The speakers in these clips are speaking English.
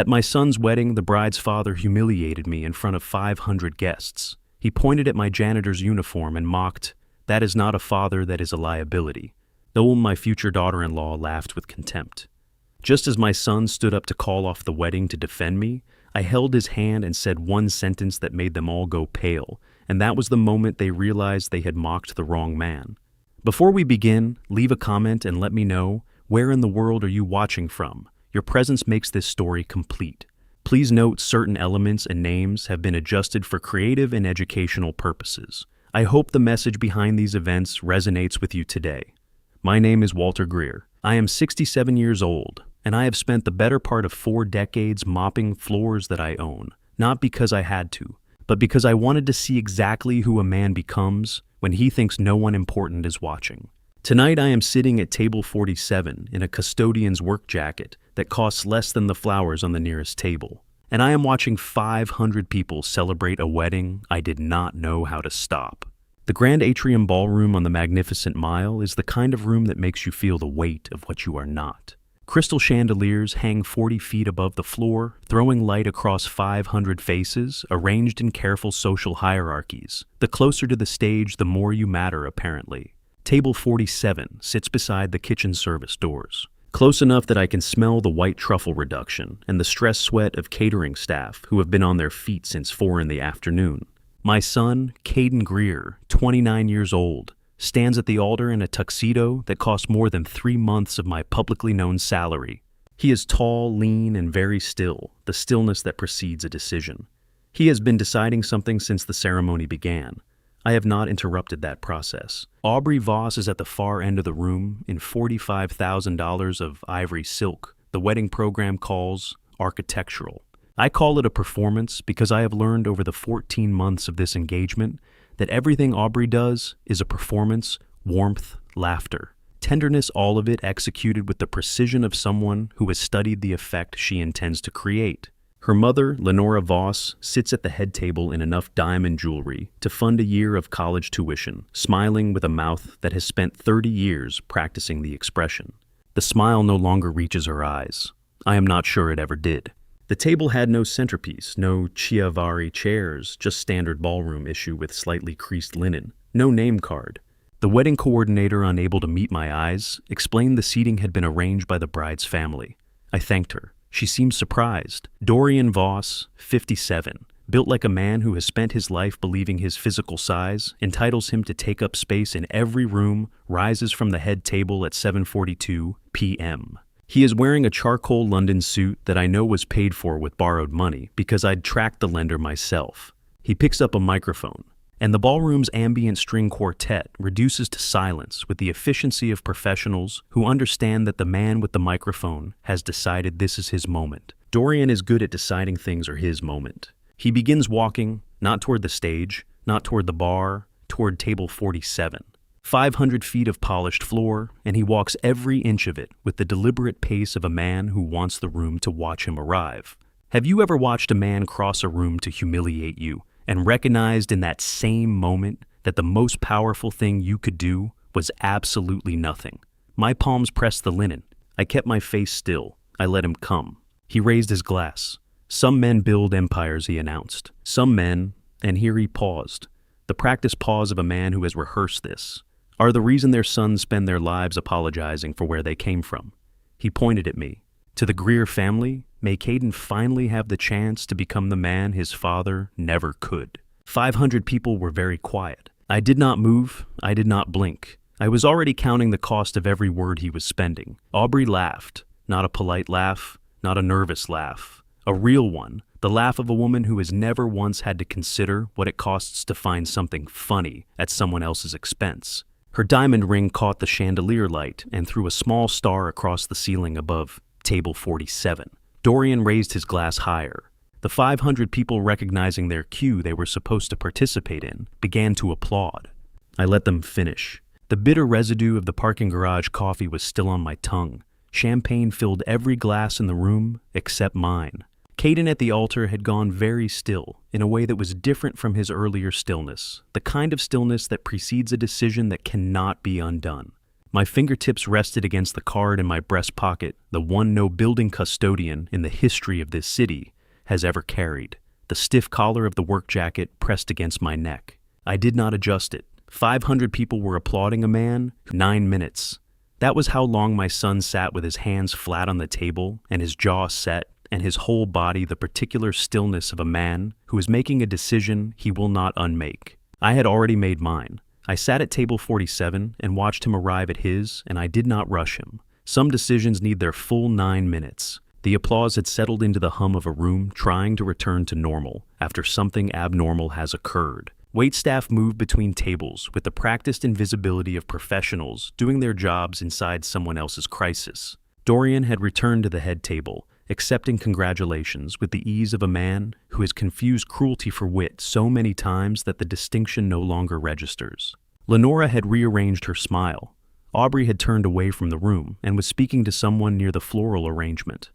At my son's wedding, the bride's father humiliated me in front of 500 guests. He pointed at my janitor's uniform and mocked, "That is not a father, that is a liability." Though my future daughter-in-law laughed with contempt. Just as my son stood up to call off the wedding to defend me, I held his hand and said one sentence that made them all go pale, and that was the moment they realized they had mocked the wrong man. Before we begin, leave a comment and let me know, where in the world are you watching from? Your presence makes this story complete. Please note certain elements and names have been adjusted for creative and educational purposes. I hope the message behind these events resonates with you today. My name is Walter Greer. I am 67 years old, and I have spent the better part of 4 decades mopping floors that I own, not because I had to, but because I wanted to see exactly who a man becomes when he thinks no one important is watching. Tonight I am sitting at table 47 in a custodian's work jacket that costs less than the flowers on the nearest table, and I am watching 500 people celebrate a wedding I did not know how to stop. The Grand Atrium Ballroom on the Magnificent Mile is the kind of room that makes you feel the weight of what you are not. Crystal chandeliers hang 40 feet above the floor, throwing light across 500 faces, arranged in careful social hierarchies. The closer to the stage, the more you matter, apparently. Table 47 sits beside the kitchen service doors, close enough that I can smell the white truffle reduction and the stress sweat of catering staff who have been on their feet since 4 in the afternoon. My son, Caden Greer, 29 years old, stands at the altar in a tuxedo that cost more than 3 months of my publicly known salary. He is tall, lean, and very still, the stillness that precedes a decision. He has been deciding something since the ceremony began. I have not interrupted that process. Aubrey Voss is at the far end of the room in $45,000 of ivory silk the wedding program calls architectural. I call it a performance because I have learned over the 14 months of this engagement that everything Aubrey does is a performance, warmth, laughter, tenderness, all of it executed with the precision of someone who has studied the effect she intends to create. Her mother, Lenora Voss, sits at the head table in enough diamond jewelry to fund a year of college tuition, smiling with a mouth that has spent 30 years practicing the expression. The smile no longer reaches her eyes. I am not sure it ever did. The table had no centerpiece, no Chiavari chairs, just standard ballroom issue with slightly creased linen, no name card. The wedding coordinator, unable to meet my eyes, explained the seating had been arranged by the bride's family. I thanked her. She seemed surprised. Dorian Voss, 57, built like a man who has spent his life believing his physical size entitles him to take up space in every room, rises from the head table at 7:42 p.m. He is wearing a charcoal London suit that I know was paid for with borrowed money because I'd tracked the lender myself. He picks up a microphone, and the ballroom's ambient string quartet reduces to silence with the efficiency of professionals who understand that the man with the microphone has decided this is his moment. Dorian is good at deciding things are his moment. He begins walking, not toward the stage, not toward the bar, toward table 47. 500 feet of polished floor, and he walks every inch of it with the deliberate pace of a man who wants the room to watch him arrive. Have you ever watched a man cross a room to humiliate you and recognized in that same moment that the most powerful thing you could do was absolutely nothing? My palms pressed the linen. I kept my face still. I let him come. He raised his glass. Some men build empires, he announced. Some men, and here he paused. The practiced pause of a man who has rehearsed this, are the reason their sons spend their lives apologizing for where they came from. He pointed at me. To the Greer family, may Caden finally have the chance to become the man his father never could. 500 people were very quiet. I did not move. I did not blink. I was already counting the cost of every word he was spending. Aubrey laughed. Not a polite laugh, not a nervous laugh. A real one. The laugh of a woman who has never once had to consider what it costs to find something funny at someone else's expense. Her diamond ring caught the chandelier light and threw a small star across the ceiling above table 47. Dorian raised his glass higher. The 500 people, recognizing their cue they were supposed to participate in, began to applaud. I let them finish. The bitter residue of the parking garage coffee was still on my tongue. Champagne filled every glass in the room except mine. Caden at the altar had gone very still, in a way that was different from his earlier stillness, the kind of stillness that precedes a decision that cannot be undone. My fingertips rested against the card in my breast pocket, the one no building custodian in the history of this city has ever carried. The stiff collar of the work jacket pressed against my neck. I did not adjust it. 500 people were applauding a man. 9 minutes. That was how long my son sat with his hands flat on the table and his jaw set and his whole body the particular stillness of a man who is making a decision he will not unmake. I had already made mine. I sat at table 47 and watched him arrive at his, and I did not rush him. Some decisions need their full 9 minutes. The applause had settled into the hum of a room trying to return to normal after something abnormal has occurred. Waitstaff moved between tables with the practiced invisibility of professionals doing their jobs inside someone else's crisis. Dorian had returned to the head table, accepting congratulations with the ease of a man who has confused cruelty for wit so many times that the distinction no longer registers. Lenora had rearranged her smile. Aubrey had turned away from the room and was speaking to someone near the floral arrangement.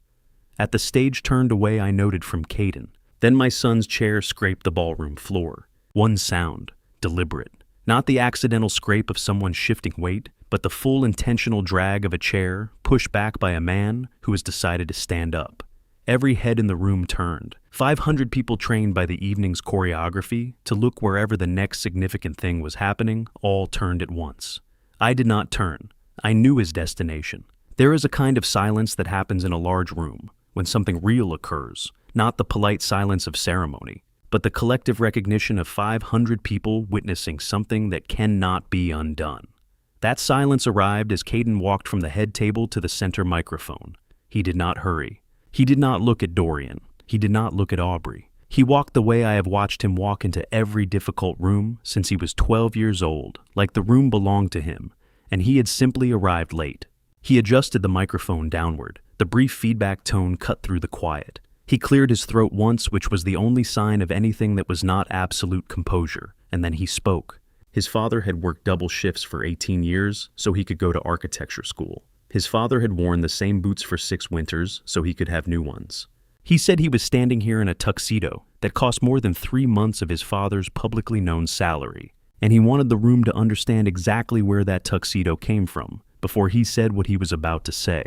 At the stage turned away, I noted from Caden. Then my son's chair scraped the ballroom floor. One sound, deliberate. Not the accidental scrape of someone shifting weight, but the full intentional drag of a chair pushed back by a man who has decided to stand up. Every head in the room turned. 500 people trained by the evening's choreography to look wherever the next significant thing was happening, all turned at once. I did not turn. I knew his destination. There is a kind of silence that happens in a large room when something real occurs, not the polite silence of ceremony, but the collective recognition of 500 people witnessing something that cannot be undone. That silence arrived as Caden walked from the head table to the center microphone. He did not hurry. He did not look at Dorian. He did not look at Aubrey. He walked the way I have watched him walk into every difficult room since he was 12 years old, like the room belonged to him, and he had simply arrived late. He adjusted the microphone downward. The brief feedback tone cut through the quiet. He cleared his throat once, which was the only sign of anything that was not absolute composure, and then he spoke. His father had worked double shifts for 18 years so he could go to architecture school. His father had worn the same boots for 6 winters so he could have new ones. He said he was standing here in a tuxedo that cost more than 3 months of his father's publicly known salary, and he wanted the room to understand exactly where that tuxedo came from before he said what he was about to say.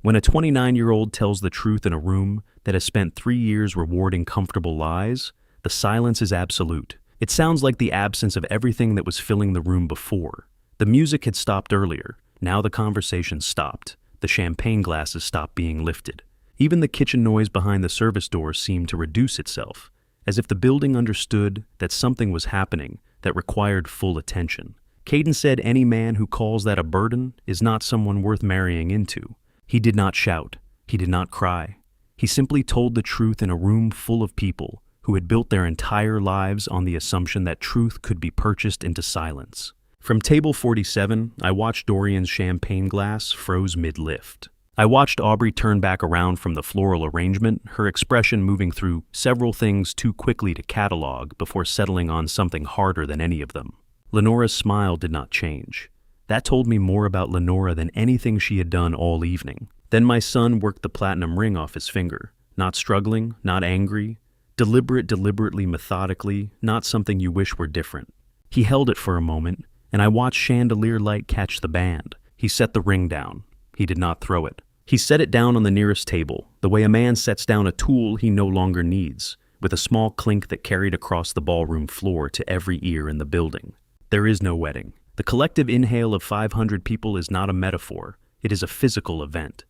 When a 29-year-old tells the truth in a room that has spent 3 years rewarding comfortable lies, the silence is absolute. It sounds like the absence of everything that was filling the room before. The music had stopped earlier. Now the conversation stopped. The champagne glasses stopped being lifted. Even the kitchen noise behind the service door seemed to reduce itself, as if the building understood that something was happening that required full attention. Caden said any man who calls that a burden is not someone worth marrying into. He did not shout. He did not cry. He simply told the truth in a room full of people who had built their entire lives on the assumption that truth could be purchased into silence. From table 47, I watched Dorian's champagne glass froze mid-lift. I watched Aubrey turn back around from the floral arrangement, her expression moving through several things too quickly to catalog before settling on something harder than any of them. Lenora's smile did not change. That told me more about Lenora than anything she had done all evening. Then my son worked the platinum ring off his finger, not struggling, not angry, deliberately, methodically, not something you wish were different. He held it for a moment, and I watched chandelier light catch the band. He set the ring down. He did not throw it. He set it down on the nearest table, the way a man sets down a tool he no longer needs, with a small clink that carried across the ballroom floor to every ear in the building. There is no wedding. The collective inhale of 500 people is not a metaphor. It is a physical event.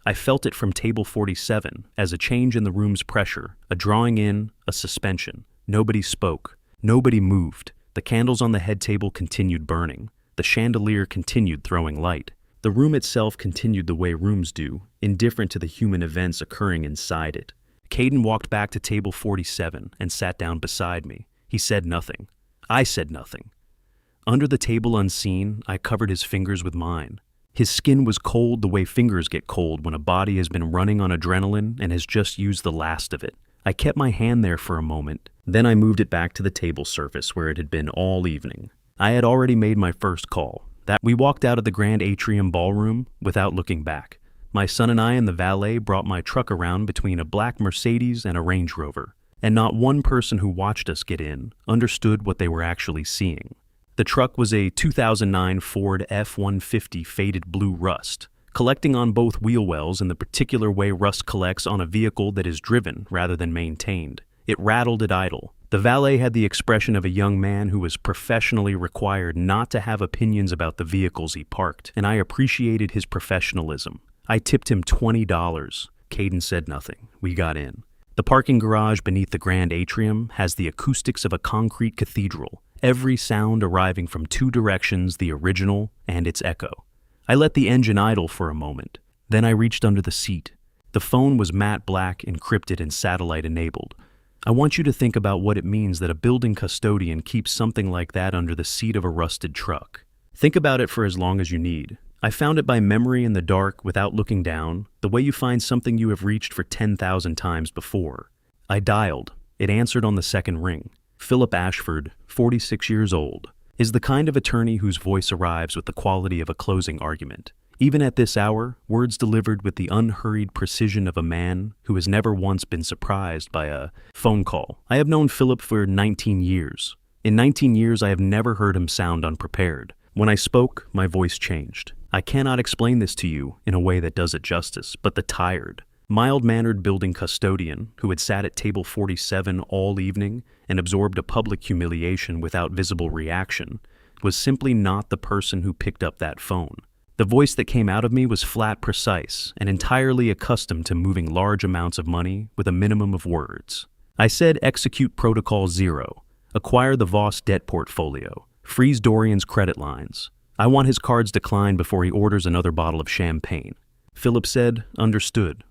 I felt it from table 47 as a change in the room's pressure, a drawing in, a suspension. Nobody spoke. Nobody moved. The candles on the head table continued burning. The chandelier continued throwing light. The room itself continued the way rooms do, indifferent to the human events occurring inside it. Caden walked back to table 47 and sat down beside me. He said nothing. I said nothing. Under the table unseen, I covered his fingers with mine. His skin was cold the way fingers get cold when a body has been running on adrenaline and has just used the last of it. I kept my hand there for a moment, then I moved it back to the table surface where it had been all evening. I had already made my first call. We walked out of the grand atrium ballroom without looking back. My son and I and the valet brought my truck around between a black Mercedes and a Range Rover, and not one person who watched us get in understood what they were actually seeing. The truck was a 2009 Ford F-150 faded blue rust, collecting on both wheel wells in the particular way rust collects on a vehicle that is driven rather than maintained. It rattled at idle. The valet had the expression of a young man who was professionally required not to have opinions about the vehicles he parked, and I appreciated his professionalism. I tipped him $20. Caden said nothing. We got in. The parking garage beneath the grand atrium has the acoustics of a concrete cathedral, every sound arriving from two directions, the original and its echo. I let the engine idle for a moment. Then I reached under the seat. The phone was matte black, encrypted, and satellite-enabled. I want you to think about what it means that a building custodian keeps something like that under the seat of a rusted truck. Think about it for as long as you need. I found it by memory in the dark without looking down, the way you find something you have reached for 10,000 times before. I dialed. It answered on the second ring. Philip Ashford, 46 years old, is the kind of attorney whose voice arrives with the quality of a closing argument. Even at this hour, words delivered with the unhurried precision of a man who has never once been surprised by a phone call. I have known Philip for 19 years. In 19 years, I have never heard him sound unprepared. When I spoke, my voice changed. I cannot explain this to you in a way that does it justice, but the tired, mild-mannered building custodian who had sat at table 47 all evening and absorbed a public humiliation without visible reaction was simply not the person who picked up that phone. The voice that came out of me was flat, precise, and entirely accustomed to moving large amounts of money with a minimum of words. I said execute Protocol 0, acquire the Voss debt portfolio, freeze Dorian's credit lines. I want his cards declined before he orders another bottle of champagne. Philip said, understood.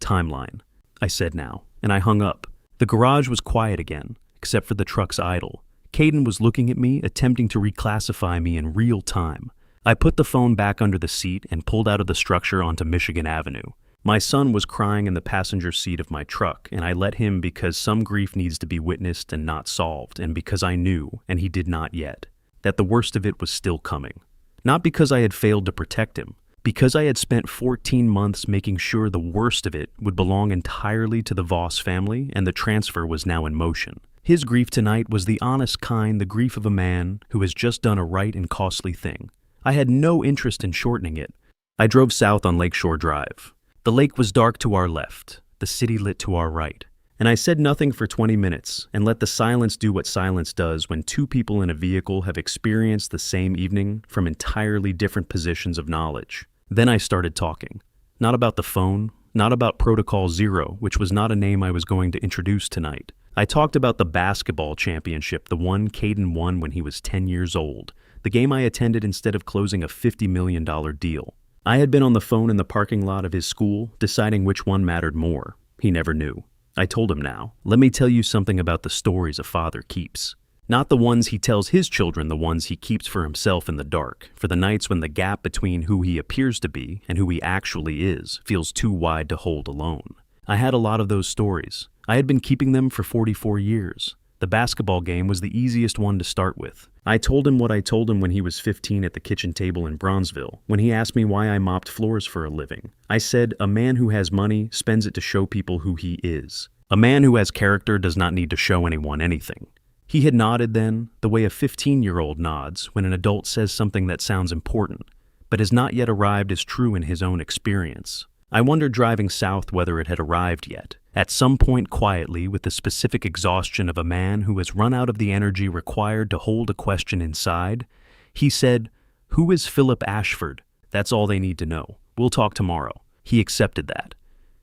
Timeline, I said now, and I hung up. The garage was quiet again, except for the truck's idle. Caden was looking at me, attempting to reclassify me in real time. I put the phone back under the seat and pulled out of the structure onto Michigan Avenue. My son was crying in the passenger seat of my truck, and I let him because some grief needs to be witnessed and not solved, and because I knew, and he did not yet, that the worst of it was still coming. Not because I had failed to protect him, because I had spent 14 months making sure the worst of it would belong entirely to the Voss family, and the transfer was now in motion. His grief tonight was the honest kind, the grief of a man who has just done a right and costly thing. I had no interest in shortening it. I drove south on Lakeshore Drive. The lake was dark to our left, the city lit to our right. And I said nothing for 20 minutes and let the silence do what silence does when two people in a vehicle have experienced the same evening from entirely different positions of knowledge. Then I started talking. Not about the phone, not about Protocol 0, which was not a name I was going to introduce tonight. I talked about the basketball championship, the one Caden won when he was 10 years old. The game I attended instead of closing a $50 million deal. I had been on the phone in the parking lot of his school, deciding which one mattered more. He never knew. I told him now, let me tell you something about the stories a father keeps. Not the ones he tells his children, the ones he keeps for himself in the dark, for the nights when the gap between who he appears to be and who he actually is feels too wide to hold alone. I had a lot of those stories. I had been keeping them for 44 years. The basketball game was the easiest one to start with. I told him what I told him when he was 15 at the kitchen table in Bronzeville, when he asked me why I mopped floors for a living. I said, a man who has money spends it to show people who he is. A man who has character does not need to show anyone anything. He had nodded then, the way a 15-year-old nods when an adult says something that sounds important, but has not yet arrived as true in his own experience. I wondered driving south whether it had arrived yet. At some point quietly, with the specific exhaustion of a man who has run out of the energy required to hold a question inside, he said, "Who is Philip Ashford? That's all they need to know. We'll talk tomorrow." He accepted that.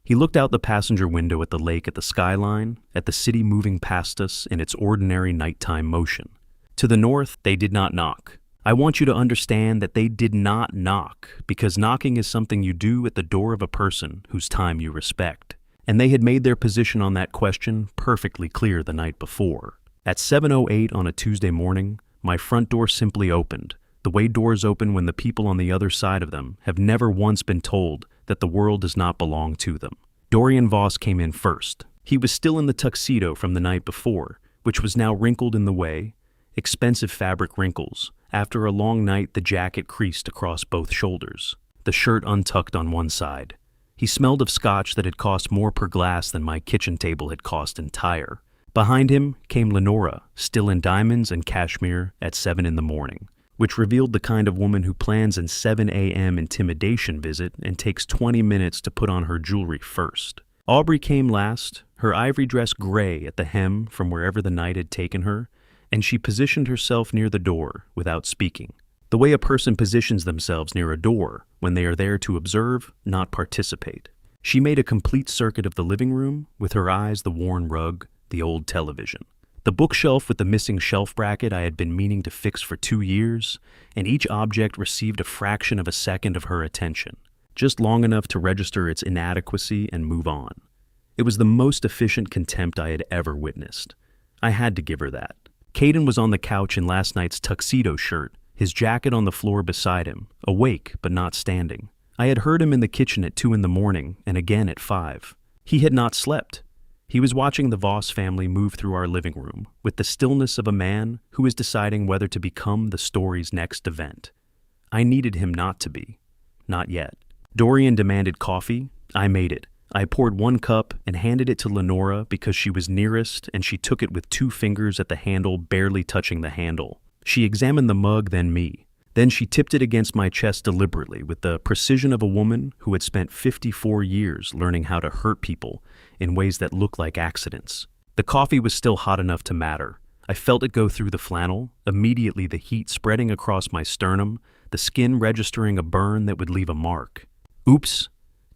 He looked out the passenger window at the lake, at the skyline, at the city moving past us in its ordinary nighttime motion. To the north, they did not knock. I want you to understand that they did not knock, because knocking is something you do at the door of a person whose time you respect. And they had made their position on that question perfectly clear the night before. At 7:08 on a Tuesday morning, my front door simply opened, the way doors open when the people on the other side of them have never once been told that the world does not belong to them. Dorian Voss came in first. He was still in the tuxedo from the night before, which was now wrinkled in the way, expensive fabric wrinkles. After a long night, the jacket creased across both shoulders, the shirt untucked on one side. He smelled of scotch that had cost more per glass than my kitchen table had cost entire. Behind him came Lenora, still in diamonds and cashmere at 7 in the morning, which revealed the kind of woman who plans a 7 a.m. intimidation visit and takes 20 minutes to put on her jewelry first. Aubrey came last, her ivory dress gray at the hem from wherever the night had taken her, and she positioned herself near the door without speaking. The way a person positions themselves near a door when they are there to observe, not participate. She made a complete circuit of the living room, with her eyes the worn rug, the old television, the bookshelf with the missing shelf bracket I had been meaning to fix for 2 years, and each object received a fraction of a second of her attention, just long enough to register its inadequacy and move on. It was the most efficient contempt I had ever witnessed. I had to give her that. Caden was on the couch in last night's tuxedo shirt, his jacket on the floor beside him, awake but not standing. I had heard him in the kitchen at 2 in the morning and again at 5. He had not slept. He was watching the Voss family move through our living room with the stillness of a man who is deciding whether to become the story's next event. I needed him not to be. Not yet. Dorian demanded coffee. I made it. I poured 1 cup and handed it to Lenora because she was nearest, and she took it with 2 fingers at the handle, barely touching the handle. She examined the mug, then me. Then she tipped it against my chest deliberately with the precision of a woman who had spent 54 years learning how to hurt people in ways that look like accidents. The coffee was still hot enough to matter. I felt it go through the flannel, immediately the heat spreading across my sternum, the skin registering a burn that would leave a mark. Oops.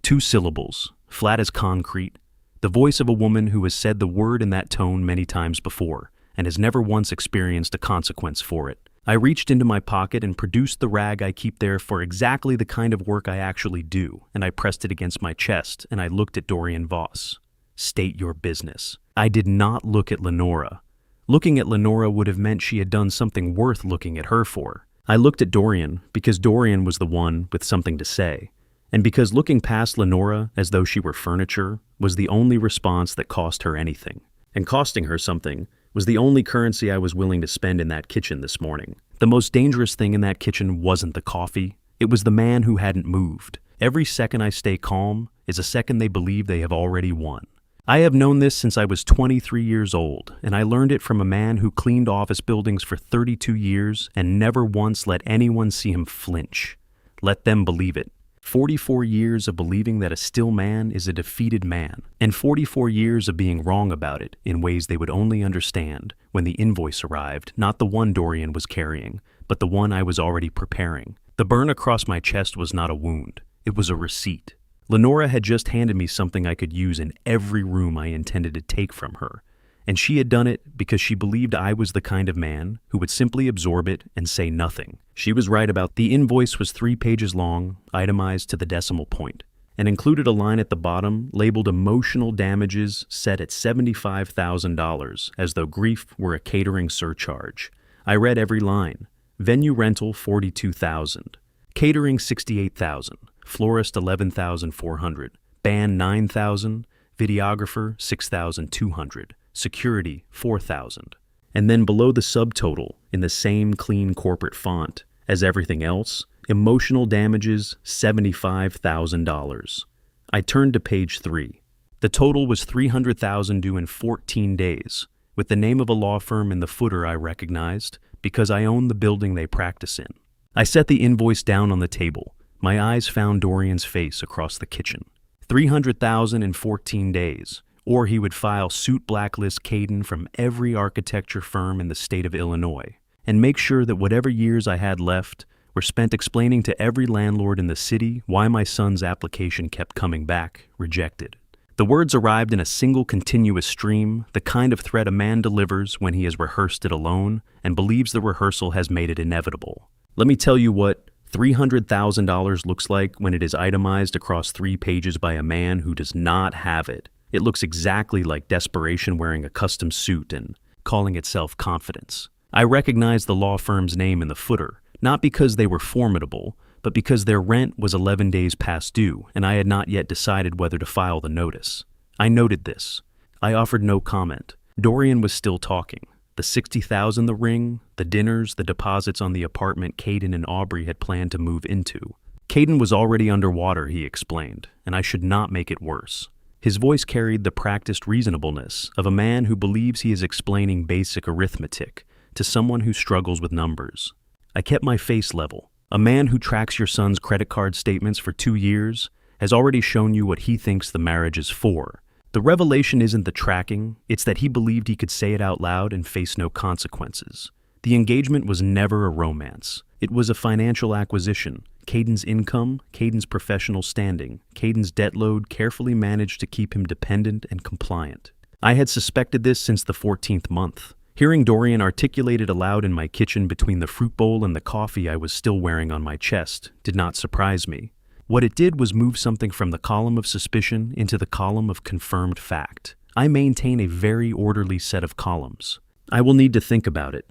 2 syllables, flat as concrete. The voice of a woman who has said the word in that tone many times before, and has never once experienced a consequence for it. I reached into my pocket and produced the rag I keep there for exactly the kind of work I actually do, and I pressed it against my chest, and I looked at Dorian Voss. State your business. I did not look at Lenora. Looking at Lenora would have meant she had done something worth looking at her for. I looked at Dorian because Dorian was the one with something to say, and because looking past Lenora as though she were furniture was the only response that cost her anything. And costing her something was the only currency I was willing to spend in that kitchen this morning. The most dangerous thing in that kitchen wasn't the coffee. It was the man who hadn't moved. Every second I stay calm is a second they believe they have already won. I have known this since I was 23 years old, and I learned it from a man who cleaned office buildings for 32 years and never once let anyone see him flinch. Let them believe it. 44 years of believing that a still man is a defeated man, and 44 years of being wrong about it in ways they would only understand when the invoice arrived, not the one Dorian was carrying, but the one I was already preparing. The burn across my chest was not a wound. It was a receipt. Lenora had just handed me something I could use in every room I intended to take from her, and she had done it because she believed I was the kind of man who would simply absorb it and say nothing. She was right about the invoice was 3 pages long, itemized to the decimal point, and included a line at the bottom labeled emotional damages set at $75,000, as though grief were a catering surcharge. I read every line. Venue rental $42,000, catering $68,000, florist $11,400, band $9,000, videographer $6,200. Security, $4,000. And then below the subtotal, in the same clean corporate font as everything else, emotional damages, $75,000. I turned to page 3. The total was $300,000 due in 14 days, with the name of a law firm in the footer I recognized, because I own the building they practice in. I set the invoice down on the table. My eyes found Dorian's face across the kitchen. $300,000 in 14 days. Or he would file suit blacklist Caden from every architecture firm in the state of Illinois, and make sure that whatever years I had left were spent explaining to every landlord in the city why my son's application kept coming back, rejected. The words arrived in a single continuous stream, the kind of threat a man delivers when he has rehearsed it alone and believes the rehearsal has made it inevitable. Let me tell you what $300,000 looks like when it is itemized across 3 pages by a man who does not have it. It looks exactly like desperation wearing a custom suit and calling itself confidence. I recognized the law firm's name in the footer, not because they were formidable, but because their rent was 11 days past due, and I had not yet decided whether to file the notice. I noted this. I offered no comment. Dorian was still talking. The $60,000 the ring, the dinners, the deposits on the apartment Caden and Aubrey had planned to move into. Caden was already underwater, he explained, and I should not make it worse. His voice carried the practiced reasonableness of a man who believes he is explaining basic arithmetic to someone who struggles with numbers. I kept my face level. A man who tracks your son's credit card statements for 2 years has already shown you what he thinks the marriage is for. The revelation isn't the tracking, it's that he believed he could say it out loud and face no consequences. The engagement was never a romance. It was a financial acquisition. Caden's income, Caden's professional standing, Caden's debt load carefully managed to keep him dependent and compliant. I had suspected this since the 14th month. Hearing Dorian articulate it aloud in my kitchen between the fruit bowl and the coffee I was still wearing on my chest did not surprise me. What it did was move something from the column of suspicion into the column of confirmed fact. I maintain a very orderly set of columns. I will need to think about it.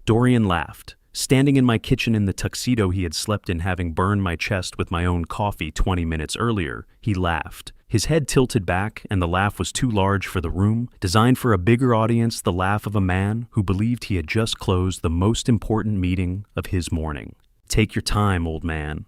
Dorian laughed. Standing in my kitchen in the tuxedo he had slept in, having burned my chest with my own coffee 20 minutes earlier, he laughed. His head tilted back, and the laugh was too large for the room, designed for a bigger audience, the laugh of a man who believed he had just closed the most important meeting of his morning. Take your time, old man.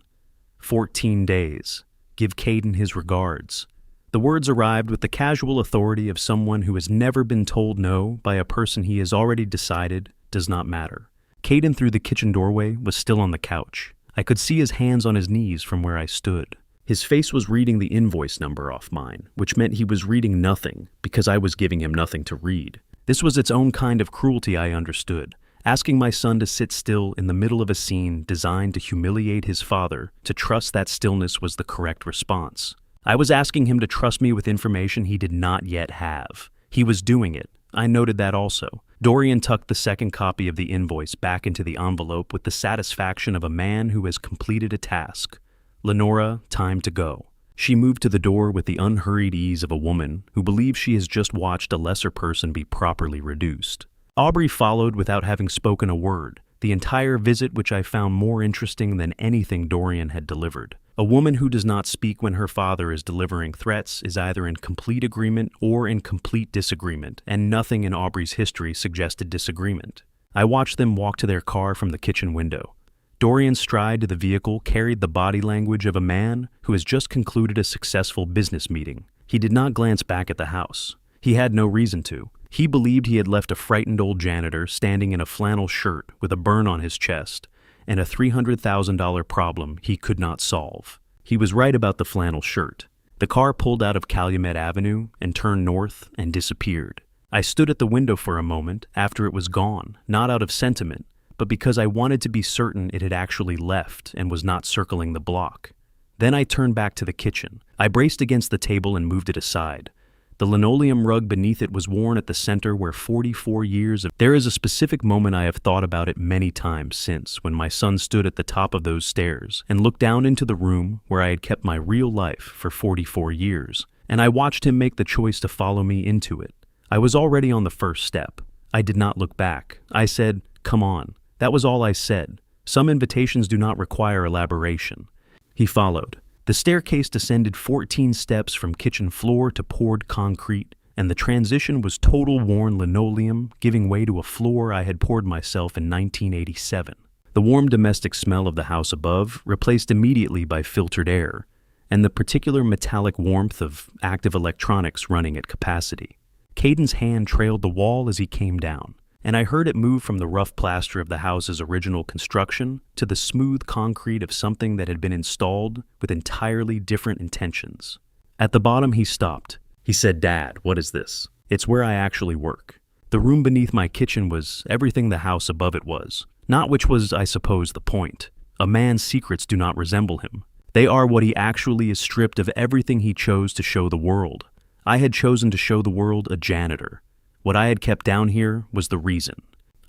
14 days. Give Caden his regards. The words arrived with the casual authority of someone who has never been told no by a person he has already decided does not matter. Caden, through the kitchen doorway, was still on the couch. I could see his hands on his knees from where I stood. His face was reading the invoice number off mine, which meant he was reading nothing because I was giving him nothing to read. This was its own kind of cruelty, I understood. Asking my son to sit still in the middle of a scene designed to humiliate his father, to trust that stillness was the correct response. I was asking him to trust me with information he did not yet have. He was doing it. I noted that also. Dorian tucked the second copy of the invoice back into the envelope with the satisfaction of a man who has completed a task. Lenora, time to go. She moved to the door with the unhurried ease of a woman who believes she has just watched a lesser person be properly reduced. Aubrey followed without having spoken a word, the entire visit which I found more interesting than anything Dorian had delivered. A woman who does not speak when her father is delivering threats is either in complete agreement or in complete disagreement, and nothing in Aubrey's history suggested disagreement. I watched them walk to their car from the kitchen window. Dorian's stride to the vehicle carried the body language of a man who has just concluded a successful business meeting. He did not glance back at the house. He had no reason to. He believed he had left a frightened old janitor standing in a flannel shirt with a burn on his chest and a $300,000 problem he could not solve. He was right about the flannel shirt. The car pulled out of Calumet Avenue and turned north and disappeared. I stood at the window for a moment after it was gone, not out of sentiment, but because I wanted to be certain it had actually left and was not circling the block. Then I turned back to the kitchen. I braced against the table and moved it aside. The linoleum rug beneath it was worn at the center where 44 years of... There is a specific moment I have thought about it many times since, when my son stood at the top of those stairs and looked down into the room where I had kept my real life for 44 years, and I watched him make the choice to follow me into it. I was already on the first step. I did not look back. I said, "Come on." That was all I said. Some invitations do not require elaboration. He followed. The staircase descended 14 steps from kitchen floor to poured concrete, and the transition was total worn linoleum, giving way to a floor I had poured myself in 1987. The warm domestic smell of the house above, replaced immediately by filtered air, and the particular metallic warmth of active electronics running at capacity. Caden's hand trailed the wall as he came down, and I heard it move from the rough plaster of the house's original construction to the smooth concrete of something that had been installed with entirely different intentions. At the bottom, he stopped. He said, "Dad, what is this?" "It's where I actually work." The room beneath my kitchen was everything the house above it was, not which was, I suppose, the point. A man's secrets do not resemble him. They are what he actually is stripped of everything he chose to show the world. I had chosen to show the world a janitor. What I had kept down here was the reason.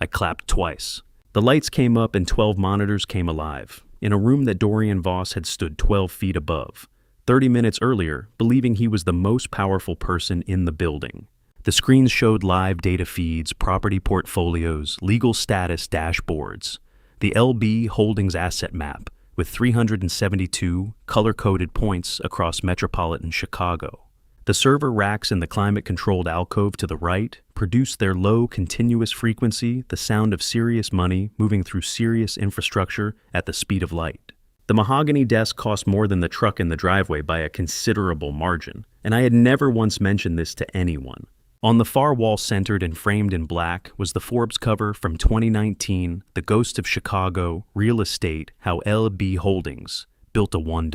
I clapped twice. The lights came up and 12 monitors came alive, in a room that Dorian Voss had stood 12 feet above, 30 minutes earlier, believing he was the most powerful person in the building. The screens showed live data feeds, property portfolios, legal status dashboards, the LB Holdings asset map with 372 color-coded points across metropolitan Chicago. The server racks in the climate-controlled alcove to the right produced their low, continuous frequency, the sound of serious money moving through serious infrastructure at the speed of light. The mahogany desk cost more than the truck in the driveway by a considerable margin, and I had never once mentioned this to anyone. On the far wall, centered and framed in black, was the Forbes cover from 2019, The Ghost of Chicago, Real Estate, How LB Holdings Built a $1,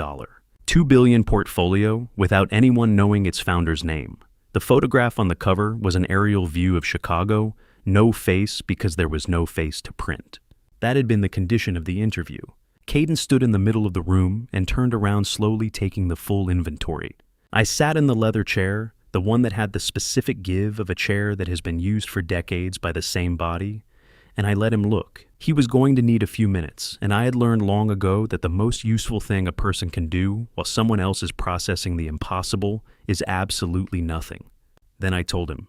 $2 billion portfolio without anyone knowing its founder's name. The photograph on the cover was an aerial view of Chicago, no face because there was no face to print. That had been the condition of the interview. Caden stood in the middle of the room and turned around slowly, taking the full inventory. I sat in the leather chair, the one that had the specific give of a chair that has been used for decades by the same body, and I let him look. He was going to need a few minutes, and I had learned long ago that the most useful thing a person can do while someone else is processing the impossible is absolutely nothing. Then I told him.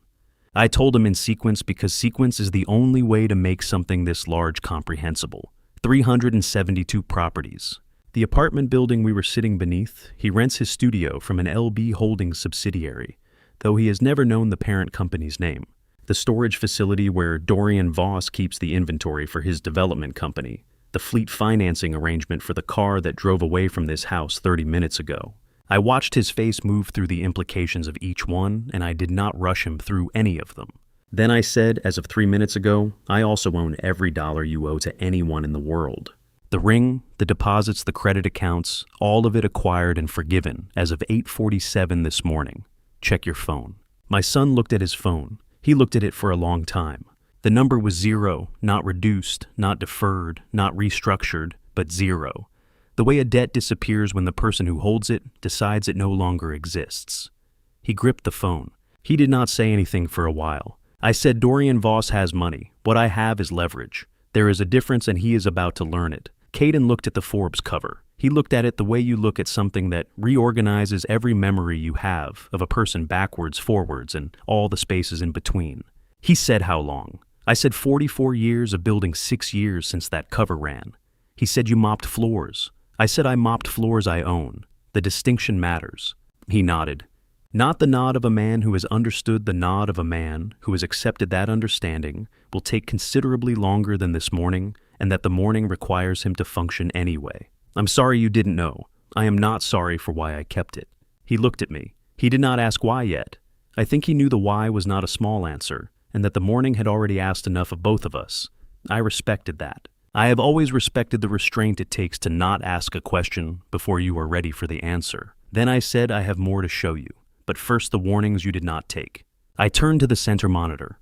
I told him in sequence because sequence is the only way to make something this large comprehensible. 372 properties. The apartment building we were sitting beneath, he rents his studio from an LB Holdings subsidiary, though he has never known the parent company's name. The storage facility where Dorian Voss keeps the inventory for his development company. The fleet financing arrangement for the car that drove away from this house 30 minutes ago. I watched his face move through the implications of each one, and I did not rush him through any of them. Then I said, as of 3 minutes ago, I also own every dollar you owe to anyone in the world. The ring, the deposits, the credit accounts, all of it acquired and forgiven as of 8:47 this morning. Check your phone. My son looked at his phone. He looked at it for a long time. The number was 0, not reduced, not deferred, not restructured, but 0. The way a debt disappears when the person who holds it decides it no longer exists. He gripped the phone. He did not say anything for a while. I said, Dorian Voss has money. What I have is leverage. There is a difference and he is about to learn it. Caden looked at the Forbes cover. He looked at it the way you look at something that reorganizes every memory you have of a person backwards, forwards, and all the spaces in between. He said, how long? I said 44 years of building 6 years since that cover ran. He said, you mopped floors. I said, I mopped floors I own. The distinction matters. He nodded. Not the nod of a man who has understood the nod of a man who has accepted that understanding will take considerably longer than this morning, and that the morning requires him to function anyway. I'm sorry you didn't know. I am not sorry for why I kept it. He looked at me. He did not ask why yet. I think he knew the why was not a small answer, and that the morning had already asked enough of both of us. I respected that. I have always respected the restraint it takes to not ask a question before you are ready for the answer. Then I said, I have more to show you, but first the warnings you did not take. I turned to the center monitor.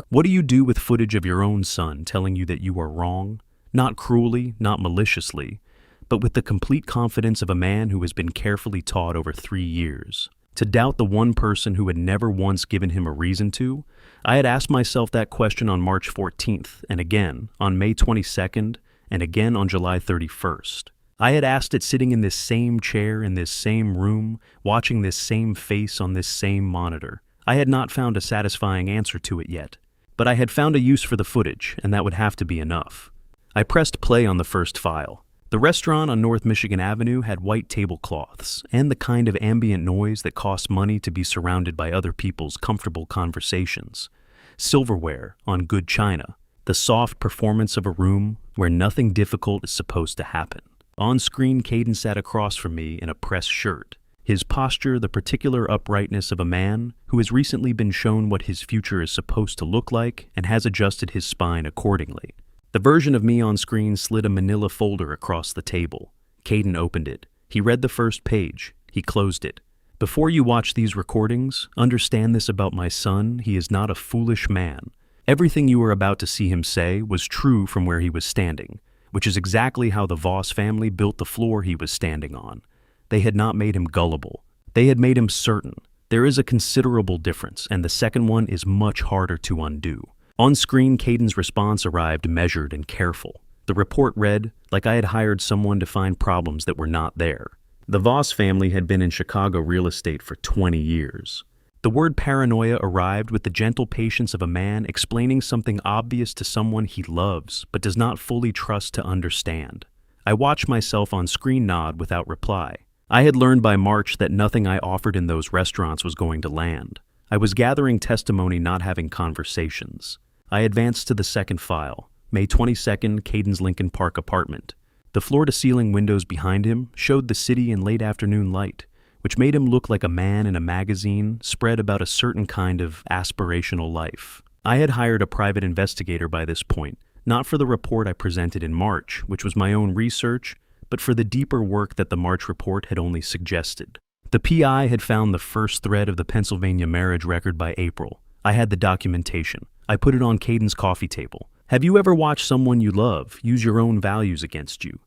What do you do with footage of your own son telling you that you are wrong? Not cruelly, not maliciously, but with the complete confidence of a man who has been carefully taught over 3 years. To doubt the one person who had never once given him a reason to, I had asked myself that question on March 14th, and again on May 22nd, and again on July 31st. I had asked it sitting in this same chair, in this same room, watching this same face on this same monitor. I had not found a satisfying answer to it yet, but I had found a use for the footage, and that would have to be enough. I pressed play on the first file. The restaurant on North Michigan Avenue had white tablecloths and the kind of ambient noise that costs money to be surrounded by other people's comfortable conversations. Silverware on good china. The soft performance of a room where nothing difficult is supposed to happen. On screen, Caden sat across from me in a pressed shirt. His posture, the particular uprightness of a man who has recently been shown what his future is supposed to look like and has adjusted his spine accordingly. The version of me on screen slid a manila folder across the table. Caden opened it. He read the first page. He closed it. Before you watch these recordings, understand this about my son: he is not a foolish man. Everything you are about to see him say was true from where he was standing, which is exactly how the Voss family built the floor he was standing on. They had not made him gullible. They had made him certain. There is a considerable difference, and the second one is much harder to undo. On screen, Caden's response arrived measured and careful. The report read, like I had hired someone to find problems that were not there. The Voss family had been in Chicago real estate for 20 years. The word paranoia arrived with the gentle patience of a man explaining something obvious to someone he loves but does not fully trust to understand. I watched myself on screen nod without reply. I had learned by March that nothing I offered in those restaurants was going to land. I was gathering testimony, not having conversations. I advanced to the second file. May 22nd, Caden's Lincoln Park apartment. The floor-to-ceiling windows behind him showed the city in late afternoon light, which made him look like a man in a magazine spread about a certain kind of aspirational life. I had hired a private investigator by this point, not for the report I presented in March, which was my own research, but for the deeper work that the March report had only suggested. The PI had found the first thread of the Pennsylvania marriage record by April. I had the documentation. I put it on Caden's coffee table. Have you ever watched someone you love use your own values against you?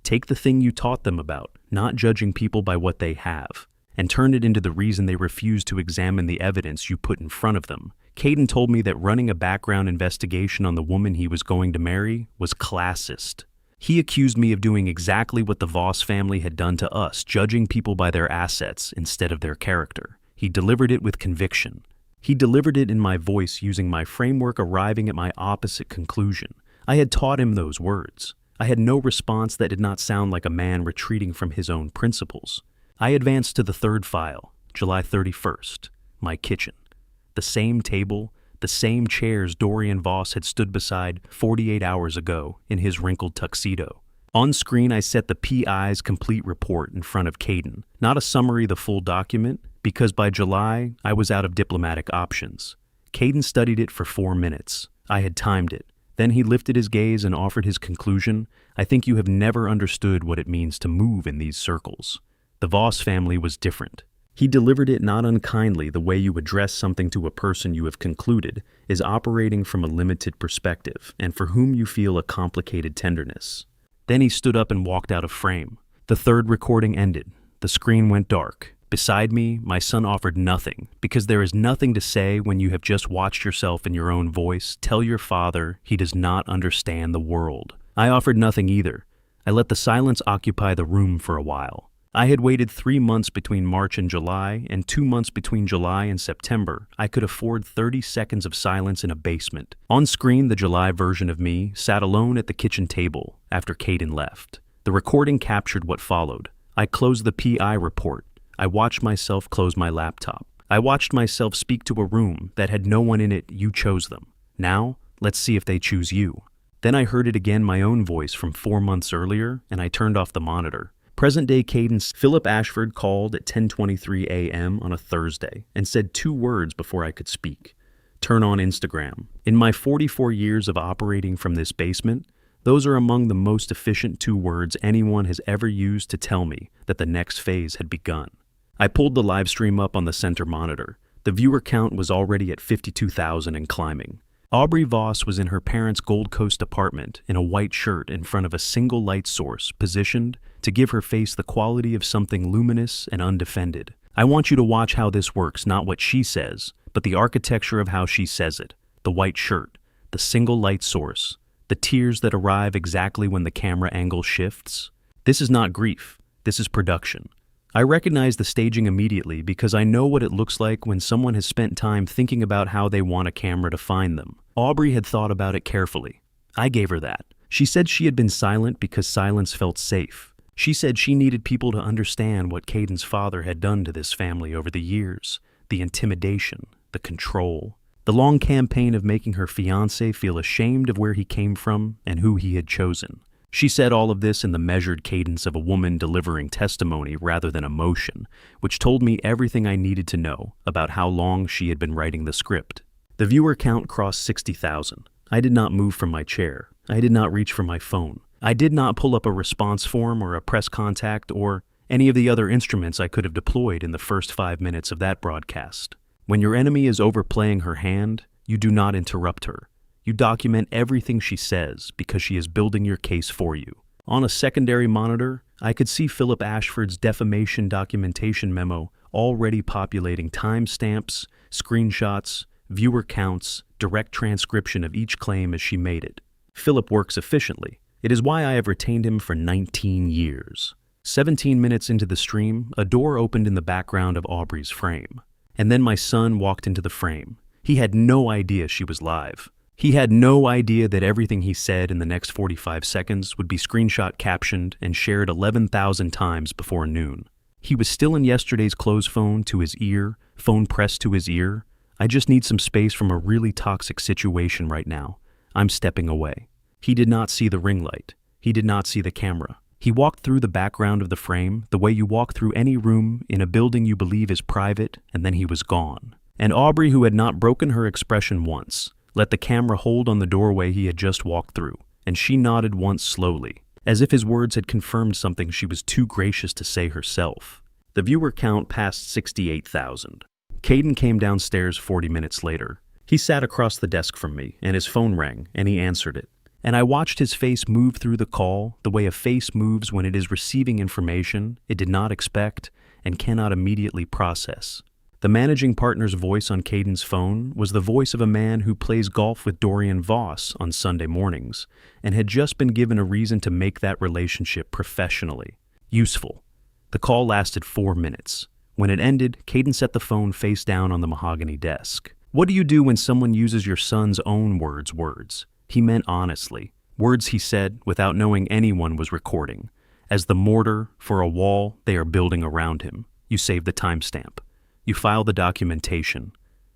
Take the thing you taught them about, not judging people by what they have, and turn it into the reason they refuse to examine the evidence you put in front of them. Caden told me that running a background investigation on the woman he was going to marry was classist. He accused me of doing exactly what the Voss family had done to us, judging people by their assets instead of their character. He delivered it with conviction. He delivered it in my voice using my framework, arriving at my opposite conclusion. I had taught him those words. I had no response that did not sound like a man retreating from his own principles. I advanced to the third file, July 31st, my kitchen. The same table, the same chairs Dorian Voss had stood beside 48 hours ago in his wrinkled tuxedo. On screen, I set the PI's complete report in front of Caden, not a summary, the full document, because by July, I was out of diplomatic options. Caden studied it for 4 minutes. I had timed it. Then he lifted his gaze and offered his conclusion. I think you have never understood what it means to move in these circles. The Voss family was different. He delivered it not unkindly. The way you address something to a person you have concluded is operating from a limited perspective and for whom you feel a complicated tenderness. Then he stood up and walked out of frame. The third recording ended. The screen went dark. Beside me, my son offered nothing, because there is nothing to say when you have just watched yourself in your own voice tell your father he does not understand the world. I offered nothing either. I let the silence occupy the room for a while. I had waited 3 months between March and July, and 2 months between July and September. I could afford 30 seconds of silence in a basement. On screen, the July version of me sat alone at the kitchen table after Caden left. The recording captured what followed. I closed the PI report. I watched myself close my laptop. I watched myself speak to a room that had no one in it. You chose them. Now, let's see if they choose you. Then I heard it again, my own voice from 4 months earlier, and I turned off the monitor. Present-day Cadence. Philip Ashford called at 10:23 a.m. on a Thursday and said 2 words before I could speak. Turn on Instagram. In my 44 years of operating from this basement, those are among the most efficient 2 words anyone has ever used to tell me that the next phase had begun. I pulled the live stream up on the center monitor. The viewer count was already at 52,000 and climbing. Aubrey Voss was in her parents' Gold Coast apartment in a white shirt in front of a single light source positioned to give her face the quality of something luminous and undefended. I want you to watch how this works, not what she says, but the architecture of how she says it. The white shirt, the single light source, the tears that arrive exactly when the camera angle shifts. This is not grief. This is production. I recognize the staging immediately because I know what it looks like when someone has spent time thinking about how they want a camera to find them. Aubrey had thought about it carefully. I gave her that. She said she had been silent because silence felt safe. She said she needed people to understand what Caden's father had done to this family over the years. The intimidation, the control, the long campaign of making her fiancé feel ashamed of where he came from and who he had chosen. She said all of this in the measured cadence of a woman delivering testimony rather than emotion, which told me everything I needed to know about how long she had been writing the script. The viewer count crossed 60,000. I did not move from my chair. I did not reach for my phone. I did not pull up a response form or a press contact or any of the other instruments I could have deployed in the first 5 minutes of that broadcast. When your enemy is overplaying her hand, you do not interrupt her. You document everything she says because she is building your case for you. On a secondary monitor, I could see Philip Ashford's defamation documentation memo already populating timestamps, screenshots, viewer counts, direct transcription of each claim as she made it. Philip works efficiently. It is why I have retained him for 19 years. 17 minutes into the stream, a door opened in the background of Aubrey's frame. And then my son walked into the frame. He had no idea she was live. He had no idea that everything he said in the next 45 seconds would be screenshot captioned and shared 11,000 times before noon. He was still in yesterday's clothes phone to his ear, phone pressed to his ear. I just need some space from a really toxic situation right now. I'm stepping away. He did not see the ring light. He did not see the camera. He walked through the background of the frame, the way you walk through any room in a building you believe is private, and then he was gone. And Aubrey, who had not broken her expression once, let the camera hold on the doorway he had just walked through, and she nodded once slowly, as if his words had confirmed something she was too gracious to say herself. The viewer count passed 68,000. Caden came downstairs 40 minutes later. He sat across the desk from me, and his phone rang, and he answered it. And I watched his face move through the call, the way a face moves when it is receiving information it did not expect and cannot immediately process. The managing partner's voice on Caden's phone was the voice of a man who plays golf with Dorian Voss on Sunday mornings, and had just been given a reason to make that relationship professionally useful. The call lasted 4 minutes. When it ended, Caden set the phone face down on the mahogany desk. What do you do when someone uses your son's own words? He meant honestly. Words he said without knowing anyone was recording. As the mortar for a wall they are building around him. You save the timestamp. You file the documentation.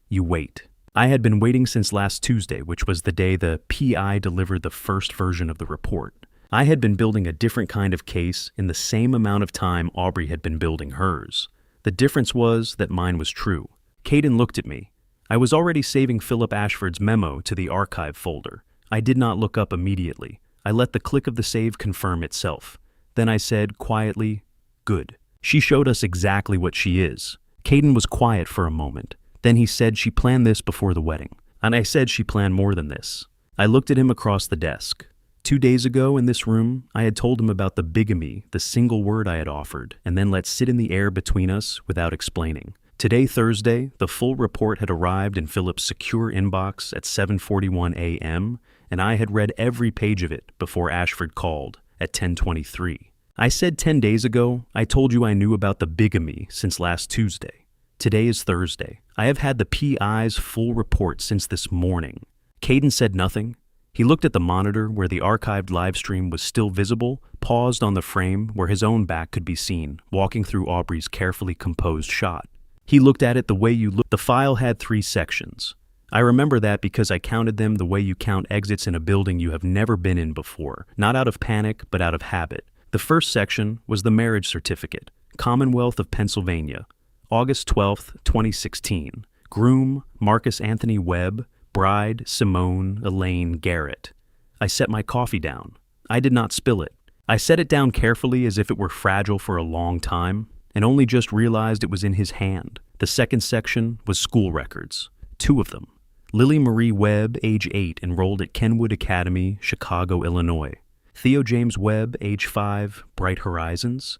You wait. I had been waiting since last Tuesday, which was the day the PI delivered the first version of the report. I had been building a different kind of case in the same amount of time Aubrey had been building hers. The difference was that mine was true. Caden looked at me. I was already saving Philip Ashford's memo to the archive folder. I did not look up immediately. I let the click of the save confirm itself. Then I said quietly, "Good." She showed us exactly what she is. Caden was quiet for a moment. Then he said she planned this before the wedding. And I said she planned more than this. I looked at him across the desk. 2 days ago in this room, I had told him about the bigamy, the single word I had offered, and then let sit in the air between us without explaining. Today, Thursday, the full report had arrived in Philip's secure inbox at 7:41 a.m., and I had read every page of it before Ashford called at 10:23. I said 10 days ago, I told you I knew about the bigamy since last Tuesday. Today is Thursday. I have had the PI's full report since this morning. Caden said nothing. He looked at the monitor where the archived live stream was still visible, paused on the frame where his own back could be seen, walking through Aubrey's carefully composed shot. He looked at it the way you look. The file had 3 sections. I remember that because I counted them the way you count exits in a building you have never been in before, not out of panic, but out of habit. The first section was the marriage certificate, Commonwealth of Pennsylvania, August 12, 2016. Groom, Marcus Anthony Webb, bride, Simone Elaine Garrett. I set my coffee down. I did not spill it. I set it down carefully as if it were fragile for a long time, and only just realized it was in his hand. The second section was school records, 2 of them. Lily Marie Webb, age 8, enrolled at Kenwood Academy, Chicago, Illinois. Theo James Webb, age 5, Bright Horizons,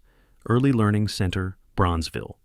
Early Learning Center, Bronzeville.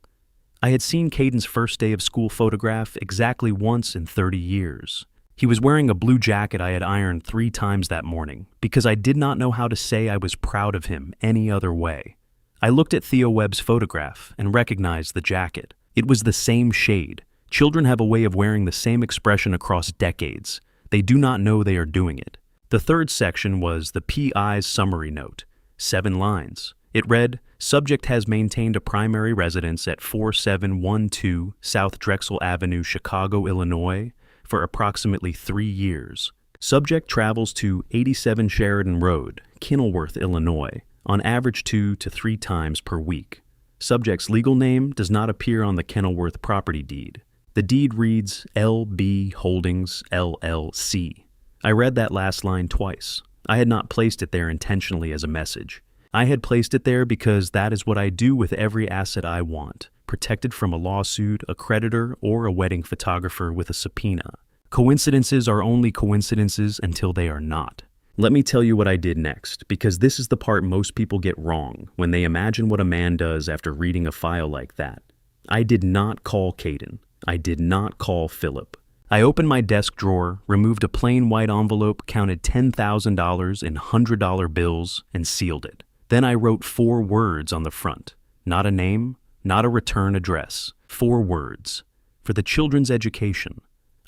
I had seen Caden's first day of school photograph exactly once in 30 years. He was wearing a blue jacket I had ironed 3 times that morning because I did not know how to say I was proud of him any other way. I looked at Theo Webb's photograph and recognized the jacket. It was the same shade. Children have a way of wearing the same expression across decades. They do not know they are doing it. The third section was the PI's summary note, 7 lines. It read, "Subject has maintained a primary residence at 4712 South Drexel Avenue, Chicago, Illinois, for approximately 3 years. Subject travels to 87 Sheridan Road, Kenilworth, Illinois, on average 2 to 3 times per week. Subject's legal name does not appear on the Kenilworth property deed. The deed reads LB Holdings, LLC. I read that last line twice. I had not placed it there intentionally as a message. I had placed it there because that is what I do with every asset I want, protected from a lawsuit, a creditor, or a wedding photographer with a subpoena. Coincidences are only coincidences until they are not. Let me tell you what I did next, because this is the part most people get wrong when they imagine what a man does after reading a file like that. I did not call Caden. I did not call Philip. I opened my desk drawer, removed a plain white envelope, counted $10,000 in $100 bills, and sealed it. Then I wrote 4 words on the front. Not a name, not a return address. 4 words. For the children's education.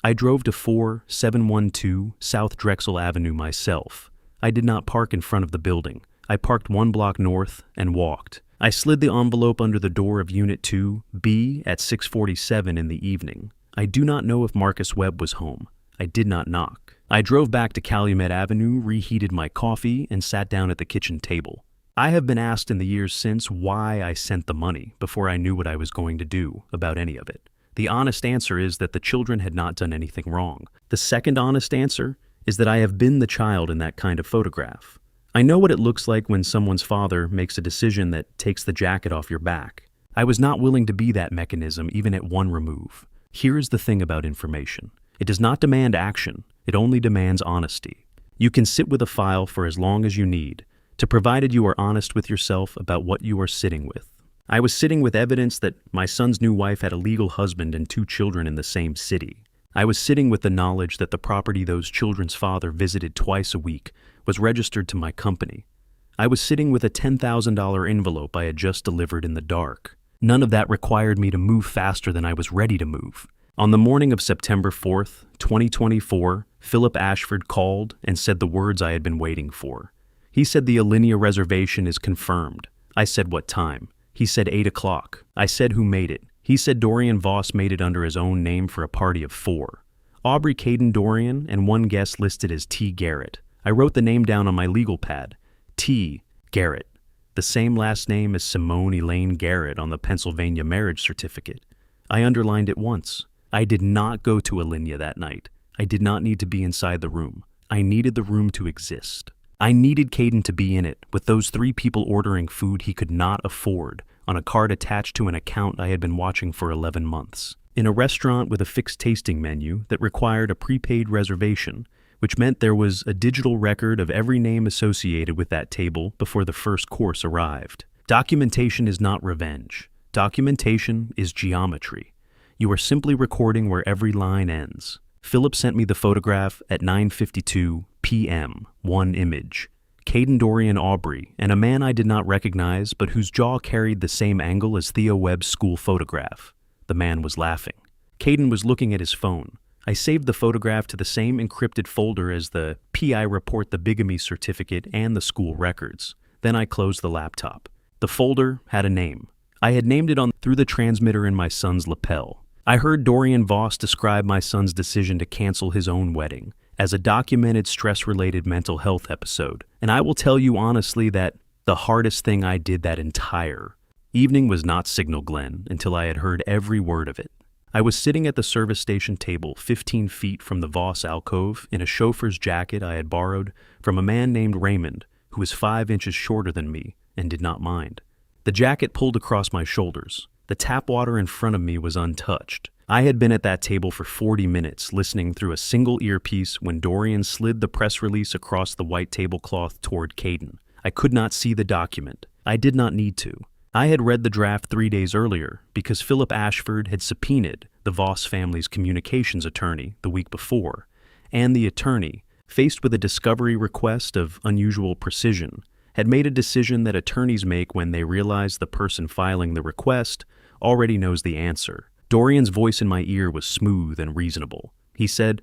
I drove to 4712 South Drexel Avenue myself. I did not park in front of the building. I parked 1 block north and walked. I slid the envelope under the door of Unit 2B at 6:47 in the evening. I do not know if Marcus Webb was home. I did not knock. I drove back to Calumet Avenue, reheated my coffee, and sat down at the kitchen table. I have been asked in the years since why I sent the money before I knew what I was going to do about any of it. The honest answer is that the children had not done anything wrong. The second honest answer is that I have been the child in that kind of photograph. I know what it looks like when someone's father makes a decision that takes the jacket off your back. I was not willing to be that mechanism even at one remove. Here is the thing about information. It does not demand action, it only demands honesty. You can sit with a file for as long as you need, provided you are honest with yourself about what you are sitting with. I was sitting with evidence that my son's new wife had a legal husband and 2 children in the same city. I was sitting with the knowledge that the property those children's father visited twice a week was registered to my company. I was sitting with a $10,000 envelope I had just delivered in the dark. None of that required me to move faster than I was ready to move. On the morning of September 4th, 2024, Philip Ashford called and said the words I had been waiting for. He said the Alinea reservation is confirmed. I said what time. He said 8 o'clock. I said who made it. He said Dorian Voss made it under his own name for a party of 4. Aubrey Caden Dorian and one guest listed as T. Garrett. I wrote the name down on my legal pad. T. Garrett. The same last name as Simone Elaine Garrett on the Pennsylvania marriage certificate. I underlined it once. I did not go to Alinea that night. I did not need to be inside the room. I needed the room to exist. I needed Caden to be in it, with those 3 people ordering food he could not afford, on a card attached to an account I had been watching for 11 months. In a restaurant with a fixed tasting menu that required a prepaid reservation, which meant there was a digital record of every name associated with that table before the first course arrived. Documentation is not revenge. Documentation is geometry. You are simply recording where every line ends. Philip sent me the photograph at 9:52 p.m., one image. Caden Dorian Aubrey, and a man I did not recognize but whose jaw carried the same angle as Theo Webb's school photograph. The man was laughing. Caden was looking at his phone. I saved the photograph to the same encrypted folder as the PI report, the bigamy certificate, and the school records. Then I closed the laptop. The folder had a name. I had named it through the transmitter in my son's lapel. I heard Dorian Voss describe my son's decision to cancel his own wedding as a documented stress-related mental health episode, and I will tell you honestly that the hardest thing I did that entire evening was not signal Glenn until I had heard every word of it. I was sitting at the service station table 15 feet from the Voss alcove in a chauffeur's jacket I had borrowed from a man named Raymond, who was 5 inches shorter than me and did not mind. The jacket pulled across my shoulders. The tap water in front of me was untouched. I had been at that table for 40 minutes listening through a single earpiece when Dorian slid the press release across the white tablecloth toward Caden. I could not see the document. I did not need to. I had read the draft 3 days earlier because Philip Ashford had subpoenaed the Voss family's communications attorney the week before, and the attorney, faced with a discovery request of unusual precision, had made a decision that attorneys make when they realize the person filing the request already knows the answer. Dorian's voice in my ear was smooth and reasonable. He said,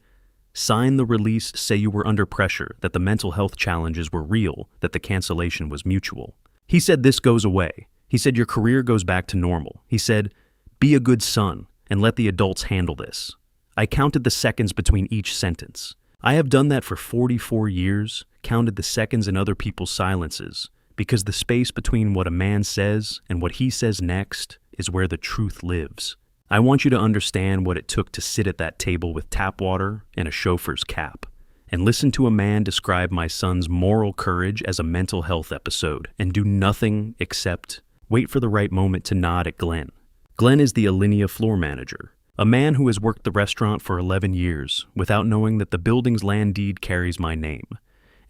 "Sign the release, say you were under pressure, that the mental health challenges were real, that the cancellation was mutual." He said, "This goes away." He said, "Your career goes back to normal." He said, "Be a good son and let the adults handle this." I counted the seconds between each sentence. I have done that for 44 years, counted the seconds in other people's silences, because the space between what a man says and what he says next is where the truth lives. I want you to understand what it took to sit at that table with tap water and a chauffeur's cap, and listen to a man describe my son's moral courage as a mental health episode and do nothing except wait for the right moment to nod at Glenn. Glenn is the Alinea floor manager, a man who has worked the restaurant for 11 years without knowing that the building's land deed carries my name.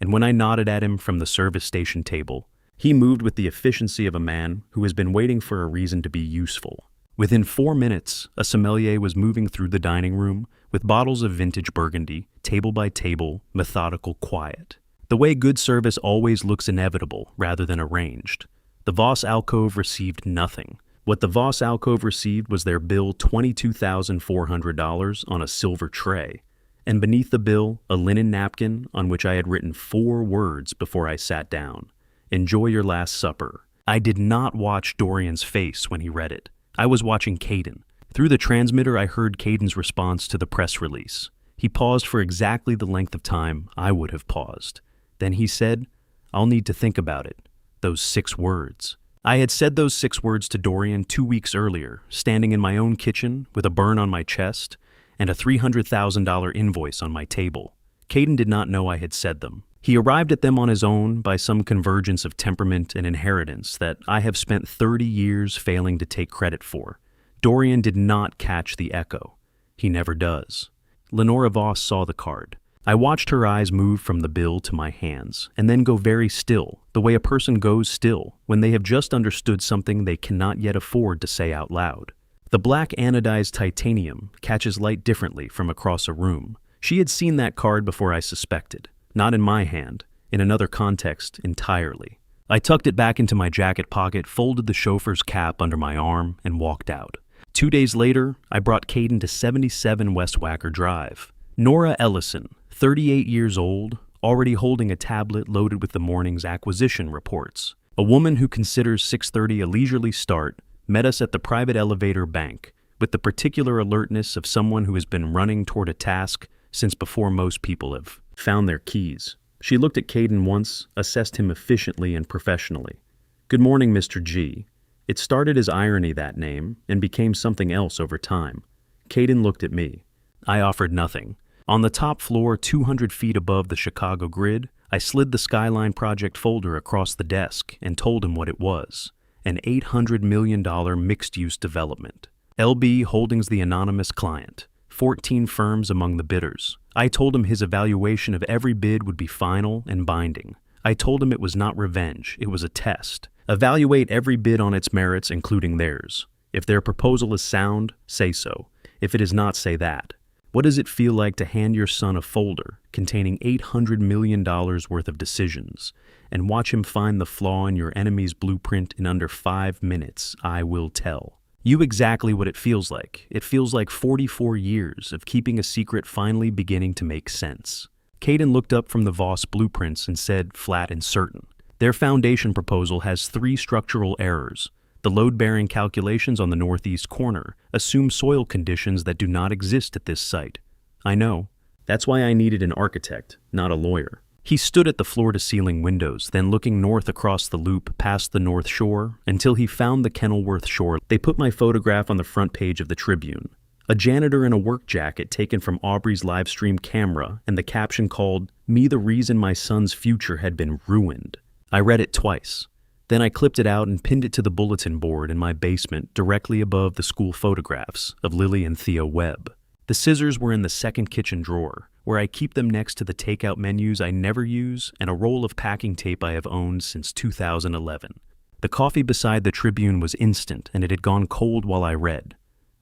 And when I nodded at him from the service station table, he moved with the efficiency of a man who has been waiting for a reason to be useful. Within 4 minutes, a sommelier was moving through the dining room with bottles of vintage Burgundy, table by table, methodical quiet. The way good service always looks inevitable rather than arranged. The Voss alcove received nothing. What the Voss alcove received was their bill $22,400 on a silver tray, and beneath the bill, a linen napkin on which I had written 4 words before I sat down. "Enjoy your last supper." I did not watch Dorian's face when he read it. I was watching Caden. Through the transmitter, I heard Caden's response to the press release. He paused for exactly the length of time I would have paused. Then he said, "I'll need to think about it." Those 6 words. I had said those 6 words to Dorian 2 weeks earlier, standing in my own kitchen with a burn on my chest and a $300,000 invoice on my table. Caden did not know I had said them. He arrived at them on his own by some convergence of temperament and inheritance that I have spent 30 years failing to take credit for. Dorian did not catch the echo. He never does. Lenora Voss saw the card. I watched her eyes move from the bill to my hands, and then go very still, the way a person goes still when they have just understood something they cannot yet afford to say out loud. The black anodized titanium catches light differently from across a room. She had seen that card before I suspected. Not in my hand, in another context entirely. I tucked it back into my jacket pocket, folded the chauffeur's cap under my arm, and walked out. 2 days later, I brought Caden to 77 West Wacker Drive. Nora Ellison, 38 years old, already holding a tablet loaded with the morning's acquisition reports. A woman who considers 6:30 a leisurely start met us at the private elevator bank with the particular alertness of someone who has been running toward a task since before most people have found their keys. She looked at Caden once, assessed him efficiently and professionally. "Good morning, Mr. G." It started as irony, that name, and became something else over time. Caden looked at me. I offered nothing. On the top floor, 200 feet above the Chicago grid, I slid the Skyline Project folder across the desk and told him what it was. An $800 million mixed-use development. LB Holdings the anonymous client. 14 firms among the bidders. I told him his evaluation of every bid would be final and binding. I told him it was not revenge, it was a test. Evaluate every bid on its merits, including theirs. If their proposal is sound, say so. If it is not, say that. What does it feel like to hand your son a folder containing $800 million worth of decisions and watch him find the flaw in your enemy's blueprint in under 5 minutes? I will tell you exactly what it feels like. It feels like 44 years of keeping a secret finally beginning to make sense. Caden looked up from the Voss blueprints and said, flat and certain, their foundation proposal has 3 structural errors. The load-bearing calculations on the northeast corner assume soil conditions that do not exist at this site. I know. That's why I needed an architect, not a lawyer. He stood at the floor-to-ceiling windows, then looking north across the loop past the North Shore until he found the Kenilworth shore. They put my photograph on the front page of the Tribune. A janitor in a work jacket taken from Aubrey's live stream camera, and the caption called, "Me the reason my son's future had been ruined." I read it twice. Then I clipped it out and pinned it to the bulletin board in my basement directly above the school photographs of Lily and Theo Webb. The scissors were in the second kitchen drawer, where I keep them next to the takeout menus I never use and a roll of packing tape I have owned since 2011. The coffee beside the Tribune was instant, and it had gone cold while I read.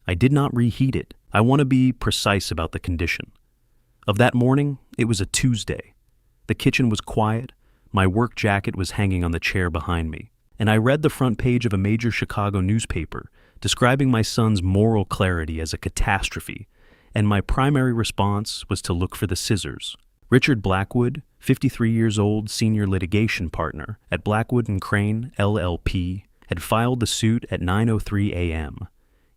I did not reheat it. I want to be precise about the condition. Of that morning, it was a Tuesday. The kitchen was quiet. My work jacket was hanging on the chair behind me, and I read the front page of a major Chicago newspaper describing my son's moral clarity as a catastrophe, and my primary response was to look for the scissors. Richard Blackwood, 53 years old, senior litigation partner at Blackwood & Crane, LLP, had filed the suit at 9:03 a.m.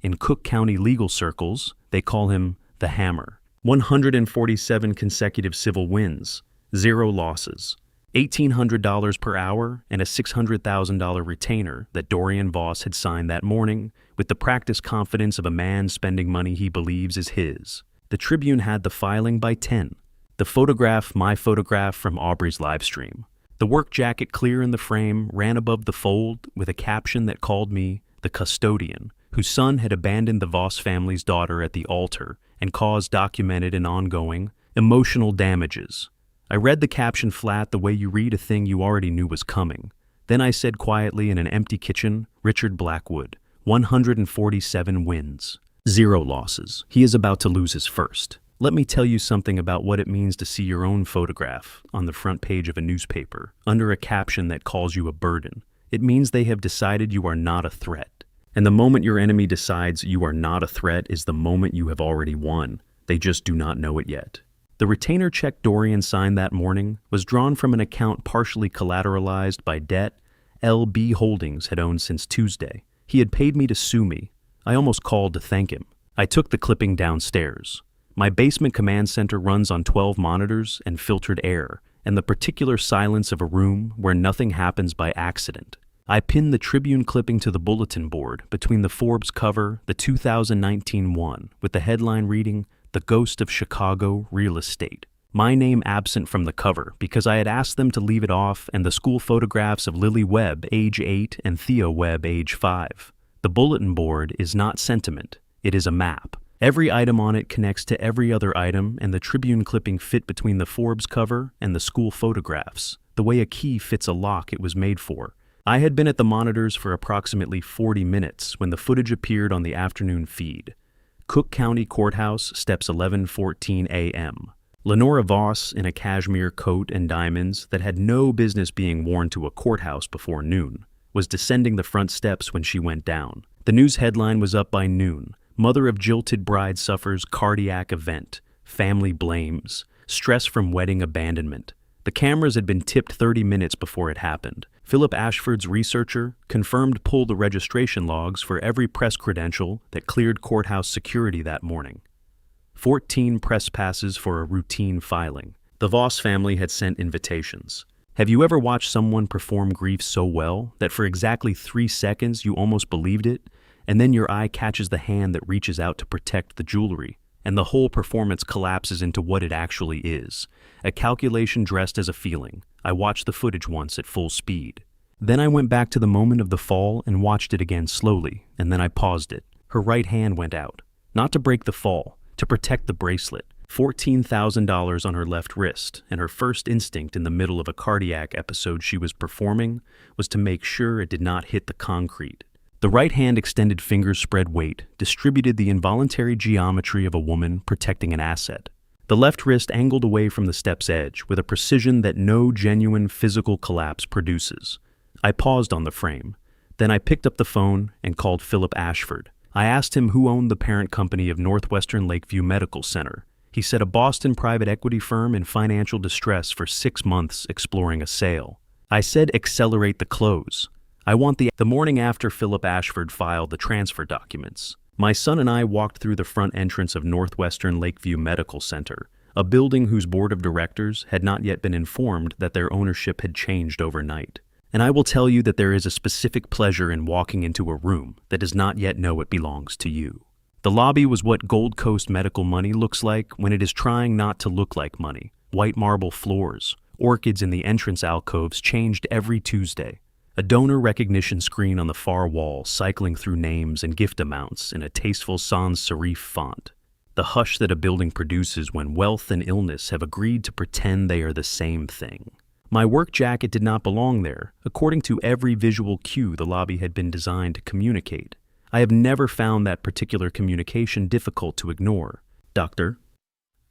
In Cook County legal circles, they call him the Hammer. 147 consecutive civil wins, 0 losses. $1,800 per hour and a $600,000 retainer that Dorian Voss had signed that morning with the practiced confidence of a man spending money he believes is his. The Tribune had the filing by 10. The photograph, my photograph from Aubrey's live stream. The work jacket clear in the frame ran above the fold with a caption that called me the custodian, whose son had abandoned the Voss family's daughter at the altar and caused documented and ongoing emotional damages. I read the caption flat the way you read a thing you already knew was coming. Then I said quietly in an empty kitchen, Richard Blackwood, 147 wins, 0 losses. He is about to lose his first. Let me tell you something about what it means to see your own photograph on the front page of a newspaper, under a caption that calls you a burden. It means they have decided you are not a threat. And the moment your enemy decides you are not a threat is the moment you have already won. They just do not know it yet. The retainer check Dorian signed that morning was drawn from an account partially collateralized by debt LB Holdings had owned since Tuesday. He had paid me to sue me. I almost called to thank him. I took the clipping downstairs. My basement command center runs on 12 monitors and filtered air, and the particular silence of a room where nothing happens by accident. I pinned the Tribune clipping to the bulletin board between the Forbes cover, the 2019 one, with the headline reading, "The Ghost of Chicago Real Estate." My name absent from the cover because I had asked them to leave it off, and the school photographs of Lily Webb, age 8, and Theo Webb, age 5. The bulletin board is not sentiment, it is a map. Every item on it connects to every other item, and the Tribune clipping fit between the Forbes cover and the school photographs, the way a key fits a lock it was made for. I had been at the monitors for approximately 40 minutes when the footage appeared on the afternoon feed. Cook County Courthouse, steps 11:14 a.m. Lenora Voss, in a cashmere coat and diamonds that had no business being worn to a courthouse before noon, was descending the front steps when she went down. The news headline was up by noon. Mother of jilted bride suffers cardiac event. Family blames. Stress from wedding abandonment. The cameras had been tipped 30 minutes before it happened. Philip Ashford's researcher confirmed pull the registration logs for every press credential that cleared courthouse security that morning. 14 press passes for a routine filing. The Voss family had sent invitations. Have you ever watched someone perform grief so well that for exactly 3 seconds you almost believed it, and then your eye catches the hand that reaches out to protect the jewelry, and the whole performance collapses into what it actually is, a calculation dressed as a feeling? I watched the footage once at full speed. Then I went back to the moment of the fall and watched it again slowly, and then I paused it. Her right hand went out, not to break the fall, to protect the bracelet, $14,000 on her left wrist, and her first instinct in the middle of a cardiac episode she was performing was to make sure it did not hit the concrete. The right hand extended fingers spread weight, distributed the involuntary geometry of a woman protecting an asset. The left wrist angled away from the step's edge with a precision that no genuine physical collapse produces. I paused on the frame. Then I picked up the phone and called Philip Ashford. I asked him who owned the parent company of Northwestern Lakeview Medical Center. He said a Boston private equity firm in financial distress for 6 months exploring a sale. I said accelerate the close. I want the morning after Philip Ashford filed the transfer documents. My son and I walked through the front entrance of Northwestern Lakeview Medical Center, a building whose board of directors had not yet been informed that their ownership had changed overnight. And I will tell you that there is a specific pleasure in walking into a room that does not yet know it belongs to you. The lobby was what Gold Coast medical money looks like when it is trying not to look like money. White marble floors, orchids in the entrance alcoves changed every Tuesday. A donor recognition screen on the far wall cycling through names and gift amounts in a tasteful sans serif font. The hush that a building produces when wealth and illness have agreed to pretend they are the same thing. My work jacket did not belong there, according to every visual cue the lobby had been designed to communicate. I have never found that particular communication difficult to ignore. Dr.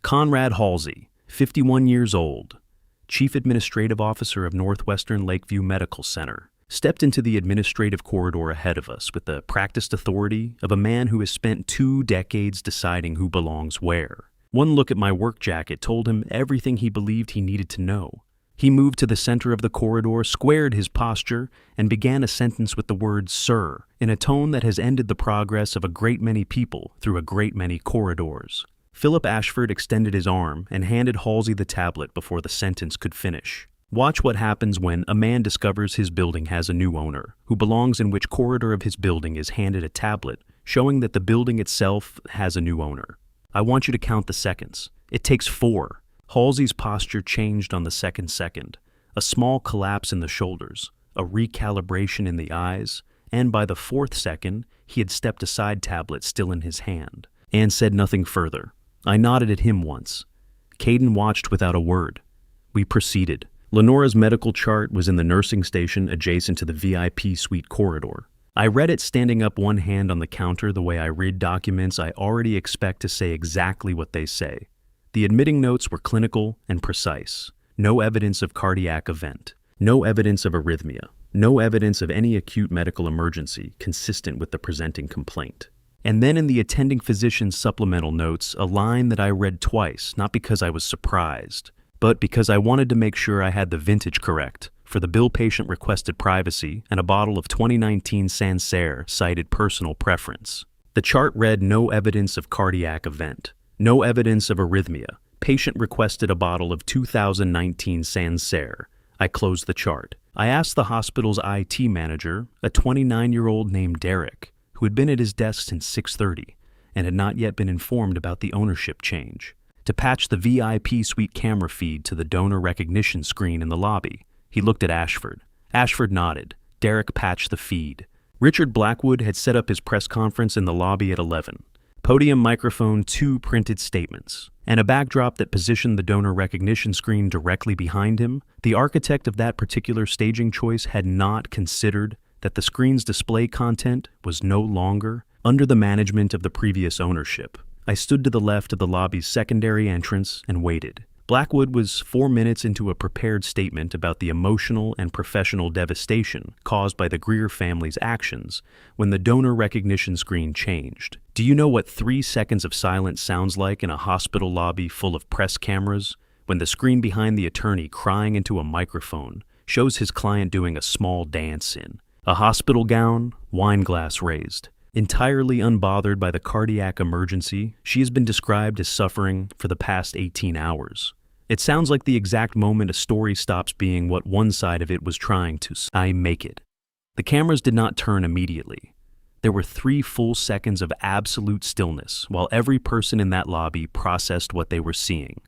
Conrad Halsey, 51 years old, Chief Administrative Officer of Northwestern Lakeview Medical Center, stepped into the administrative corridor ahead of us with the practiced authority of a man who has spent 2 decades deciding who belongs where. One look at my work jacket told him everything he believed he needed to know. He moved to the center of the corridor, squared his posture, and began a sentence with the word "sir" in a tone that has ended the progress of a great many people through a great many corridors. Philip Ashford extended his arm and handed Halsey the tablet before the sentence could finish. Watch what happens when a man discovers his building has a new owner, who belongs in which corridor of his building is handed a tablet, showing that the building itself has a new owner. I want you to count the seconds. It takes 4. Halsey's posture changed on the second, a small collapse in the shoulders, a recalibration in the eyes, and by the 4th second, he had stepped aside, tablet still in his hand, and said nothing further. I nodded at him once. Caden watched without a word. We proceeded. Lenora's medical chart was in the nursing station adjacent to the VIP suite corridor. I read it standing up, one hand on the counter, the way I read documents I already expect to say exactly what they say. The admitting notes were clinical and precise. No evidence of cardiac event. No evidence of arrhythmia. No evidence of any acute medical emergency consistent with the presenting complaint. And then in the attending physician's supplemental notes, a line that I read twice, not because I was surprised, but because I wanted to make sure I had the vintage correct. For the bill, patient requested privacy, and a bottle of 2019 Sancerre cited personal preference. The chart read no evidence of cardiac event. No evidence of arrhythmia. Patient requested a bottle of 2019 Sancerre. I closed the chart. I asked the hospital's IT manager, a 29-year-old named Derek, who had been at his desk since 6:30 and had not yet been informed about the ownership change, to patch the VIP suite camera feed to the donor recognition screen in the lobby. He looked at Ashford. Ashford nodded. Derek patched the feed. Richard Blackwood had set up his press conference in the lobby at 11. Podium microphone, 2 printed statements, and a backdrop that positioned the donor recognition screen directly behind him. The architect of that particular staging choice had not considered that the screen's display content was no longer under the management of the previous ownership. I stood to the left of the lobby's secondary entrance and waited. Blackwood was 4 minutes into a prepared statement about the emotional and professional devastation caused by the Greer family's actions when the donor recognition screen changed. Do you know what 3 seconds of silence sounds like in a hospital lobby full of press cameras when the screen behind the attorney crying into a microphone shows his client doing a small dance in a hospital gown, wine glass raised? Entirely unbothered by the cardiac emergency, she has been described as suffering for the past 18 hours. It sounds like the exact moment a story stops being what one side of it was trying to make it. The cameras did not turn immediately. There were 3 full seconds of absolute stillness while every person in that lobby processed what they were seeing.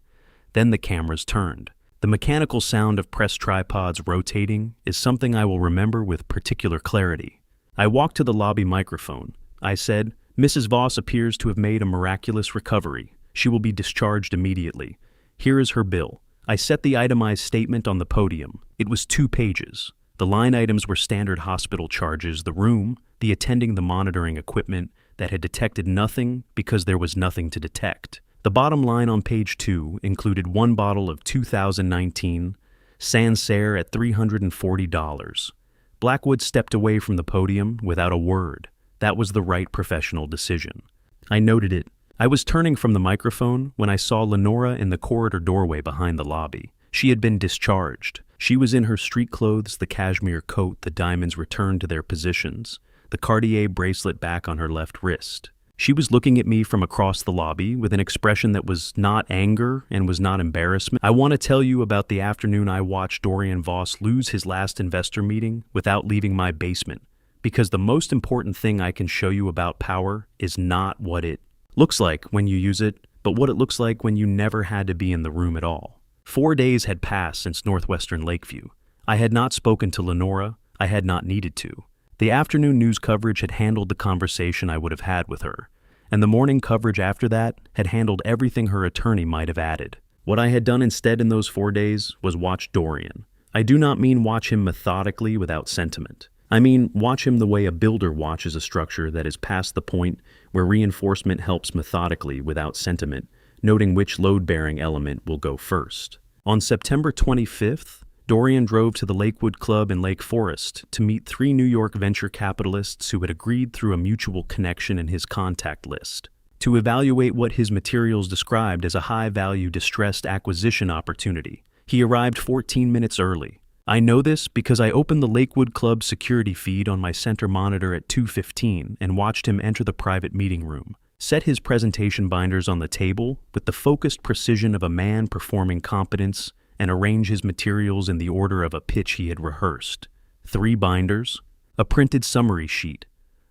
Then the cameras turned. The mechanical sound of press tripods rotating is something I will remember with particular clarity. I walked to the lobby microphone. I said, "Mrs. Voss appears to have made a miraculous recovery. She will be discharged immediately. Here is her bill." I set the itemized statement on the podium. It was 2 pages. The line items were standard hospital charges, the room, the attending, the monitoring equipment that had detected nothing because there was nothing to detect. The bottom line on page 2 included 1 bottle of 2019 Sancerre at $340. Blackwood stepped away from the podium without a word. That was the right professional decision. I noted it. I was turning from the microphone when I saw Lenora in the corridor doorway behind the lobby. She had been discharged. She was in her street clothes, the cashmere coat, the diamonds returned to their positions, the Cartier bracelet back on her left wrist. She was looking at me from across the lobby with an expression that was not anger and was not embarrassment. I want to tell you about the afternoon I watched Dorian Voss lose his last investor meeting without leaving my basement, because the most important thing I can show you about power is not what it looks like when you use it, but what it looks like when you never had to be in the room at all. 4 days had passed since Northwestern Lakeview. I had not spoken to Lenora. I had not needed to. The afternoon news coverage had handled the conversation I would have had with her, and the morning coverage after that had handled everything her attorney might have added. What I had done instead in those 4 days was watch Dorian. I do not mean watch him methodically without sentiment. I mean, watch him the way a builder watches a structure that is past the point where reinforcement helps methodically without sentiment, noting which load-bearing element will go first. On September 25th, Dorian drove to the Lakewood Club in Lake Forest to meet 3 New York venture capitalists who had agreed through a mutual connection in his contact list to evaluate what his materials described as a high-value distressed acquisition opportunity. He arrived 14 minutes early. I know this because I opened the Lakewood Club security feed on my center monitor at 2:15 and watched him enter the private meeting room, set his presentation binders on the table with the focused precision of a man performing competence, and arrange his materials in the order of a pitch he had rehearsed. 3 binders, a printed summary sheet,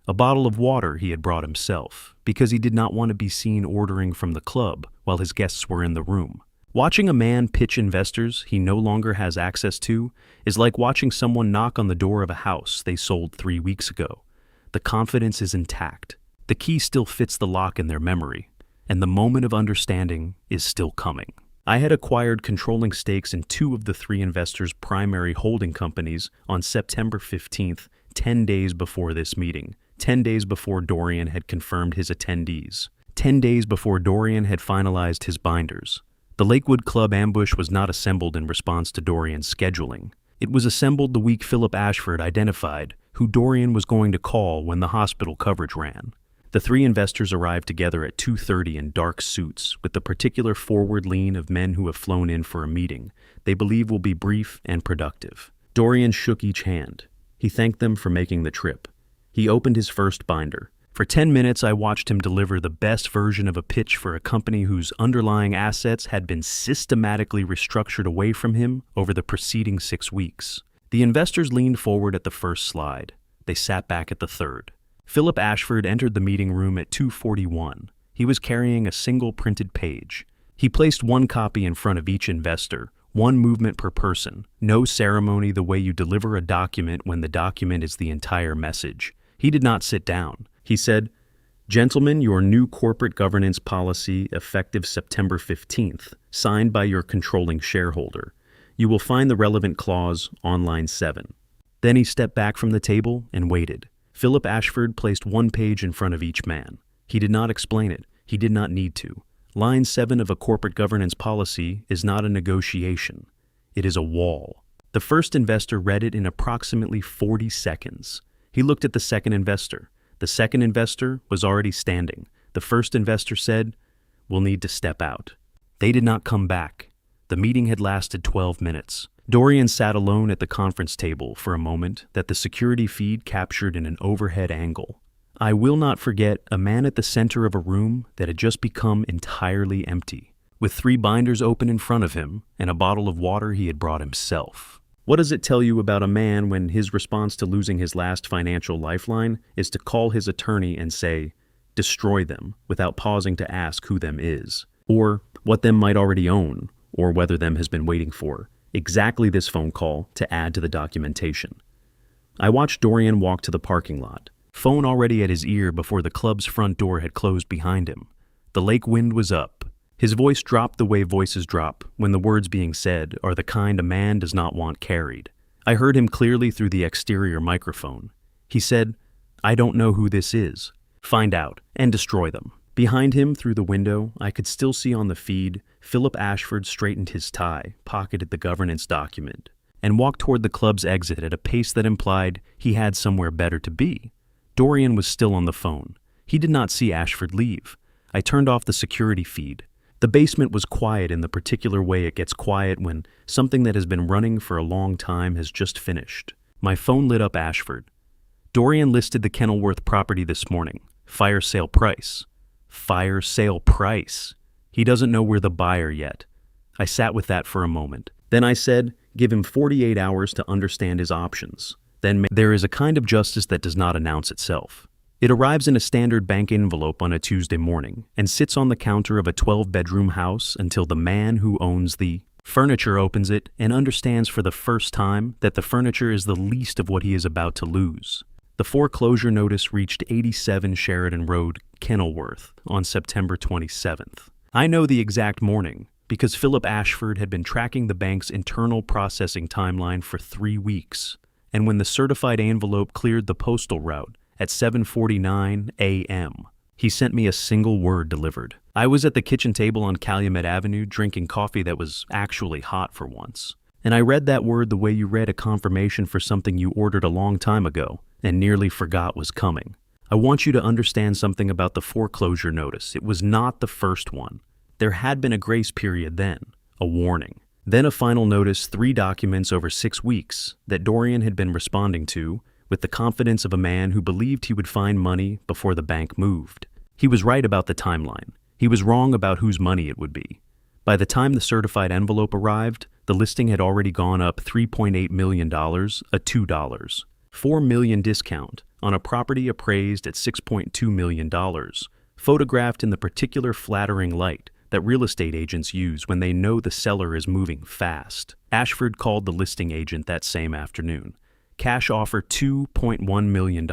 a bottle of water he had brought himself because he did not want to be seen ordering from the club while his guests were in the room. Watching a man pitch investors he no longer has access to is like watching someone knock on the door of a house they sold 3 weeks ago. The confidence is intact. The key still fits the lock in their memory, and the moment of understanding is still coming. I had acquired controlling stakes in 2 of the 3 investors' primary holding companies on September 15th, 10 days before this meeting, 10 days before Dorian had confirmed his attendees, 10 days before Dorian had finalized his binders. The Lakewood Club ambush was not assembled in response to Dorian's scheduling. It was assembled the week Philip Ashford identified who Dorian was going to call when the hospital coverage ran. The 3 investors arrived together at 2:30 in dark suits, with the particular forward lean of men who have flown in for a meeting they believe will be brief and productive. Dorian shook each hand. He thanked them for making the trip. He opened his first binder. For 10 minutes, I watched him deliver the best version of a pitch for a company whose underlying assets had been systematically restructured away from him over the preceding 6 weeks. The investors leaned forward at the first slide. They sat back at the third. Philip Ashford entered the meeting room at 2:41. He was carrying a single printed page. He placed one copy in front of each investor, one movement per person, no ceremony, the way you deliver a document when the document is the entire message. He did not sit down. He said, "Gentlemen, your new corporate governance policy effective September 15th, signed by your controlling shareholder. You will find the relevant clause on line 7. Then he stepped back from the table and waited. Philip Ashford placed one page in front of each man. He did not explain it. He did not need to. Line 7 of a corporate governance policy is not a negotiation. It is a wall. The first investor read it in approximately 40 seconds. He looked at the second investor. The second investor was already standing. The first investor said, "We'll need to step out." They did not come back. The meeting had lasted 12 minutes. Dorian sat alone at the conference table for a moment that the security feed captured in an overhead angle. I will not forget a man at the center of a room that had just become entirely empty, with 3 binders open in front of him and a bottle of water he had brought himself. What does it tell you about a man when his response to losing his last financial lifeline is to call his attorney and say, "Destroy them," without pausing to ask who them is, or what them might already own, or whether them has been waiting for exactly this phone call to add to the documentation? I watched Dorian walk to the parking lot, phone already at his ear before the club's front door had closed behind him. The lake wind was up. His voice dropped the way voices drop when the words being said are the kind a man does not want carried. I heard him clearly through the exterior microphone. He said, "I don't know who this is. Find out and destroy them." Behind him, through the window, I could still see on the feed, Philip Ashford straightened his tie, pocketed the governance document, and walked toward the club's exit at a pace that implied he had somewhere better to be. Dorian was still on the phone. He did not see Ashford leave. I turned off the security feed. The basement was quiet in the particular way it gets quiet when something that has been running for a long time has just finished. My phone lit up Ashford. "Dorian listed the Kenilworth property this morning. Fire sale price." Fire sale price. He doesn't know we're the buyer yet. I sat with that for a moment. Then I said, give him 48 hours to understand his options. Then there is a kind of justice that does not announce itself. It arrives in a standard bank envelope on a Tuesday morning and sits on the counter of a 12-bedroom house until the man who owns the furniture opens it and understands for the first time that the furniture is the least of what he is about to lose. The foreclosure notice reached 87 Sheridan Road, Kenilworth, on September 27th. I know the exact morning because Philip Ashford had been tracking the bank's internal processing timeline for 3 weeks, and when the certified envelope cleared the postal route at 7:49 a.m., he sent me a single word delivered. I was at the kitchen table on Calumet Avenue drinking coffee that was actually hot for once, and I read that word the way you read a confirmation for something you ordered a long time ago and nearly forgot was coming. I want you to understand something about the foreclosure notice. It was not the first one. There had been a grace period then, a warning. Then a final notice, 3 documents over 6 weeks that Dorian had been responding to with the confidence of a man who believed he would find money before the bank moved. He was right about the timeline. He was wrong about whose money it would be. By the time the certified envelope arrived, the listing had already gone up $3.8 million, a $2. $4 million discount on a property appraised at $6.2 million, photographed in the particular flattering light that real estate agents use when they know the seller is moving fast. Ashford called the listing agent that same afternoon. Cash offer $2.1 million,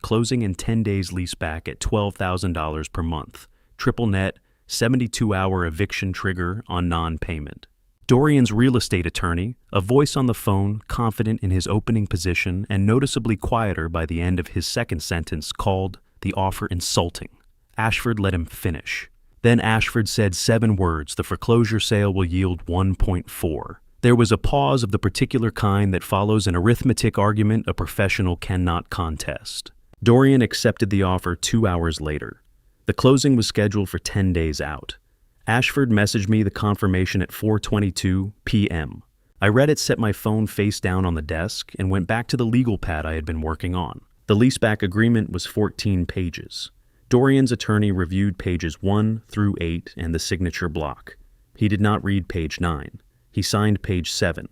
closing in 10 days leaseback at $12,000 per month. Triple net, 72-hour eviction trigger on non-payment. Dorian's real estate attorney, a voice on the phone, confident in his opening position and noticeably quieter by the end of his second sentence, called the offer insulting. Ashford let him finish. Then Ashford said 7 words: the foreclosure sale will yield 1.4. There was a pause of the particular kind that follows an arithmetic argument a professional cannot contest. Dorian accepted the offer 2 hours later. The closing was scheduled for 10 days out. Ashford messaged me the confirmation at 4:22 p.m. I read it, set my phone face down on the desk, and went back to the legal pad I had been working on. The leaseback agreement was 14 pages. Dorian's attorney reviewed pages 1 through 8 and the signature block. He did not read page 9. He signed page 7.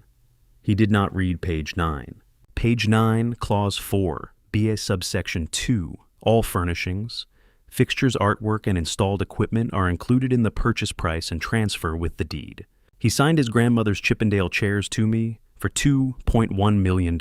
He did not read page 9. Page 9, clause 4, BA subsection 2, all furnishings, fixtures, artwork, and installed equipment are included in the purchase price and transfer with the deed. He signed his grandmother's Chippendale chairs to me for $2.1 million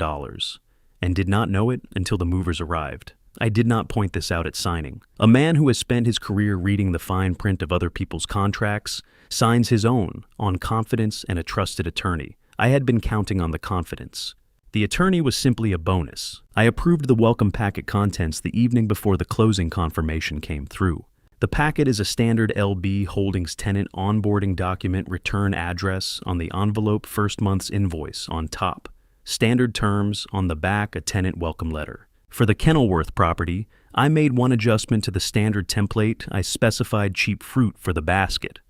and did not know it until the movers arrived. I did not point this out at signing. A man who has spent his career reading the fine print of other people's contracts signs his own on confidence and a trusted attorney. I had been counting on the confidence. The attorney was simply a bonus. I approved the welcome packet contents the evening before the closing confirmation came through. The packet is a standard LB Holdings tenant onboarding document, return address on the envelope, first month's invoice on top. Standard terms on the back, a tenant welcome letter. For the Kenilworth property, I made one adjustment to the standard template. I specified cheap fruit for the basket.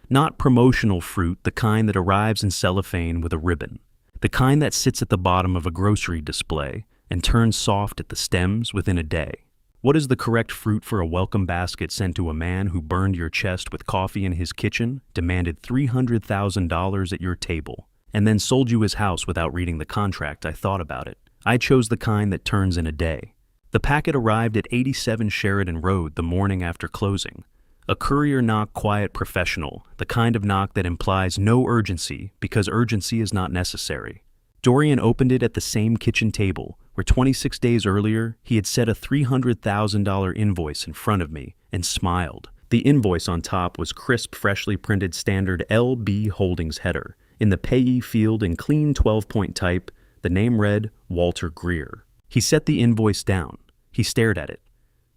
Not promotional fruit, the kind that arrives in cellophane with a ribbon. The kind that sits at the bottom of a grocery display and turns soft at the stems within a day. What is the correct fruit for a welcome basket sent to a man who burned your chest with coffee in his kitchen, demanded $300,000 at your table, and then sold you his house without reading the contract? I thought about it. I chose the kind that turns in a day. The packet arrived at 87 Sheridan Road the morning after closing. A courier knock, quiet, professional, the kind of knock that implies no urgency because urgency is not necessary. Dorian opened it at the same kitchen table where 26 days earlier he had set a $300,000 invoice in front of me and smiled. The invoice on top was crisp, freshly printed standard LB Holdings header. In the payee field in clean 12-point type, the name read Walter Greer. He set the invoice down. He stared at it.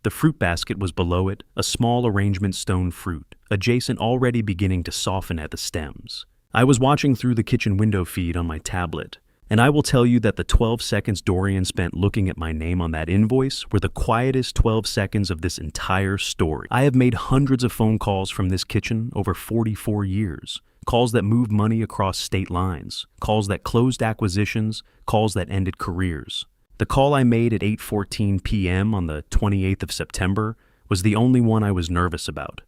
The fruit basket was below it, a small arrangement stone fruit, adjacent already beginning to soften at the stems. I was watching through the kitchen window feed on my tablet, and I will tell you that the 12 seconds Dorian spent looking at my name on that invoice were the quietest 12 seconds of this entire story. I have made hundreds of phone calls from this kitchen over 44 years. Calls that moved money across state lines, calls that closed acquisitions, calls that ended careers. The call I made at 8:14 p.m. on the 28th of September was the only one I was nervous about.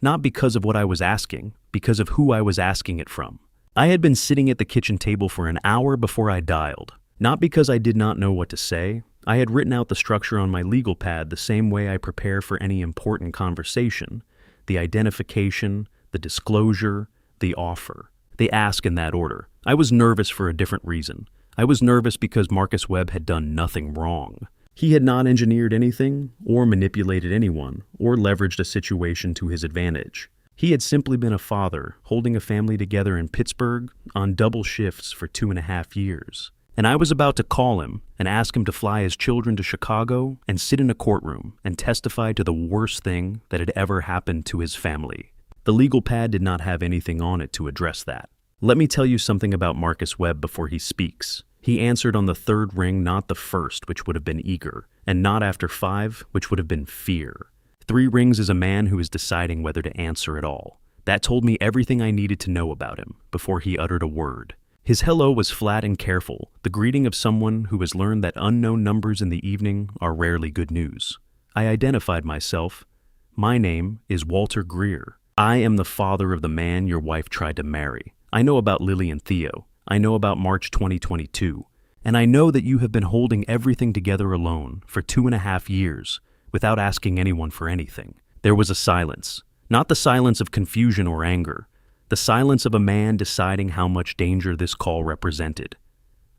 Not because of what I was asking, because of who I was asking it from. I had been sitting at the kitchen table for an hour before I dialed. Not because I did not know what to say. I had written out the structure on my legal pad the same way I prepare for any important conversation. The identification, the disclosure, the offer. They ask in that order. I was nervous for a different reason. I was nervous because Marcus Webb had done nothing wrong. He had not engineered anything, or manipulated anyone, or leveraged a situation to his advantage. He had simply been a father, holding a family together in Pittsburgh on double shifts for 2.5 years. And I was about to call him and ask him to fly his children to Chicago and sit in a courtroom and testify to the worst thing that had ever happened to his family. The legal pad did not have anything on it to address that. Let me tell you something about Marcus Webb before he speaks. He answered on the third ring, not the first, which would have been eager, and not after 5, which would have been fear. 3 rings is a man who is deciding whether to answer at all. That told me everything I needed to know about him before he uttered a word. His hello was flat and careful, the greeting of someone who has learned that unknown numbers in the evening are rarely good news. I identified myself. My name is Walter Greer. I am the father of the man your wife tried to marry. I know about Lily and Theo. I know about March 2022. And I know that you have been holding everything together alone for 2.5 years without asking anyone for anything. There was a silence. Not the silence of confusion or anger. The silence of a man deciding how much danger this call represented.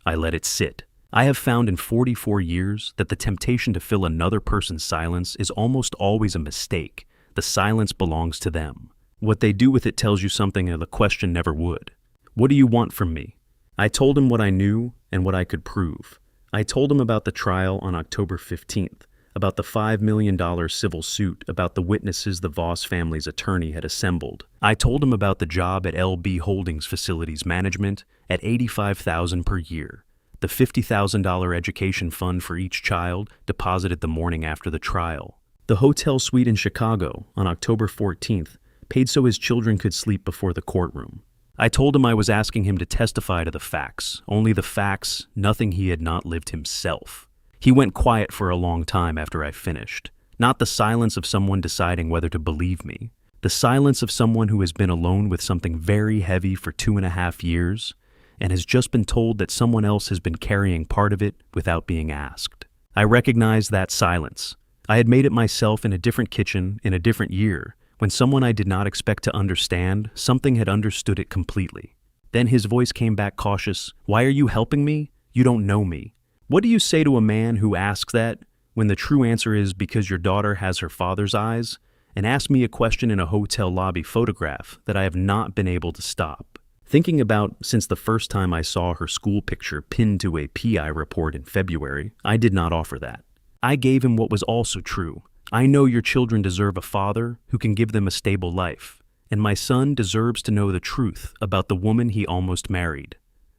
I let it sit. I have found in 44 years that the temptation to fill another person's silence is almost always a mistake. The silence belongs to them. What they do with it tells you something that the question never would. What do you want from me? I told him what I knew and what I could prove. I told him about the trial on October 15th, about the $5 million civil suit, about the witnesses the Voss family's attorney had assembled. I told him about the job at LB Holdings Facilities Management at $85,000 per year, the $50,000 education fund for each child deposited the morning after the trial, the hotel suite in Chicago on October 14th, paid so his children could sleep before the courtroom. I told him I was asking him to testify to the facts, only the facts, nothing he had not lived himself. He went quiet for a long time after I finished. Not the silence of someone deciding whether to believe me. The silence of someone who has been alone with something very heavy for 2.5 years and has just been told that someone else has been carrying part of it without being asked. I recognized that silence. I had made it myself in a different kitchen in a different year. When someone I did not expect to understand, something had understood it completely. Then his voice came back cautious. "Why are you helping me? You don't know me." What do you say to a man who asks that when the true answer is because your daughter has her father's eyes, and ask me a question in a hotel lobby photograph that I have not been able to stop thinking about since the first time I saw her school picture pinned to a PI report in February? I did not offer that. I gave him what was also true. I know your children deserve a father who can give them a stable life, and my son deserves to know the truth about the woman he almost married.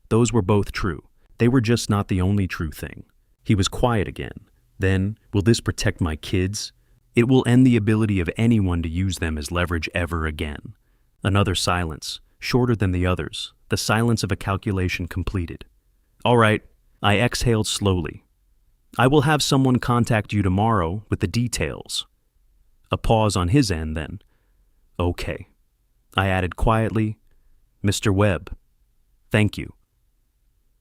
Those were both true. They were just not the only true thing. He was quiet again. Then, will this protect my kids? It will end the ability of anyone to use them as leverage ever again. Another silence, shorter than the others, the silence of a calculation completed. All right, I exhaled slowly. I will have someone contact you tomorrow with the details. A pause on his end then. Okay. I added quietly, Mr. Webb, thank you.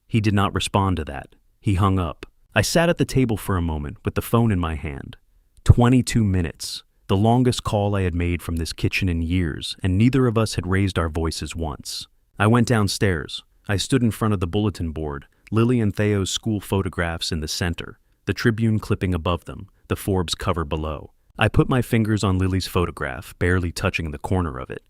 He did not respond to that. He hung up. I sat at the table for a moment with the phone in my hand. 22 minutes, the longest call I had made from this kitchen in years, and neither of us had raised our voices once. I went downstairs. I stood in front of the bulletin board, Lily and Theo's school photographs in the center, the Tribune clipping above them, the Forbes cover below. I put my fingers on Lily's photograph, barely touching the corner of it.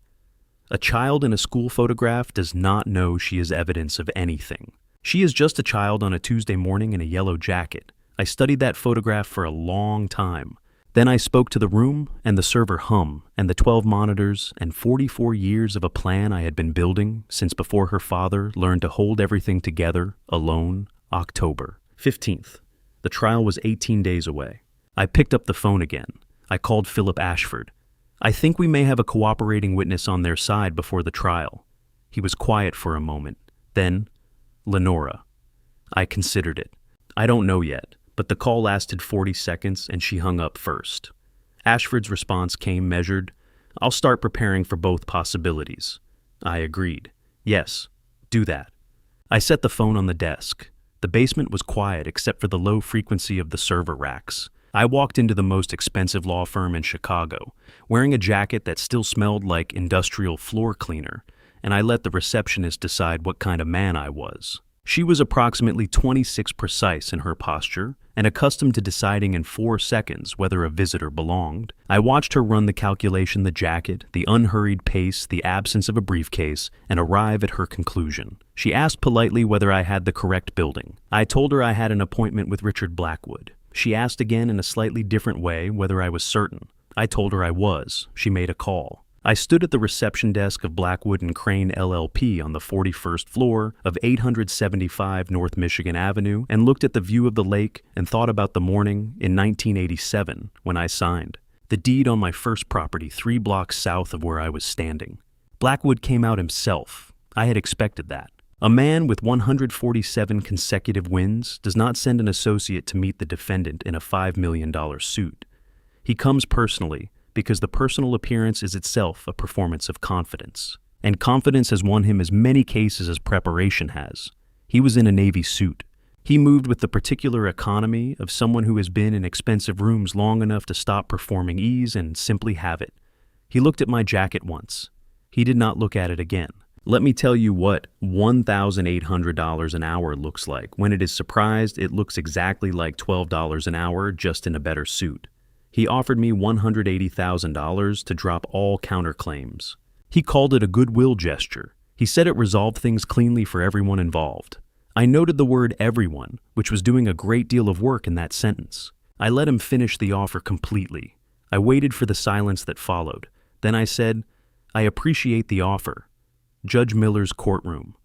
A child in a school photograph does not know she is evidence of anything. She is just a child on a Tuesday morning in a yellow jacket. I studied that photograph for a long time. Then I spoke to the room and the server hum and the 12 monitors and 44 years of a plan I had been building since before her father learned to hold everything together alone. October 15th. The trial was 18 days away. I picked up the phone again. I called Philip Ashford. I think we may have a cooperating witness on their side before the trial. He was quiet for a moment. Then, Lenora. I considered it. I don't know yet, but the call lasted 40 seconds and she hung up first. Ashford's response came measured. I'll start preparing for both possibilities. I agreed. Yes, do that. I set the phone on the desk. The basement was quiet except for the low frequency of the server racks. I walked into the most expensive law firm in Chicago, wearing a jacket that still smelled like industrial floor cleaner, and I let the receptionist decide what kind of man I was. She was approximately 26 precise in her posture and accustomed to deciding in 4 seconds whether a visitor belonged. I watched her run the calculation, the jacket, the unhurried pace, the absence of a briefcase, and arrive at her conclusion. She asked politely whether I had the correct building. I told her I had an appointment with Richard Blackwood. She asked again in a slightly different way whether I was certain. I told her I was. She made a call. I stood at the reception desk of Blackwood and Crane LLP on the 41st floor of 875 North Michigan Avenue and looked at the view of the lake and thought about the morning in 1987 when I signed the deed on my first property 3 blocks south of where I was standing. Blackwood came out himself. I had expected that. A man with 147 consecutive wins does not send an associate to meet the defendant in a $5 million suit. He comes personally, because the personal appearance is itself a performance of confidence. And confidence has won him as many cases as preparation has. He was in a Navy suit. He moved with the particular economy of someone who has been in expensive rooms long enough to stop performing ease and simply have it. He looked at my jacket once. He did not look at it again. Let me tell you what $1,800 an hour looks like. When it is surprised, it looks exactly like $12 an hour, just in a better suit. He offered me $180,000 to drop all counterclaims. He called it a goodwill gesture. He said it resolved things cleanly for everyone involved. I noted the word everyone, which was doing a great deal of work in that sentence. I let him finish the offer completely. I waited for the silence that followed. Then I said, I appreciate the offer. Judge Miller's courtroom,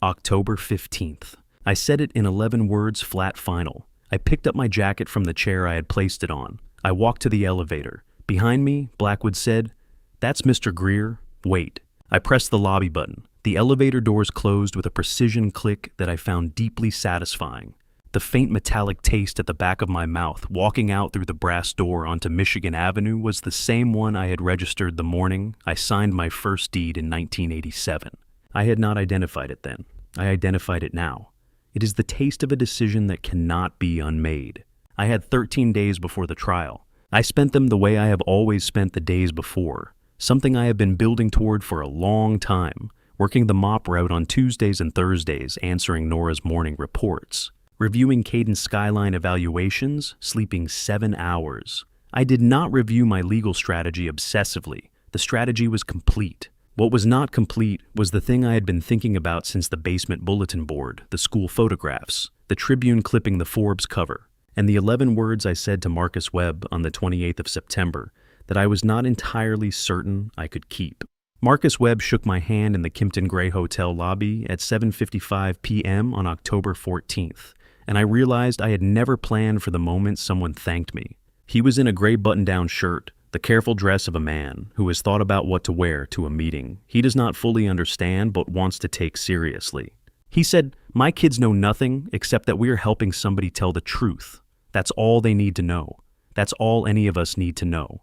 October 15th. I said it in 11 words, flat final. I picked up my jacket from the chair I had placed it on. I walked to the elevator. Behind me, Blackwood said, That's Mr. Greer. Wait. I pressed the lobby button. The elevator doors closed with a precision click that I found deeply satisfying. The faint metallic taste at the back of my mouth walking out through the brass door onto Michigan Avenue was the same one I had registered the morning I signed my first deed in 1987. I had not identified it then. I identified it now. It is the taste of a decision that cannot be unmade. I had 13 days before the trial. I spent them the way I have always spent the days before, something I have been building toward for a long time, working the mop route on Tuesdays and Thursdays, answering Nora's morning reports, reviewing Caden's Skyline evaluations, sleeping 7 hours. I did not review my legal strategy obsessively. The strategy was complete. What was not complete was the thing I had been thinking about since the basement bulletin board, the school photographs, the Tribune clipping the Forbes cover, and the 11 words I said to Marcus Webb on the 28th of September that I was not entirely certain I could keep. Marcus Webb shook my hand in the Kimpton Gray Hotel lobby at 7:55 p.m. on October 14th, and I realized I had never planned for the moment someone thanked me. He was in a gray button-down shirt, the careful dress of a man who has thought about what to wear to a meeting he does not fully understand but wants to take seriously. He said, "My kids know nothing except that we are helping somebody tell the truth. That's all they need to know. That's all any of us need to know."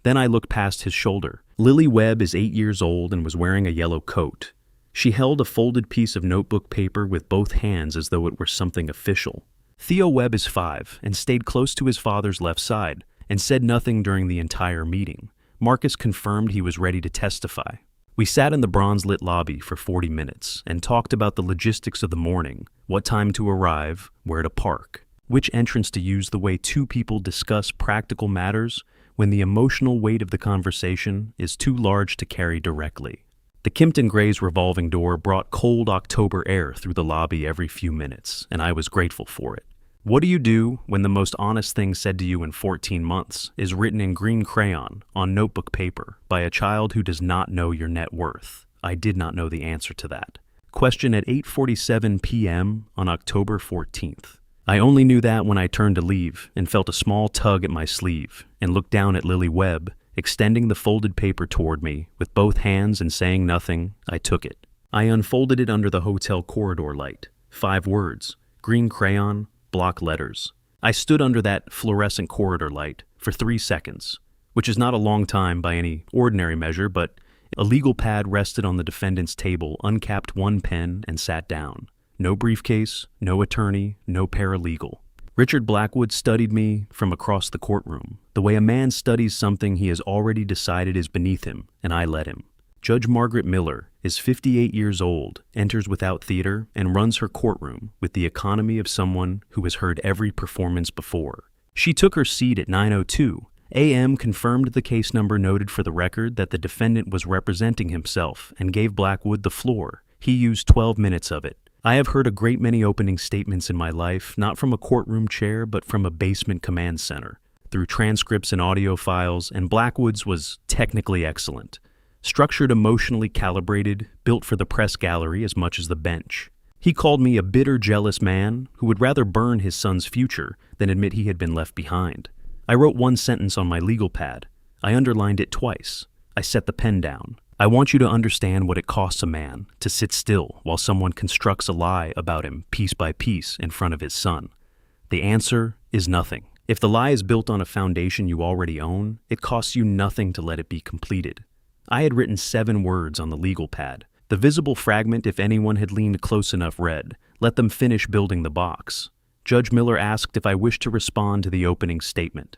Then I looked past his shoulder. Lily Webb is 8 years old and was wearing a yellow coat. She held a folded piece of notebook paper with both hands as though it were something official. Theo Webb is 5 and stayed close to his father's left side and said nothing during the entire meeting. Marcus confirmed he was ready to testify. We sat in the bronze-lit lobby for 40 minutes and talked about the logistics of the morning, what time to arrive, where to park, which entrance to use, the way two people discuss practical matters when the emotional weight of the conversation is too large to carry directly. The Kimpton Gray's revolving door brought cold October air through the lobby every few minutes, and I was grateful for it. What do you do when the most honest thing said to you in 14 months is written in green crayon on notebook paper by a child who does not know your net worth? I did not know the answer to that. Question at 8:47 p.m. on October 14th. I only knew that when I turned to leave and felt a small tug at my sleeve and looked down at Lily Webb, extending the folded paper toward me with both hands and saying nothing. I took it. I unfolded it under the hotel corridor light. 5 words, green crayon, block letters. I stood under that fluorescent corridor light for 3 seconds, which is not a long time by any ordinary measure, but a legal pad rested on the defendant's table, uncapped one pen, and sat down. No briefcase, no attorney, no paralegal. Richard Blackwood studied me from across the courtroom, the way a man studies something he has already decided is beneath him, and I let him. Judge Margaret Miller is 58 years old, enters without theater, and runs her courtroom with the economy of someone who has heard every performance before. She took her seat at 9:02 a.m., confirmed the case number noted for the record that the defendant was representing himself, and gave Blackwood the floor. He used 12 minutes of it. I have heard a great many opening statements in my life, not from a courtroom chair, but from a basement command center, through transcripts and audio files, and Blackwood's was technically excellent. Structured, emotionally calibrated, built for the press gallery as much as the bench. He called me a bitter, jealous man who would rather burn his son's future than admit he had been left behind. I wrote one sentence on my legal pad. I underlined it twice. I set the pen down. I want you to understand what it costs a man to sit still while someone constructs a lie about him piece by piece in front of his son. The answer is nothing. If the lie is built on a foundation you already own, it costs you nothing to let it be completed. I had written 7 words on the legal pad. The visible fragment, if anyone had leaned close enough, read, "Let them finish building the box." Judge Miller asked if I wished to respond to the opening statement.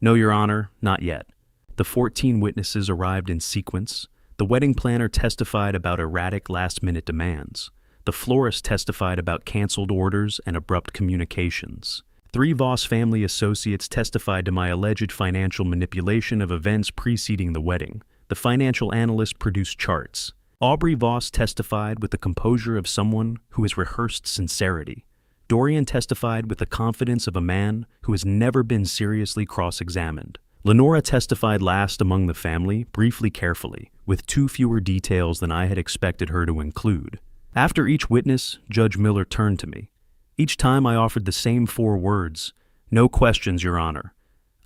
"No, Your Honor, not yet." The 14 witnesses arrived in sequence. The wedding planner testified about erratic last-minute demands. The florist testified about canceled orders and abrupt communications. 3 Voss family associates testified to my alleged financial manipulation of events preceding the wedding. The financial analyst produced charts. Aubrey Voss testified with the composure of someone who has rehearsed sincerity. Dorian testified with the confidence of a man who has never been seriously cross-examined. Lenora testified last among the family, briefly, carefully, with 2 fewer details than I had expected her to include. After each witness, Judge Miller turned to me. Each time I offered the same 4 words, "No questions, Your Honor."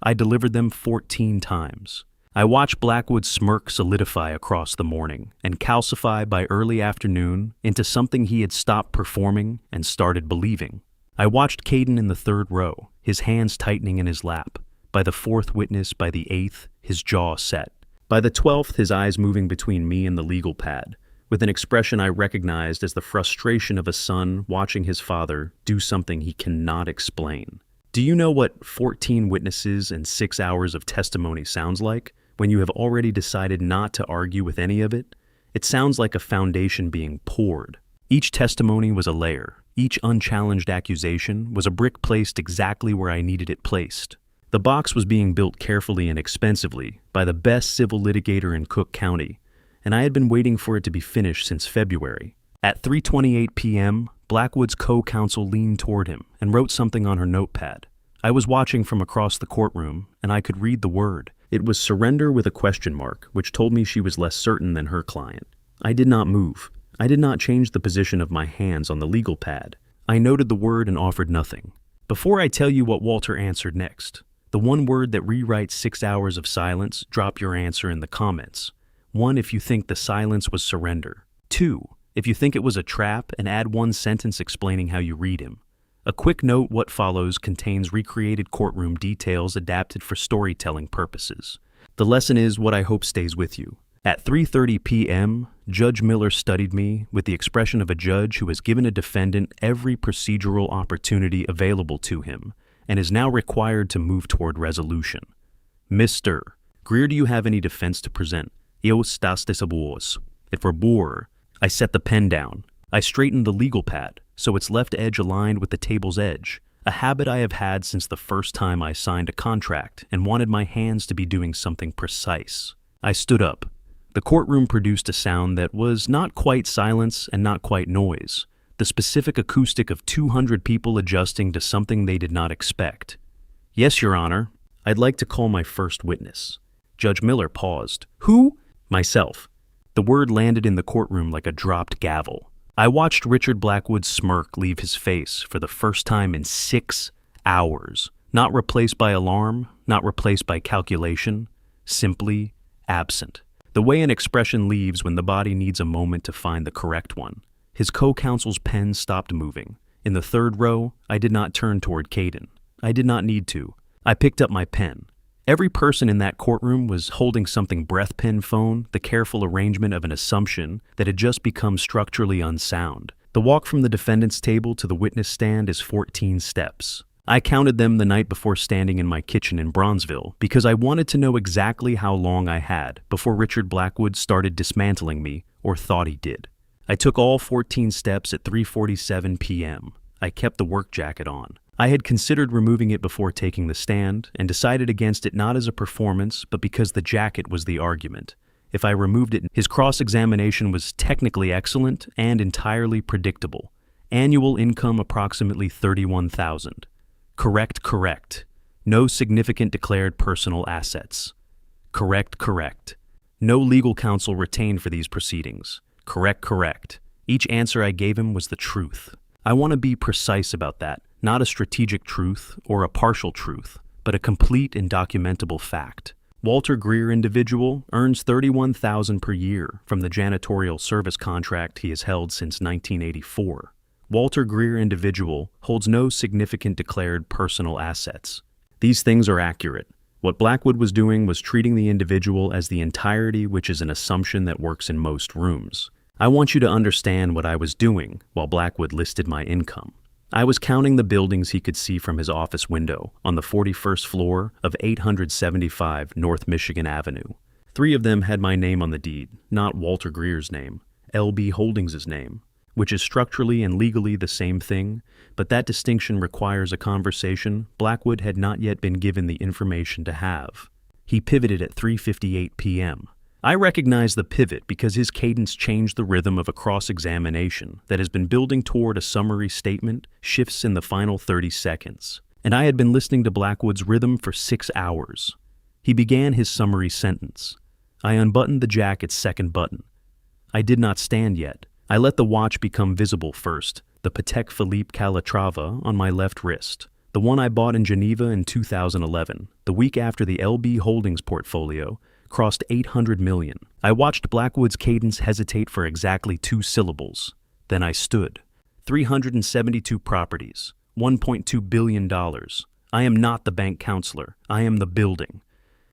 I delivered them 14 times. I watched Blackwood's smirk solidify across the morning and calcify by early afternoon into something he had stopped performing and started believing. I watched Caden in the third row, his hands tightening in his lap. By the fourth witness, by the eighth, his jaw set. By the 12th, his eyes moving between me and the legal pad, with an expression I recognized as the frustration of a son watching his father do something he cannot explain. Do you know what 14 witnesses and 6 hours of testimony sounds like when you have already decided not to argue with any of it? It sounds like a foundation being poured. Each testimony was a layer. Each unchallenged accusation was a brick placed exactly where I needed it placed. The box was being built carefully and expensively by the best civil litigator in Cook County, and I had been waiting for it to be finished since February. At 3:28 p.m., Blackwood's co-counsel leaned toward him and wrote something on her notepad. I was watching from across the courtroom, and I could read the word. It was surrender with a question mark, which told me she was less certain than her client. I did not move. I did not change the position of my hands on the legal pad. I noted the word and offered nothing. Before I tell you what Walter answered next, the one word that rewrites 6 hours of silence, drop your answer in the comments. 1, if you think the silence was surrender. 2, if you think it was a trap, and add 1 sentence explaining how you read him. A quick note: what follows contains recreated courtroom details adapted for storytelling purposes. The lesson is what I hope stays with you. At 3:30 p.m., Judge Miller studied me with the expression of a judge who has given a defendant every procedural opportunity available to him and is now required to move toward resolution. Mr. Greer, do you have any defense to present? Eu estás de sabores. It for bore. I set the pen down. I straightened the legal pad so its left edge aligned with the table's edge, a habit I have had since the first time I signed a contract and wanted my hands to be doing something precise. I stood up. The courtroom produced a sound that was not quite silence and not quite noise, the specific acoustic of 200 people adjusting to something they did not expect. Yes, Your Honor, I'd like to call my first witness. Judge Miller paused. Who? Myself. The word landed in the courtroom like a dropped gavel. I watched Richard Blackwood's smirk leave his face for the first time in 6 hours. Not replaced by alarm, not replaced by calculation, simply absent. The way an expression leaves when the body needs a moment to find the correct one. His co-counsel's pen stopped moving. In the third row, I did not turn toward Caden. I did not need to. I picked up my pen. Every person in that courtroom was holding something breath pin phone, the careful arrangement of an assumption that had just become structurally unsound. The walk from the defendant's table to the witness stand is 14 steps. I counted them the night before standing in my kitchen in Bronzeville because I wanted to know exactly how long I had before Richard Blackwood started dismantling me, or thought he did. I took all 14 steps at 3:47 p.m. I kept the work jacket on. I had considered removing it before taking the stand and decided against it not as a performance but because the jacket was the argument. If I removed it, his cross-examination was technically excellent and entirely predictable. Annual income approximately $31,000. Correct. No significant declared personal assets. Correct. No legal counsel retained for these proceedings. Correct. Each answer I gave him was the truth. I want to be precise about that, not a strategic truth or a partial truth, but a complete and documentable fact. Walter Greer, individual, earns $31,000 per year from the janitorial service contract he has held since 1984. Walter Greer, individual, holds no significant declared personal assets. These things are accurate. What Blackwood was doing was treating the individual as the entirety, which is an assumption that works in most rooms. I want you to understand what I was doing while Blackwood listed my income. I was counting the buildings he could see from his office window on the 41st floor of 875 North Michigan Avenue. 3 of them had my name on the deed, not Walter Greer's name, LB Holdings' name, which is structurally and legally the same thing, but that distinction requires a conversation Blackwood had not yet been given the information to have. He pivoted at 3:58 p.m. I recognize the pivot because his cadence changed the rhythm of a cross-examination that has been building toward a summary statement, shifts in the final 30 seconds. And I had been listening to Blackwood's rhythm for 6 hours. He began his summary sentence. I unbuttoned the jacket's second button. I did not stand yet. I let the watch become visible first, the Patek Philippe Calatrava on my left wrist, the one I bought in Geneva in 2011, the week after the LB Holdings portfolio crossed 800 million. I watched Blackwood's cadence hesitate for exactly 2 syllables. Then I stood. 372 properties, $1.2 billion. I am not the bank counselor. I am the building.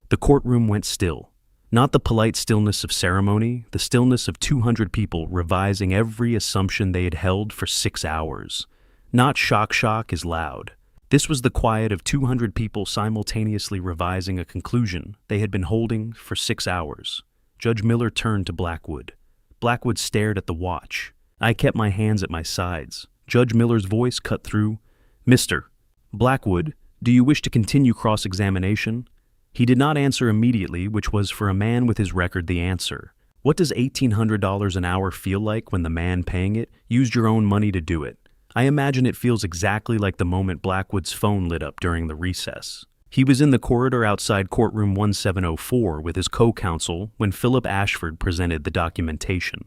The courtroom went still. Not the polite stillness of ceremony, the stillness of 200 people revising every assumption they had held for 6 hours. Not shock is loud. This was the quiet of 200 people simultaneously revising a conclusion they had been holding for 6 hours. Judge Miller turned to Blackwood. Blackwood stared at the watch. I kept my hands at my sides. Judge Miller's voice cut through. Mr. Blackwood, do you wish to continue cross-examination? He did not answer immediately, which was for a man with his record the answer. What does $1,800 an hour feel like when the man paying it used your own money to do it? I imagine it feels exactly like the moment Blackwood's phone lit up during the recess. He was in the corridor outside courtroom 1704 with his co-counsel when Philip Ashford presented the documentation.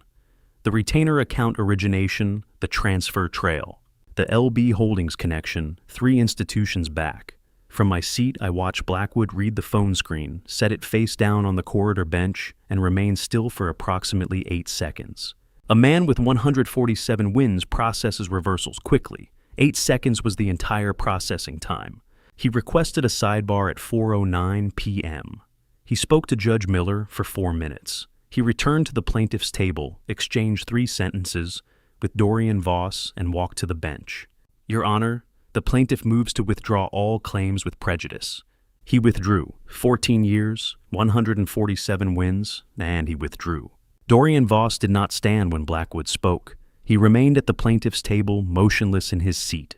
The retainer account origination, the transfer trail, the LB Holdings connection, 3 institutions back. From my seat, I watched Blackwood read the phone screen, set it face down on the corridor bench, and remain still for approximately 8 seconds. A man with 147 wins processes reversals quickly. 8 seconds was the entire processing time. He requested a sidebar at 4:09 p.m. He spoke to Judge Miller for 4 minutes. He returned to the plaintiff's table, exchanged 3 sentences with Dorian Voss, and walked to the bench. Your Honor, the plaintiff moves to withdraw all claims with prejudice. He withdrew. 14 years, 147 wins, and he withdrew. Dorian Voss did not stand when Blackwood spoke. He remained at the plaintiff's table, motionless in his seat.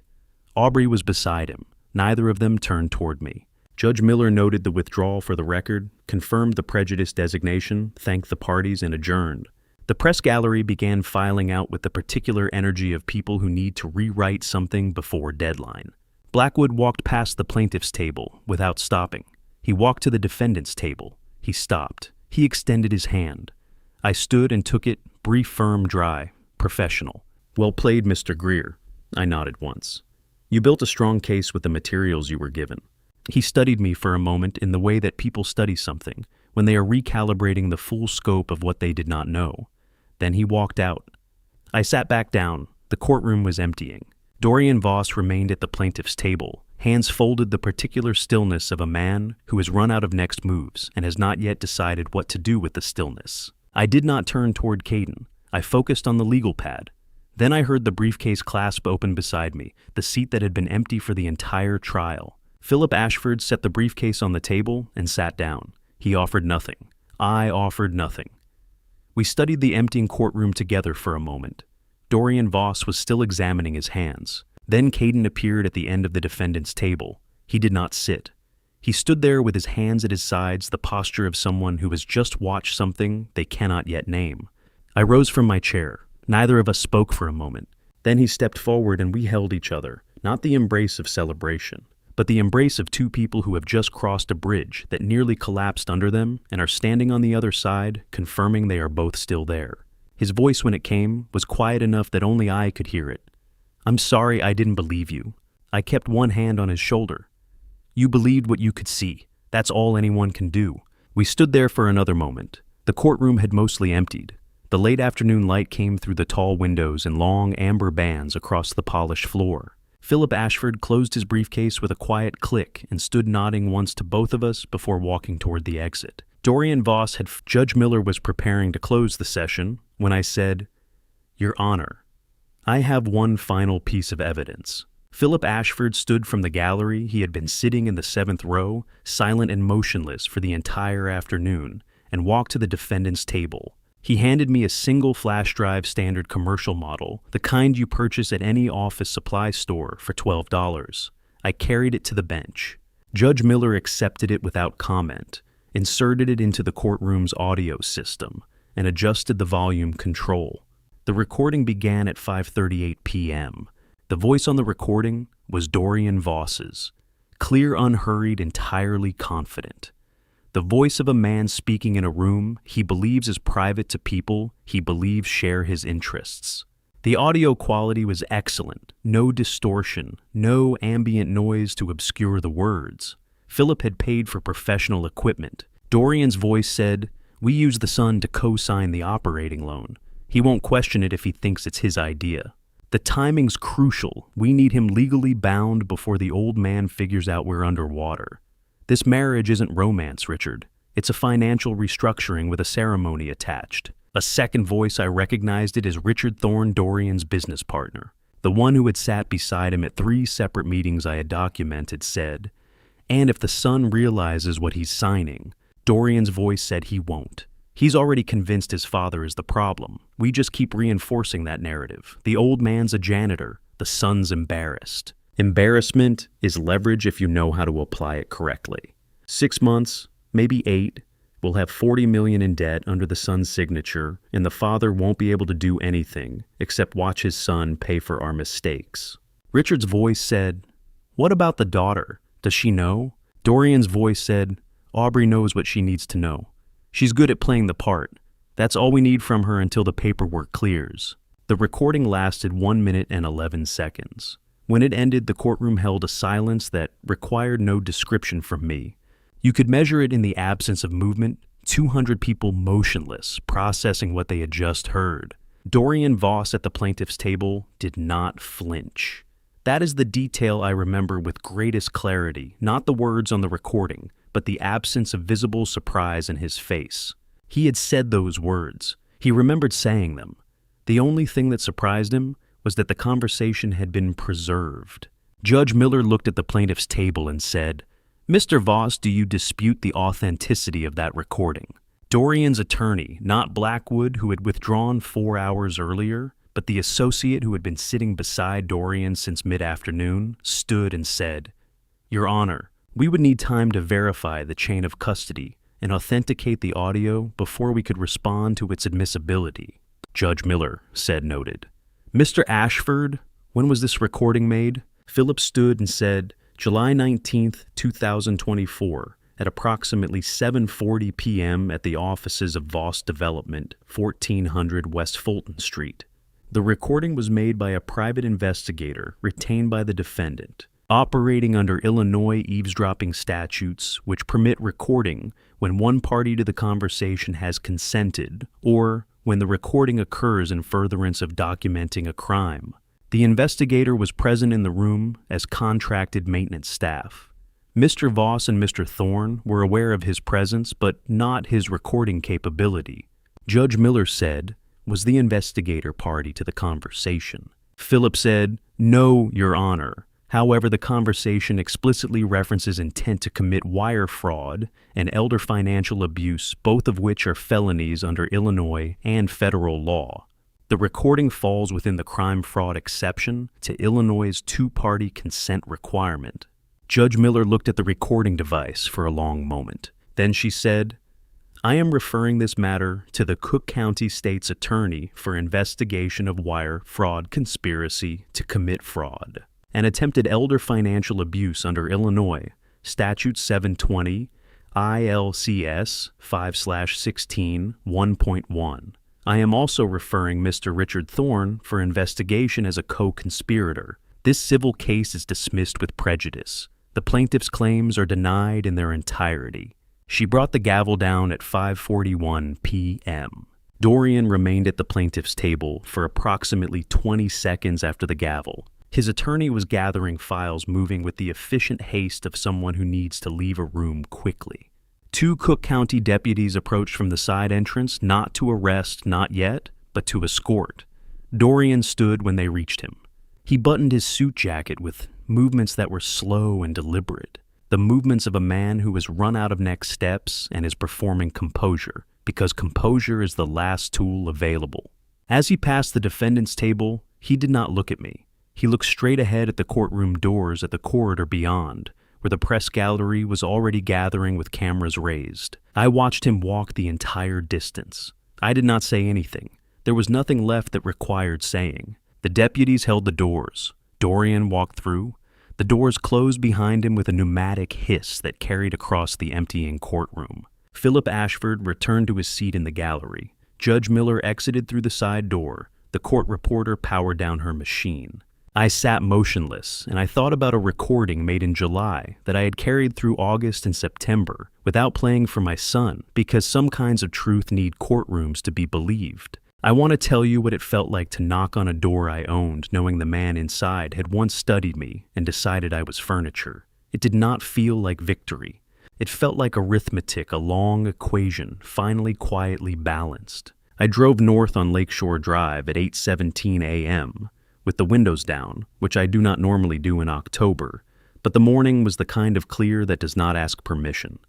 Aubrey was beside him. Neither of them turned toward me. Judge Miller noted the withdrawal for the record, confirmed the prejudice designation, thanked the parties, and adjourned. The press gallery began filing out with the particular energy of people who need to rewrite something before deadline. Blackwood walked past the plaintiff's table without stopping. He walked to the defendant's table. He stopped. He extended his hand. I stood and took it, brief, firm, dry, professional. Well played, Mr. Greer. I nodded once. You built a strong case with the materials you were given. He studied me for a moment in the way that people study something, when they are recalibrating the full scope of what they did not know. Then he walked out. I sat back down. The courtroom was emptying. Dorian Voss remained at the plaintiff's table, hands folded, the particular stillness of a man who has run out of next moves and has not yet decided what to do with the stillness. I did not turn toward Caden. I focused on the legal pad. Then I heard the briefcase clasp open beside me, the seat that had been empty for the entire trial. Philip Ashford set the briefcase on the table and sat down. He offered nothing. I offered nothing. We studied the emptying courtroom together for a moment. Dorian Voss was still examining his hands. Then Caden appeared at the end of the defendant's table. He did not sit. He stood there with his hands at his sides, the posture of someone who has just watched something they cannot yet name. I rose from my chair. Neither of us spoke for a moment. Then he stepped forward and we held each other, not the embrace of celebration, but the embrace of 2 people who have just crossed a bridge that nearly collapsed under them and are standing on the other side, confirming they are both still there. His voice, when it came, was quiet enough that only I could hear it. I'm sorry I didn't believe you. I kept one hand on his shoulder. You believed what you could see. That's all anyone can do. We stood there for another moment. The courtroom had mostly emptied. The late afternoon light came through the tall windows in long amber bands across the polished floor. Philip Ashford closed his briefcase with a quiet click and stood nodding once to both of us before walking toward the exit. Dorian Voss had... Judge Miller was preparing to close the session when I said, Your Honor, I have one final piece of evidence. Philip Ashford stood from the gallery. He had been sitting in the 7th row, silent and motionless for the entire afternoon, and walked to the defendant's table. He handed me a single flash drive standard commercial model, the kind you purchase at any office supply store for $12. I carried it to the bench. Judge Miller accepted it without comment, inserted it into the courtroom's audio system, and adjusted the volume control. The recording began at 5:38 p.m. The voice on the recording was Dorian Voss's, clear, unhurried, entirely confident. The voice of a man speaking in a room he believes is private to people he believes share his interests. The audio quality was excellent, no distortion, no ambient noise to obscure the words. Philip had paid for professional equipment. Dorian's voice said, "We use the son to co-sign the operating loan. He won't question it if he thinks it's his idea." The timing's crucial. We need him legally bound before the old man figures out we're underwater. This marriage isn't romance, Richard. It's a financial restructuring with a ceremony attached. A second voice I recognized it as Richard Thorne, Dorian's business partner. The one who had sat beside him at 3 separate meetings I had documented said, "And if the son realizes what he's signing," Dorian's voice said he won't. "He's already convinced his father is the problem. We just keep reinforcing that narrative. The old man's a janitor. The son's embarrassed." Embarrassment is leverage if you know how to apply it correctly. 6 months, maybe 8, we'll have $40 million in debt under the son's signature, and the father won't be able to do anything except watch his son pay for our mistakes. Richard's voice said, "What about the daughter? Does she know?" Dorian's voice said, "Aubrey knows what she needs to know. She's good at playing the part. That's all we need from her until the paperwork clears." The recording lasted 1 minute and 11 seconds. When it ended, the courtroom held a silence that required no description from me. You could measure it in the absence of movement, 200 people motionless, processing what they had just heard. Dorian Voss at the plaintiff's table did not flinch. That is the detail I remember with greatest clarity, not the words on the recording, but the absence of visible surprise in his face. He had said those words. He remembered saying them. The only thing that surprised him was that the conversation had been preserved. Judge Miller looked at the plaintiff's table and said, "Mr. Voss, do you dispute the authenticity of that recording?" Dorian's attorney, not Blackwood, who had withdrawn 4 hours earlier, but the associate who had been sitting beside Dorian since mid-afternoon, stood and said, "Your Honor, we would need time to verify the chain of custody and authenticate the audio before we could respond to its admissibility." Judge Miller said noted. "Mr. Ashford, when was this recording made?" Philip stood and said, "July 19th, 2024, at approximately 7:40 p.m. at the offices of Voss Development, 1400 West Fulton Street. The recording was made by a private investigator retained by the defendant, operating under Illinois eavesdropping statutes which permit recording when one party to the conversation has consented or when the recording occurs in furtherance of documenting a crime. The investigator was present in the room as contracted maintenance staff. Mr. Voss and Mr. Thorne were aware of his presence, but not his recording capability. Judge Miller said, was the investigator party to the conversation. Philip said, "No, Your Honor. However, the conversation explicitly references intent to commit wire fraud and elder financial abuse, both of which are felonies under Illinois and federal law. The recording falls within the crime fraud exception to Illinois' 2-party consent requirement." Judge Miller looked at the recording device for a long moment. Then she said, "I am referring this matter to the Cook County State's Attorney for investigation of wire fraud conspiracy to commit fraud and attempted elder financial abuse under Illinois, Statute 720, ILCS 5/16 1.1. I am also referring Mr. Richard Thorne for investigation as a co-conspirator. This civil case is dismissed with prejudice. The plaintiff's claims are denied in their entirety." She brought the gavel down at 5:41 p.m. Dorian remained at the plaintiff's table for approximately 20 seconds after the gavel. His attorney was gathering files, moving with the efficient haste of someone who needs to leave a room quickly. 2 Cook County deputies approached from the side entrance, not to arrest, not yet, but to escort. Dorian stood when they reached him. He buttoned his suit jacket with movements that were slow and deliberate, the movements of a man who has run out of next steps and is performing composure, because composure is the last tool available. As he passed the defendant's table, he did not look at me. He looked straight ahead at the courtroom doors at the corridor beyond, where the press gallery was already gathering with cameras raised. I watched him walk the entire distance. I did not say anything. There was nothing left that required saying. The deputies held the doors. Dorian walked through. The doors closed behind him with a pneumatic hiss that carried across the emptying courtroom. Philip Ashford returned to his seat in the gallery. Judge Miller exited through the side door. The court reporter powered down her machine. I sat motionless, and I thought about a recording made in July that I had carried through August and September without playing for my son, because some kinds of truth need courtrooms to be believed. I want to tell you what it felt like to knock on a door I owned, knowing the man inside had once studied me and decided I was furniture. It did not feel like victory. It felt like arithmetic, a long equation, finally quietly balanced. I drove north on Lakeshore Drive at 8:17 a.m., with the windows down, which I do not normally do in October, but the morning was the kind of clear that does not ask permission.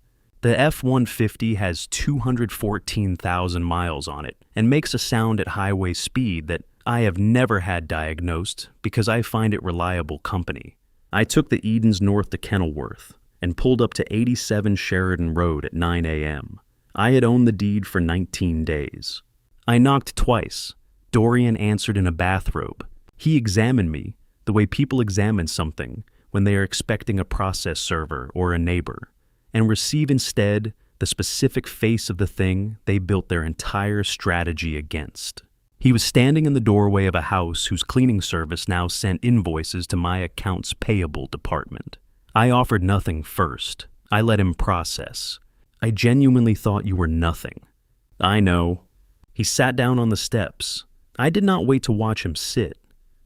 The F-150 has 214,000 miles on it and makes a sound at highway speed that I have never had diagnosed because I find it reliable company. I took the Edens north to Kenilworth and pulled up to 87 Sheridan Road at 9 a.m. I had owned the deed for 19 days. I knocked twice. Dorian answered in a bathrobe. He examined me the way people examine something when they are expecting a process server or a neighbor, and receive instead the specific face of the thing they built their entire strategy against. He was standing in the doorway of a house whose cleaning service now sent invoices to my accounts payable department. I offered nothing first. I let him process. I genuinely thought you were nothing. I know. He sat down on the steps. I did not wait to watch him sit.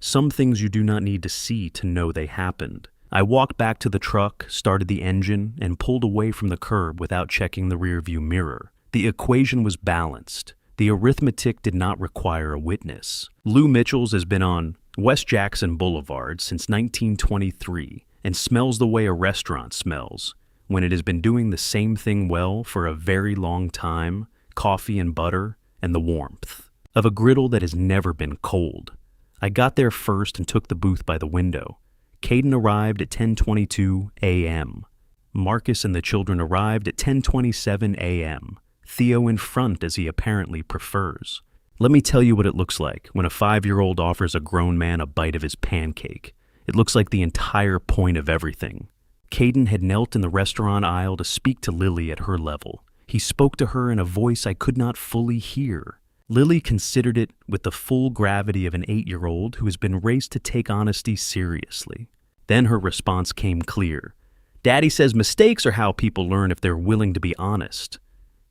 Some things you do not need to see to know they happened. I walked back to the truck, started the engine, and pulled away from the curb without checking the rearview mirror. The equation was balanced. The arithmetic did not require a witness. Lou Mitchell's has been on West Jackson Boulevard since 1923 and smells the way a restaurant smells when it has been doing the same thing well for a very long time, coffee and butter and the warmth of a griddle that has never been cold. I got there first and took the booth by the window. Caden arrived at 10:22 a.m. Marcus and the children arrived at 10:27 a.m. Theo in front, as he apparently prefers. Let me tell you what it looks like when a 5-year-old offers a grown man a bite of his pancake. It looks like the entire point of everything. Caden had knelt in the restaurant aisle to speak to Lily at her level. He spoke to her in a voice I could not fully hear. Lily considered it with the full gravity of an 8-year-old who has been raised to take honesty seriously. Then her response came clear. Daddy says mistakes are how people learn if they're willing to be honest.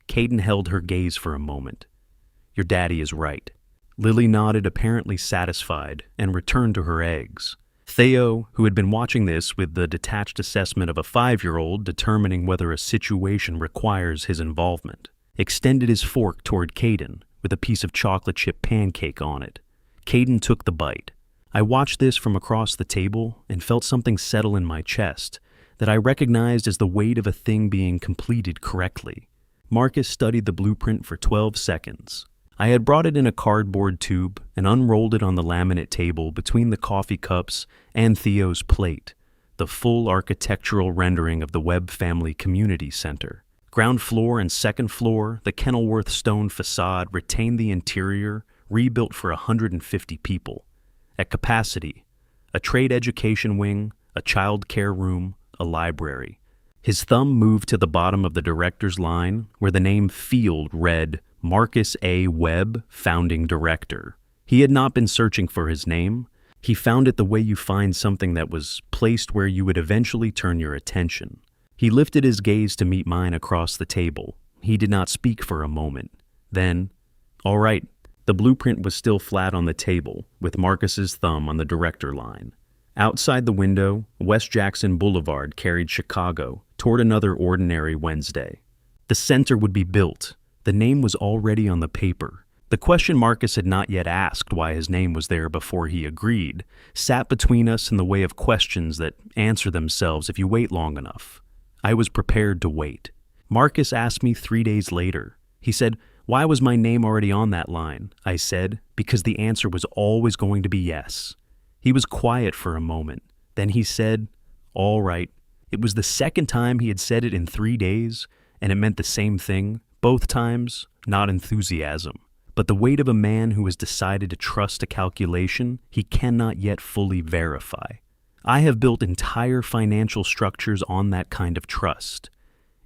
Caden held her gaze for a moment. Your daddy is right. Lily nodded, apparently satisfied, and returned to her eggs. Theo, who had been watching this with the detached assessment of a 5-year-old determining whether a situation requires his involvement, extended his fork toward Caden with a piece of chocolate chip pancake on it. Caden took the bite. I watched this from across the table and felt something settle in my chest that I recognized as the weight of a thing being completed correctly. Marcus studied the blueprint for 12 seconds. I had brought it in a cardboard tube and unrolled it on the laminate table between the coffee cups and Theo's plate, the full architectural rendering of the Webb Family Community Center. Ground floor and second floor, the Kenilworth stone facade retained the interior, rebuilt for 150 people. At capacity, a trade education wing, a child care room, a library. His thumb moved to the bottom of the director's line, where the name Field read Marcus A. Webb, Founding Director. He had not been searching for his name. He found it the way you find something that was placed where you would eventually turn your attention. He lifted his gaze to meet mine across the table. He did not speak for a moment. Then, all right. The blueprint was still flat on the table, with Marcus's thumb on the director line. Outside the window, West Jackson Boulevard carried Chicago toward another ordinary Wednesday. The center would be built. The name was already on the paper. The question Marcus had not yet asked why his name was there before he agreed sat between us in the way of questions that answer themselves if you wait long enough. I was prepared to wait. Marcus asked me 3 days later. He said, "Why was my name already on that line?" I said, "Because the answer was always going to be yes." He was quiet for a moment. Then he said, "All right." It was the second time he had said it in 3 days, and it meant the same thing. Both times, not enthusiasm, but the weight of a man who has decided to trust a calculation he cannot yet fully verify. I have built entire financial structures on that kind of trust.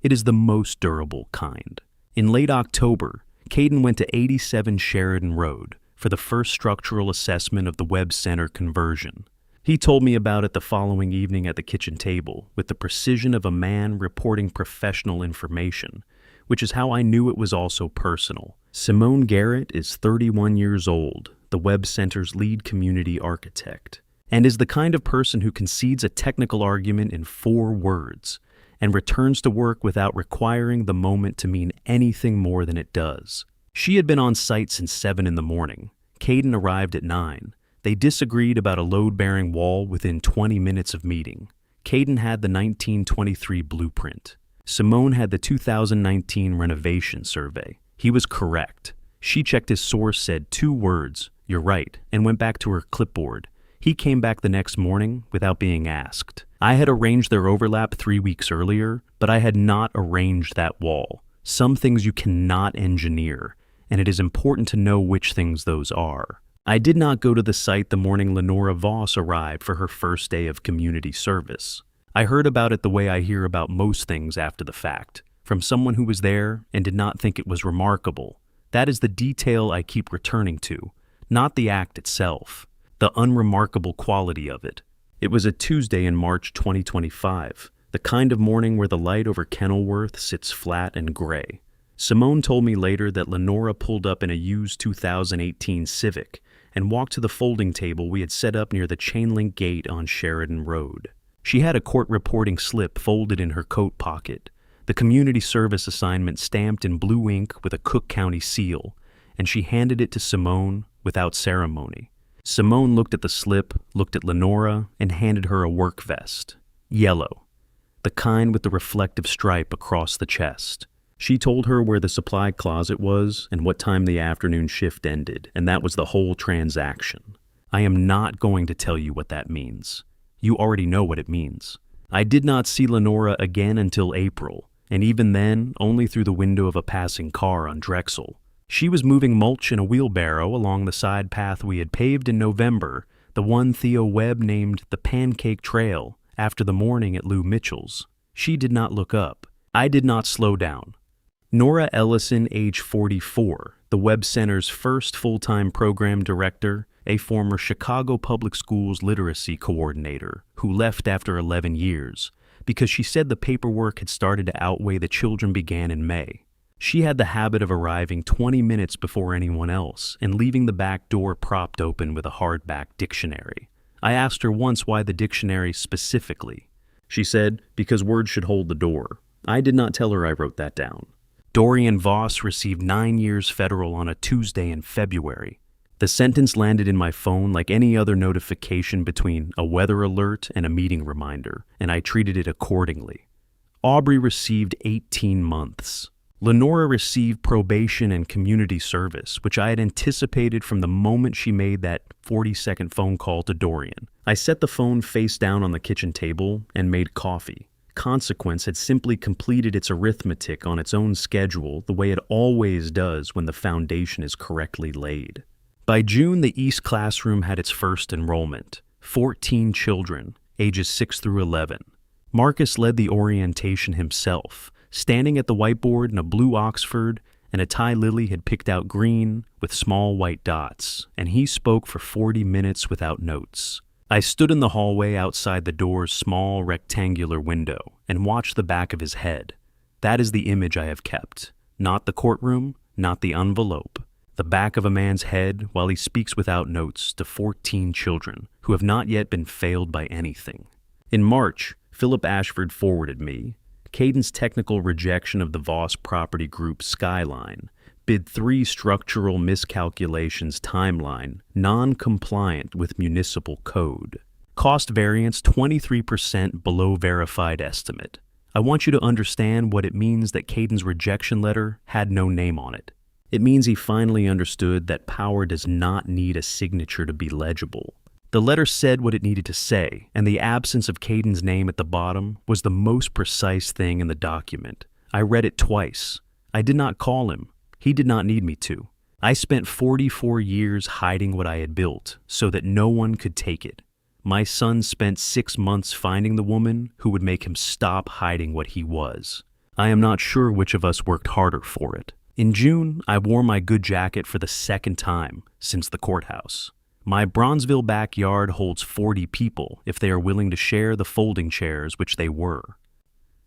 It is the most durable kind. In late October, Caden went to 87 Sheridan Road for the first structural assessment of the Webb Center conversion. He told me about it the following evening at the kitchen table with the precision of a man reporting professional information, which is how I knew it was also personal. Simone Garrett is 31 years old, the Webb Center's lead community architect, and is the kind of person who concedes a technical argument in 4 words and returns to work without requiring the moment to mean anything more than it does. She had been on site since 7 in the morning. Caden arrived at 9. They disagreed about a load-bearing wall within 20 minutes of meeting. Caden had the 1923 blueprint. Simone had the 2019 renovation survey. He was correct. She checked his source, said 2 words, "You're right," and went back to her clipboard. He came back the next morning without being asked. I had arranged their overlap 3 weeks earlier, but I had not arranged that wall. Some things you cannot engineer, and it is important to know which things those are. I did not go to the site the morning Lenora Voss arrived for her first day of community service. I heard about it the way I hear about most things after the fact, from someone who was there and did not think it was remarkable. That is the detail I keep returning to, not the act itself, the unremarkable quality of it. It was a Tuesday in March 2025, the kind of morning where the light over Kenilworth sits flat and gray. Simone told me later that Lenora pulled up in a used 2018 Civic and walked to the folding table we had set up near the chain-link gate on Sheridan Road. She had a court reporting slip folded in her coat pocket, the community service assignment stamped in blue ink with a Cook County seal, and she handed it to Simone without ceremony. Simone looked at the slip, looked at Lenora, and handed her a work vest. Yellow, the kind with the reflective stripe across the chest. She told her where the supply closet was and what time the afternoon shift ended, and that was the whole transaction. I am not going to tell you what that means. You already know what it means. I did not see Lenora again until April, and even then, only through the window of a passing car on Drexel. She was moving mulch in a wheelbarrow along the side path we had paved in November, the one Theo Webb named the Pancake Trail after the morning at Lou Mitchell's. She did not look up. I did not slow down. Nora Ellison, age 44, the Webb Center's first full-time program director, a former Chicago Public Schools literacy coordinator who left after 11 years because she said the paperwork had started to outweigh the children began in May. She had the habit of arriving 20 minutes before anyone else and leaving the back door propped open with a hardback dictionary. I asked her once why the dictionary specifically. She said, because words should hold the door. I did not tell her I wrote that down. Dorian Voss received 9 years federal on a Tuesday in February. The sentence landed in my phone like any other notification between a weather alert and a meeting reminder, and I treated it accordingly. Aubrey received 18 months. Lenora received probation and community service, which I had anticipated from the moment she made that 40-second phone call to Dorian. I set the phone face down on the kitchen table and made coffee. Consequence had simply completed its arithmetic on its own schedule the way it always does when the foundation is correctly laid. By June, the East classroom had its first enrollment, 14 children, ages 6 through 11. Marcus led the orientation himself, standing at the whiteboard in a blue Oxford, and a tie Lily had picked out green with small white dots, and he spoke for 40 minutes without notes. I stood in the hallway outside the door's small rectangular window and watched the back of his head. That is the image I have kept. Not the courtroom, not the envelope. The back of a man's head while he speaks without notes to 14 children who have not yet been failed by anything. In March, Philip Ashford forwarded me Caden's technical rejection of the Voss property group Skyline, bid 3 structural miscalculations timeline, non-compliant with municipal code. Cost variance 23% below verified estimate. I want you to understand what it means that Caden's rejection letter had no name on it. It means he finally understood that power does not need a signature to be legible. The letter said what it needed to say, and the absence of Caden's name at the bottom was the most precise thing in the document. I read it twice. I did not call him. He did not need me to. I spent 44 years hiding what I had built so that no one could take it. My son spent 6 months finding the woman who would make him stop hiding what he was. I am not sure which of us worked harder for it. In June, I wore my good jacket for the second time since the courthouse. My Bronzeville backyard holds 40 people if they are willing to share the folding chairs, which they were.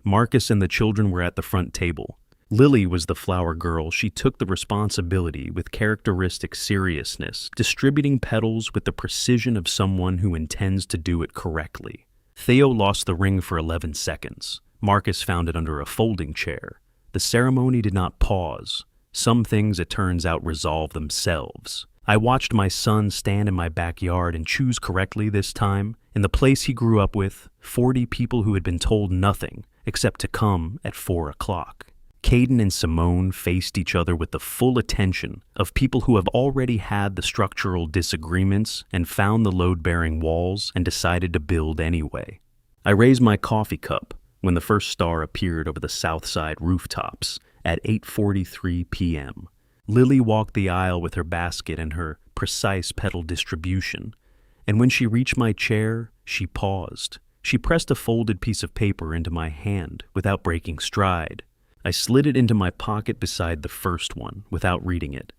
Marcus and the children were at the front table. Lily was the flower girl. She took the responsibility with characteristic seriousness, distributing petals with the precision of someone who intends to do it correctly. Theo lost the ring for 11 seconds. Marcus found it under a folding chair. The ceremony did not pause. Some things, it turns out, resolve themselves. I watched my son stand in my backyard and choose correctly this time. In the place he grew up with, 40 people who had been told nothing except to come at 4 o'clock. Caden and Simone faced each other with the full attention of people who have already had the structural disagreements and found the load-bearing walls and decided to build anyway. I raised my coffee cup when the first star appeared over the south side rooftops at 8:43 p.m. Lily walked the aisle with her basket and her precise petal distribution, and when she reached my chair, she paused. She pressed a folded piece of paper into my hand without breaking stride. I slid it into my pocket beside the first one without reading it.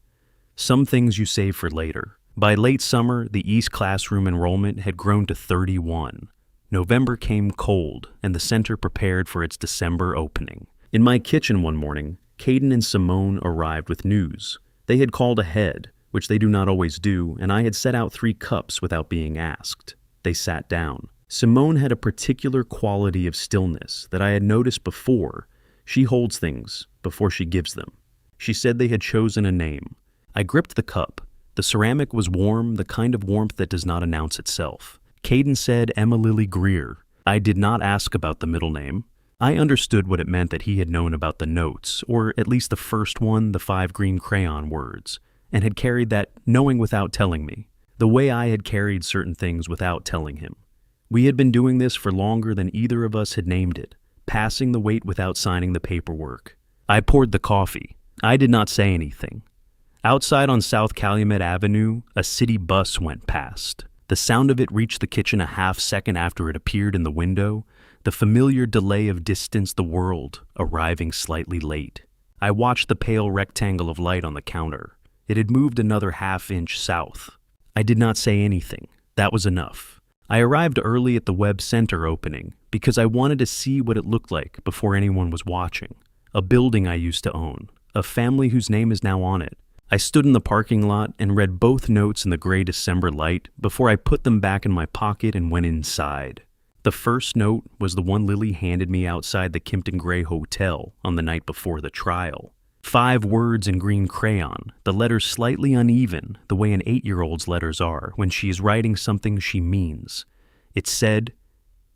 Some things you save for later. By late summer, the East classroom enrollment had grown to 31. November came cold, and the center prepared for its December opening. In my kitchen one morning, Caden and Simone arrived with news. They had called ahead, which they do not always do, and I had set out 3 cups without being asked. They sat down. Simone had a particular quality of stillness that I had noticed before. She holds things before she gives them. She said they had chosen a name. I gripped the cup. The ceramic was warm, the kind of warmth that does not announce itself. Caden said Emma Lily Greer. I did not ask about the middle name. I understood what it meant that he had known about the notes, or at least the first one, the 5 green crayon words, and had carried that knowing without telling me, the way I had carried certain things without telling him. We had been doing this for longer than either of us had named it, passing the weight without signing the paperwork. I poured the coffee. I did not say anything. Outside on South Calumet Avenue, a city bus went past. The sound of it reached the kitchen a half second after it appeared in the window, the familiar delay of distance, the world arriving slightly late. I watched the pale rectangle of light on the counter. It had moved another half-inch south. I did not say anything. That was enough. I arrived early at the Webb Center opening because I wanted to see what it looked like before anyone was watching. A building I used to own, a family whose name is now on it. I stood in the parking lot and read both notes in the gray December light before I put them back in my pocket and went inside. The first note was the one Lily handed me outside the Kimpton Gray Hotel on the night before the trial. 5 words in green crayon, the letters slightly uneven, the way an 8-year-old's letters are when she is writing something she means. It said,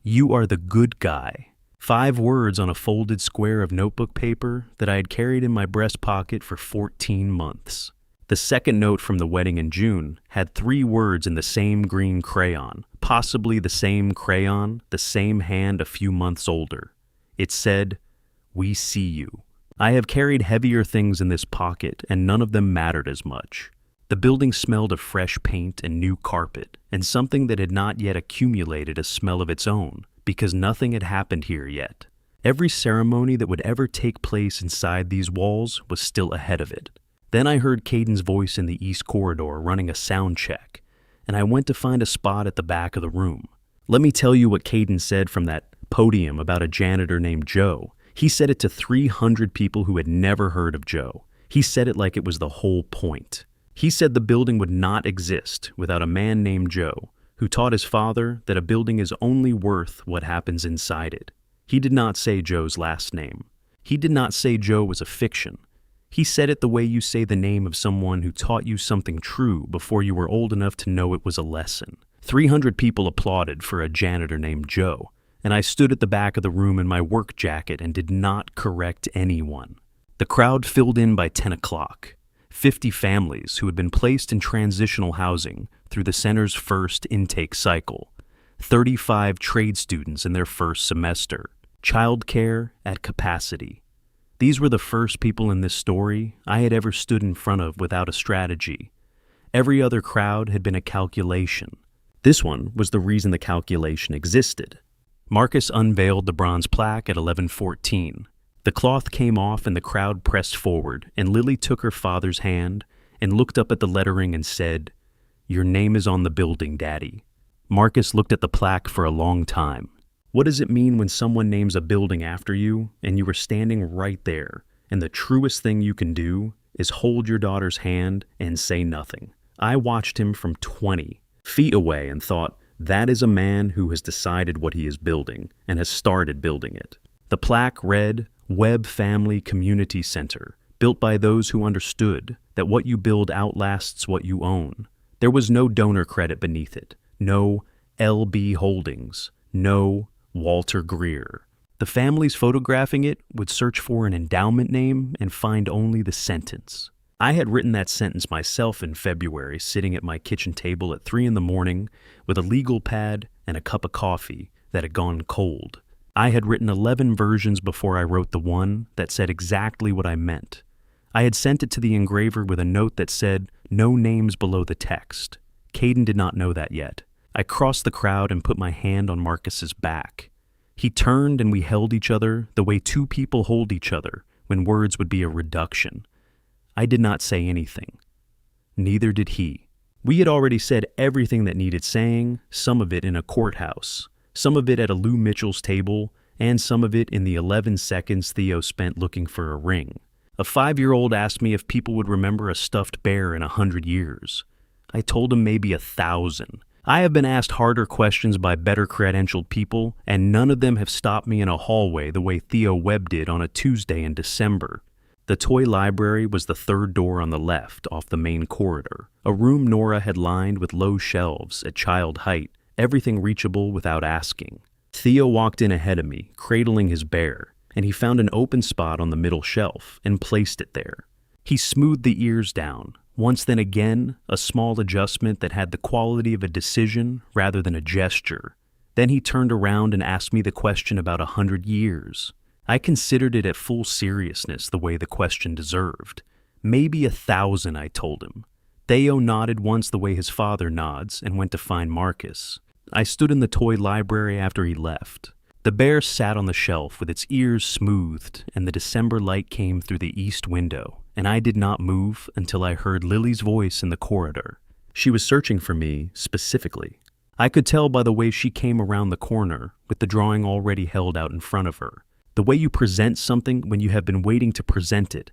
"You are the good guy." 5 words on a folded square of notebook paper that I had carried in my breast pocket for 14 months. The second note from the wedding in June had 3 words in the same green crayon, possibly the same crayon, the same hand a few months older. It said, "We see you." I have carried heavier things in this pocket, and none of them mattered as much. The building smelled of fresh paint and new carpet, and something that had not yet accumulated a smell of its own, because nothing had happened here yet. Every ceremony that would ever take place inside these walls was still ahead of it. Then I heard Caden's voice in the east corridor running a sound check, and I went to find a spot at the back of the room. Let me tell you what Caden said from that podium about a janitor named Joe. He said it to 300 people who had never heard of Joe. He said it like it was the whole point. He said the building would not exist without a man named Joe, who taught his father that a building is only worth what happens inside it. He did not say Joe's last name. He did not say Joe was a fiction. He said it the way you say the name of someone who taught you something true before you were old enough to know it was a lesson. 300 people applauded for a janitor named Joe, and I stood at the back of the room in my work jacket and did not correct anyone. The crowd filled in by 10 o'clock. 50 families who had been placed in transitional housing through the center's first intake cycle. 35 trade students in their first semester. Childcare at capacity. These were the first people in this story I had ever stood in front of without a strategy. Every other crowd had been a calculation. This one was the reason the calculation existed. Marcus unveiled the bronze plaque at 11:14. The cloth came off and the crowd pressed forward, and Lily took her father's hand and looked up at the lettering and said, "Your name is on the building, Daddy." Marcus looked at the plaque for a long time. What does it mean when someone names a building after you and you were standing right there? and the truest thing you can do is hold your daughter's hand and say nothing. I watched him from 20 feet away and thought, that is a man who has decided what he is building and has started building it. The plaque read, Webb Family Community Center, built by those who understood that what you build outlasts what you own. There was no donor credit beneath it, no LB Holdings, no Walter Greer. The families photographing it would search for an endowment name and find only the sentence. I had written that sentence myself in February, sitting at my kitchen table at 3 a.m. with a legal pad and a cup of coffee that had gone cold. I had written 11 versions before I wrote the one that said exactly what I meant. I had sent it to the engraver with a note that said, no names below the text. Caden did not know that yet. I crossed the crowd and put my hand on Marcus's back. He turned and we held each other the way two people hold each other when words would be a reduction. I did not say anything. Neither did he. We had already said everything that needed saying, some of it in a courthouse, some of it at a Lou Mitchell's table, and some of it in the 11 seconds Theo spent looking for a ring. A 5-year-old asked me if people would remember a stuffed bear in 100 years. I told him maybe 1,000. I have been asked harder questions by better credentialed people, and none of them have stopped me in a hallway the way Theo Webb did on a Tuesday in December. The toy library was the third door on the left off the main corridor, a room Nora had lined with low shelves at child height, everything reachable without asking. Theo walked in ahead of me, cradling his bear, and he found an open spot on the middle shelf and placed it there. He smoothed the ears down, once then again, a small adjustment that had the quality of a decision rather than a gesture. Then he turned around and asked me the question about 100 years. I considered it at full seriousness the way the question deserved. Maybe 1,000, I told him. Theo nodded once the way his father nods and went to find Marcus. I stood in the toy library after he left. The bear sat on the shelf with its ears smoothed, and the December light came through the east window, and I did not move until I heard Lily's voice in the corridor. She was searching for me specifically. I could tell by the way she came around the corner, with the drawing already held out in front of her. The way you present something when you have been waiting to present it,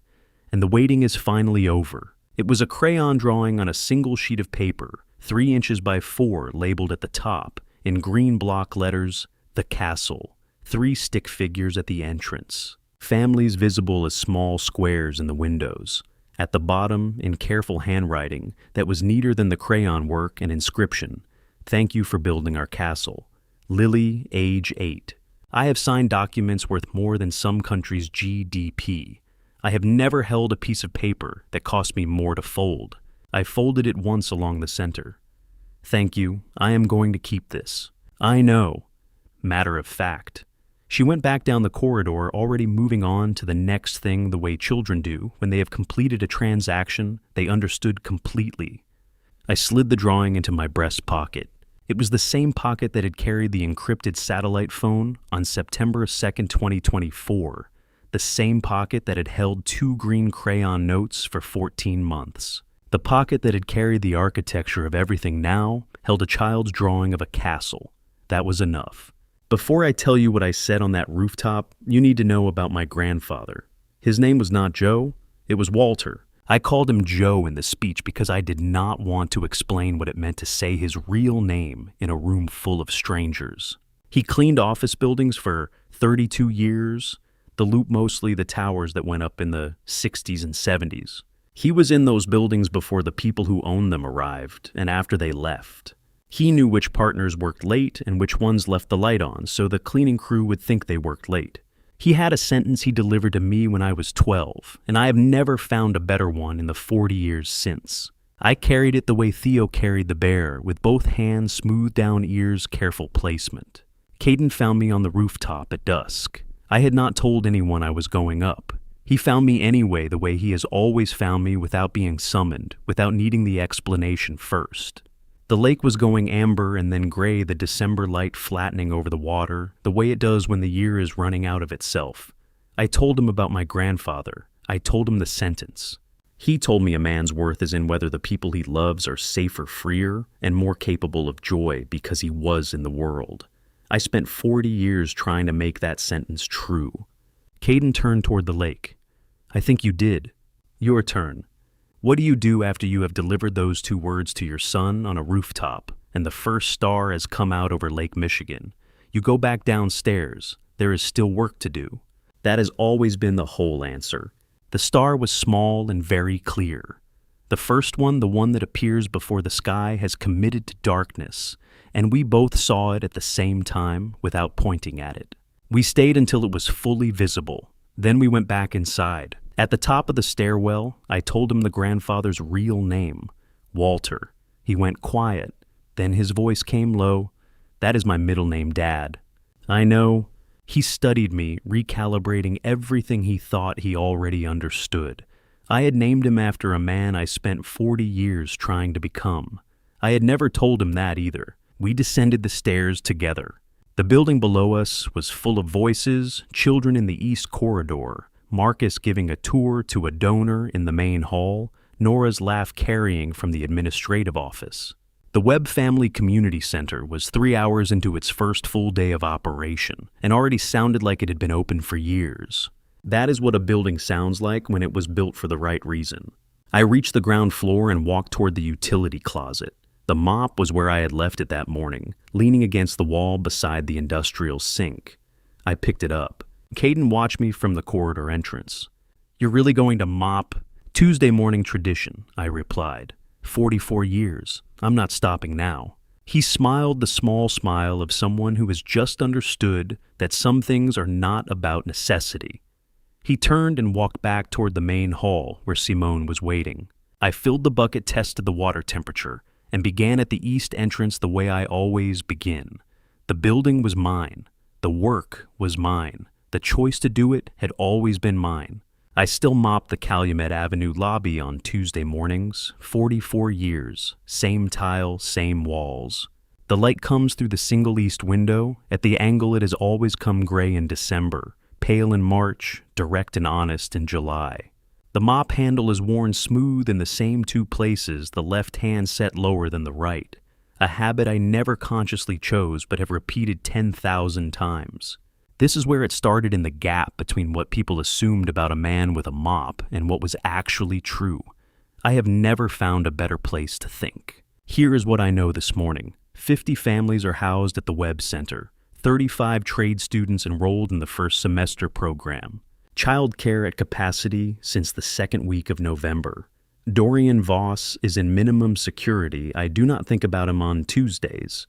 and the waiting is finally over. It was a crayon drawing on a single sheet of paper, 3 inches by 4, labeled at the top, in green block letters, The Castle, 3 stick figures at the entrance, families visible as small squares in the windows. At the bottom, in careful handwriting that was neater than the crayon work, an inscription, Thank you for building our castle. Lily, age 8. I have signed documents worth more than some countries' GDP. I have never held a piece of paper that cost me more to fold. I folded it once along the center. Thank you. I am going to keep this. I know. Matter of fact. She went back down the corridor, already moving on to the next thing the way children do when they have completed a transaction they understood completely. I slid the drawing into my breast pocket. It was the same pocket that had carried the encrypted satellite phone on September 2nd, 2024. The same pocket that had held 2 green crayon notes for 14 months. The pocket that had carried the architecture of everything now held a child's drawing of a castle. That was enough. Before I tell you what I said on that rooftop, you need to know about my grandfather. His name was not Joe, it was Walter. I called him Joe in the speech because I did not want to explain what it meant to say his real name in a room full of strangers. He cleaned office buildings for 32 years, the loop mostly the towers that went up in the 60s and 70s. He was in those buildings before the people who owned them arrived and after they left. He knew which partners worked late and which ones left the light on, so the cleaning crew would think they worked late. He had a sentence he delivered to me when I was 12, and I have never found a better one in the 40 years since. I carried it the way Theo carried the bear, with both hands, smooth down ears, careful placement. Caden found me on the rooftop at dusk. I had not told anyone I was going up. He found me anyway the way he has always found me, without being summoned, without needing the explanation first. The lake was going amber and then gray, the December light flattening over the water, the way it does when the year is running out of itself. I told him about my grandfather. I told him the sentence. He told me a man's worth is in whether the people he loves are safer, freer, and more capable of joy because he was in the world. I spent 40 years trying to make that sentence true. Caden turned toward the lake. I think you did. Your turn. What do you do after you have delivered those two words to your son on a rooftop and the first star has come out over Lake Michigan? You go back downstairs. There is still work to do. That has always been the whole answer. The star was small and very clear. The first one, the one that appears before the sky, has committed to darkness, and we both saw it at the same time without pointing at it. We stayed until it was fully visible. Then we went back inside. At the top of the stairwell, I told him the grandfather's real name, Walter. He went quiet. Then his voice came low. That is my middle name, Dad. I know. He studied me, recalibrating everything he thought he already understood. I had named him after a man I spent 40 years trying to become. I had never told him that either. We descended the stairs together. The building below us was full of voices, children in the east corridor, Marcus giving a tour to a donor in the main hall, Nora's laugh carrying from the administrative office. The Webb Family Community Center was 3 hours into its first full day of operation and already sounded like it had been open for years. That is what a building sounds like when it was built for the right reason. I reached the ground floor and walked toward the utility closet. The mop was where I had left it that morning, leaning against the wall beside the industrial sink. I picked it up. Caden watched me from the corridor entrance. "You're really going to mop?" "Tuesday morning tradition," I replied. 44 years. I'm not stopping now. He smiled the small smile of someone who has just understood that some things are not about necessity. He turned and walked back toward the main hall where Simone was waiting. I filled the bucket, tested the water temperature, and began at the east entrance the way I always begin. The building was mine. The work was mine. The choice to do it had always been mine. I still mop the Calumet Avenue lobby on Tuesday mornings, 44 years, same tile, same walls. The light comes through the single east window. At the angle it has always come gray in December, pale in March, direct and honest in July. The mop handle is worn smooth in the same two places, the left hand set lower than the right, a habit I never consciously chose but have repeated 10,000 times. This is where it started in the gap between what people assumed about a man with a mop and what was actually true. I have never found a better place to think. Here is what I know this morning. 50 families are housed at the Webb Center. 35 trade students enrolled in the first semester program. Childcare at capacity since the second week of November. Dorian Voss is in minimum security. I do not think about him on Tuesdays.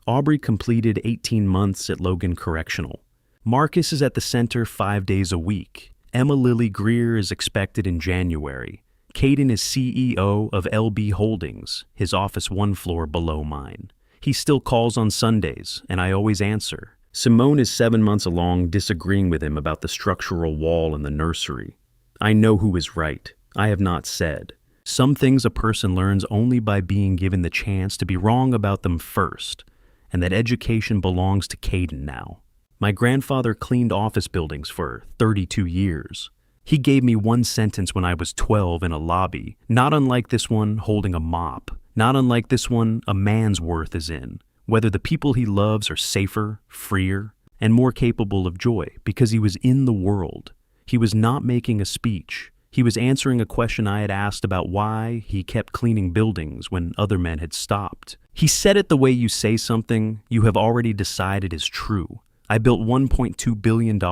Aubrey completed 18 months at Logan Correctional. Marcus is at the center 5 days a week. Emma Lily Greer is expected in January. Caden is CEO of LB Holdings, his office 1 floor below mine. He still calls on Sundays, and I always answer. Simone is 7 months along, disagreeing with him about the structural wall in the nursery. I know who is right. I have not said. Some things a person learns only by being given the chance to be wrong about them first, and that education belongs to Caden now. My grandfather cleaned office buildings for 32 years. He gave me one sentence when I was 12 in a lobby, not unlike this one holding a mop, not unlike this one a man's worth is in, whether the people he loves are safer, freer, and more capable of joy because he was in the world. He was not making a speech. He was answering a question I had asked about why he kept cleaning buildings when other men had stopped. He said it the way you say something you have already decided is true. I built $1.2 billion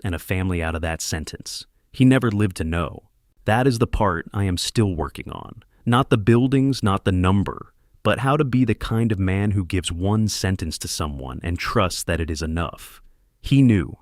and a family out of that sentence. He never lived to know. That is the part I am still working on. Not the buildings, not the number, but how to be the kind of man who gives one sentence to someone and trusts that it is enough. He knew.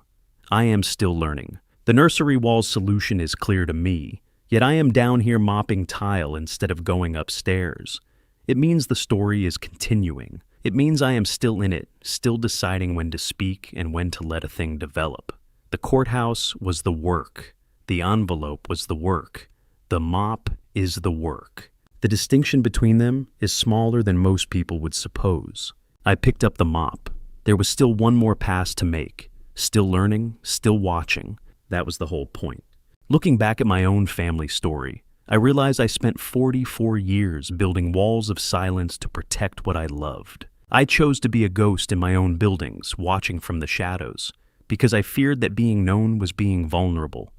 I am still learning. The nursery wall's solution is clear to me, yet I am down here mopping tile instead of going upstairs. It means the story is continuing. It means I am still in it, still deciding when to speak and when to let a thing develop. The courthouse was the work. The envelope was the work. The mop is the work. The distinction between them is smaller than most people would suppose. I picked up the mop. There was still one more pass to make. Still learning, still watching. That was the whole point. Looking back at my own family story, I realized I spent 44 years building walls of silence to protect what I loved. I chose to be a ghost in my own buildings, watching from the shadows, because I feared that being known was being vulnerable.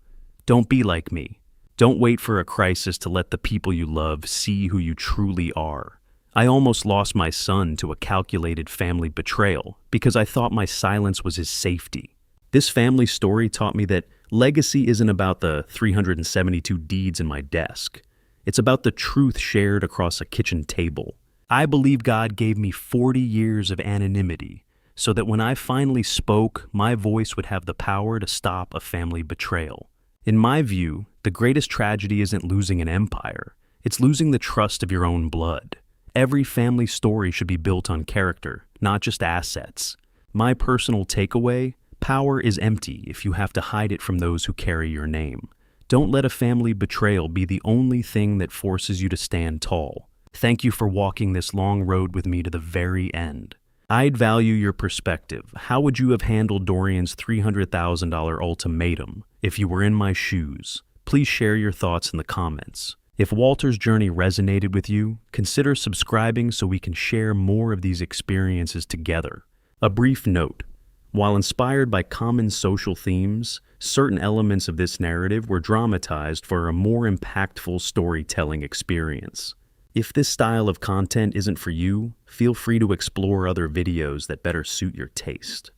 Don't be like me. Don't wait for a crisis to let the people you love see who you truly are. I almost lost my son to a calculated family betrayal because I thought my silence was his safety. This family story taught me that legacy isn't about the 372 deeds in my desk. It's about the truth shared across a kitchen table. I believe God gave me 40 years of anonymity so that when I finally spoke, my voice would have the power to stop a family betrayal. In my view, the greatest tragedy isn't losing an empire. It's losing the trust of your own blood. Every family story should be built on character, not just assets. My personal takeaway: power is empty if you have to hide it from those who carry your name. Don't let a family betrayal be the only thing that forces you to stand tall. Thank you for walking this long road with me to the very end. I'd value your perspective. How would you have handled Dorian's $300,000 ultimatum if you were in my shoes? Please share your thoughts in the comments. If Walter's journey resonated with you, consider subscribing so we can share more of these experiences together. A brief note: while inspired by common social themes, certain elements of this narrative were dramatized for a more impactful storytelling experience. If this style of content isn't for you, feel free to explore other videos that better suit your taste.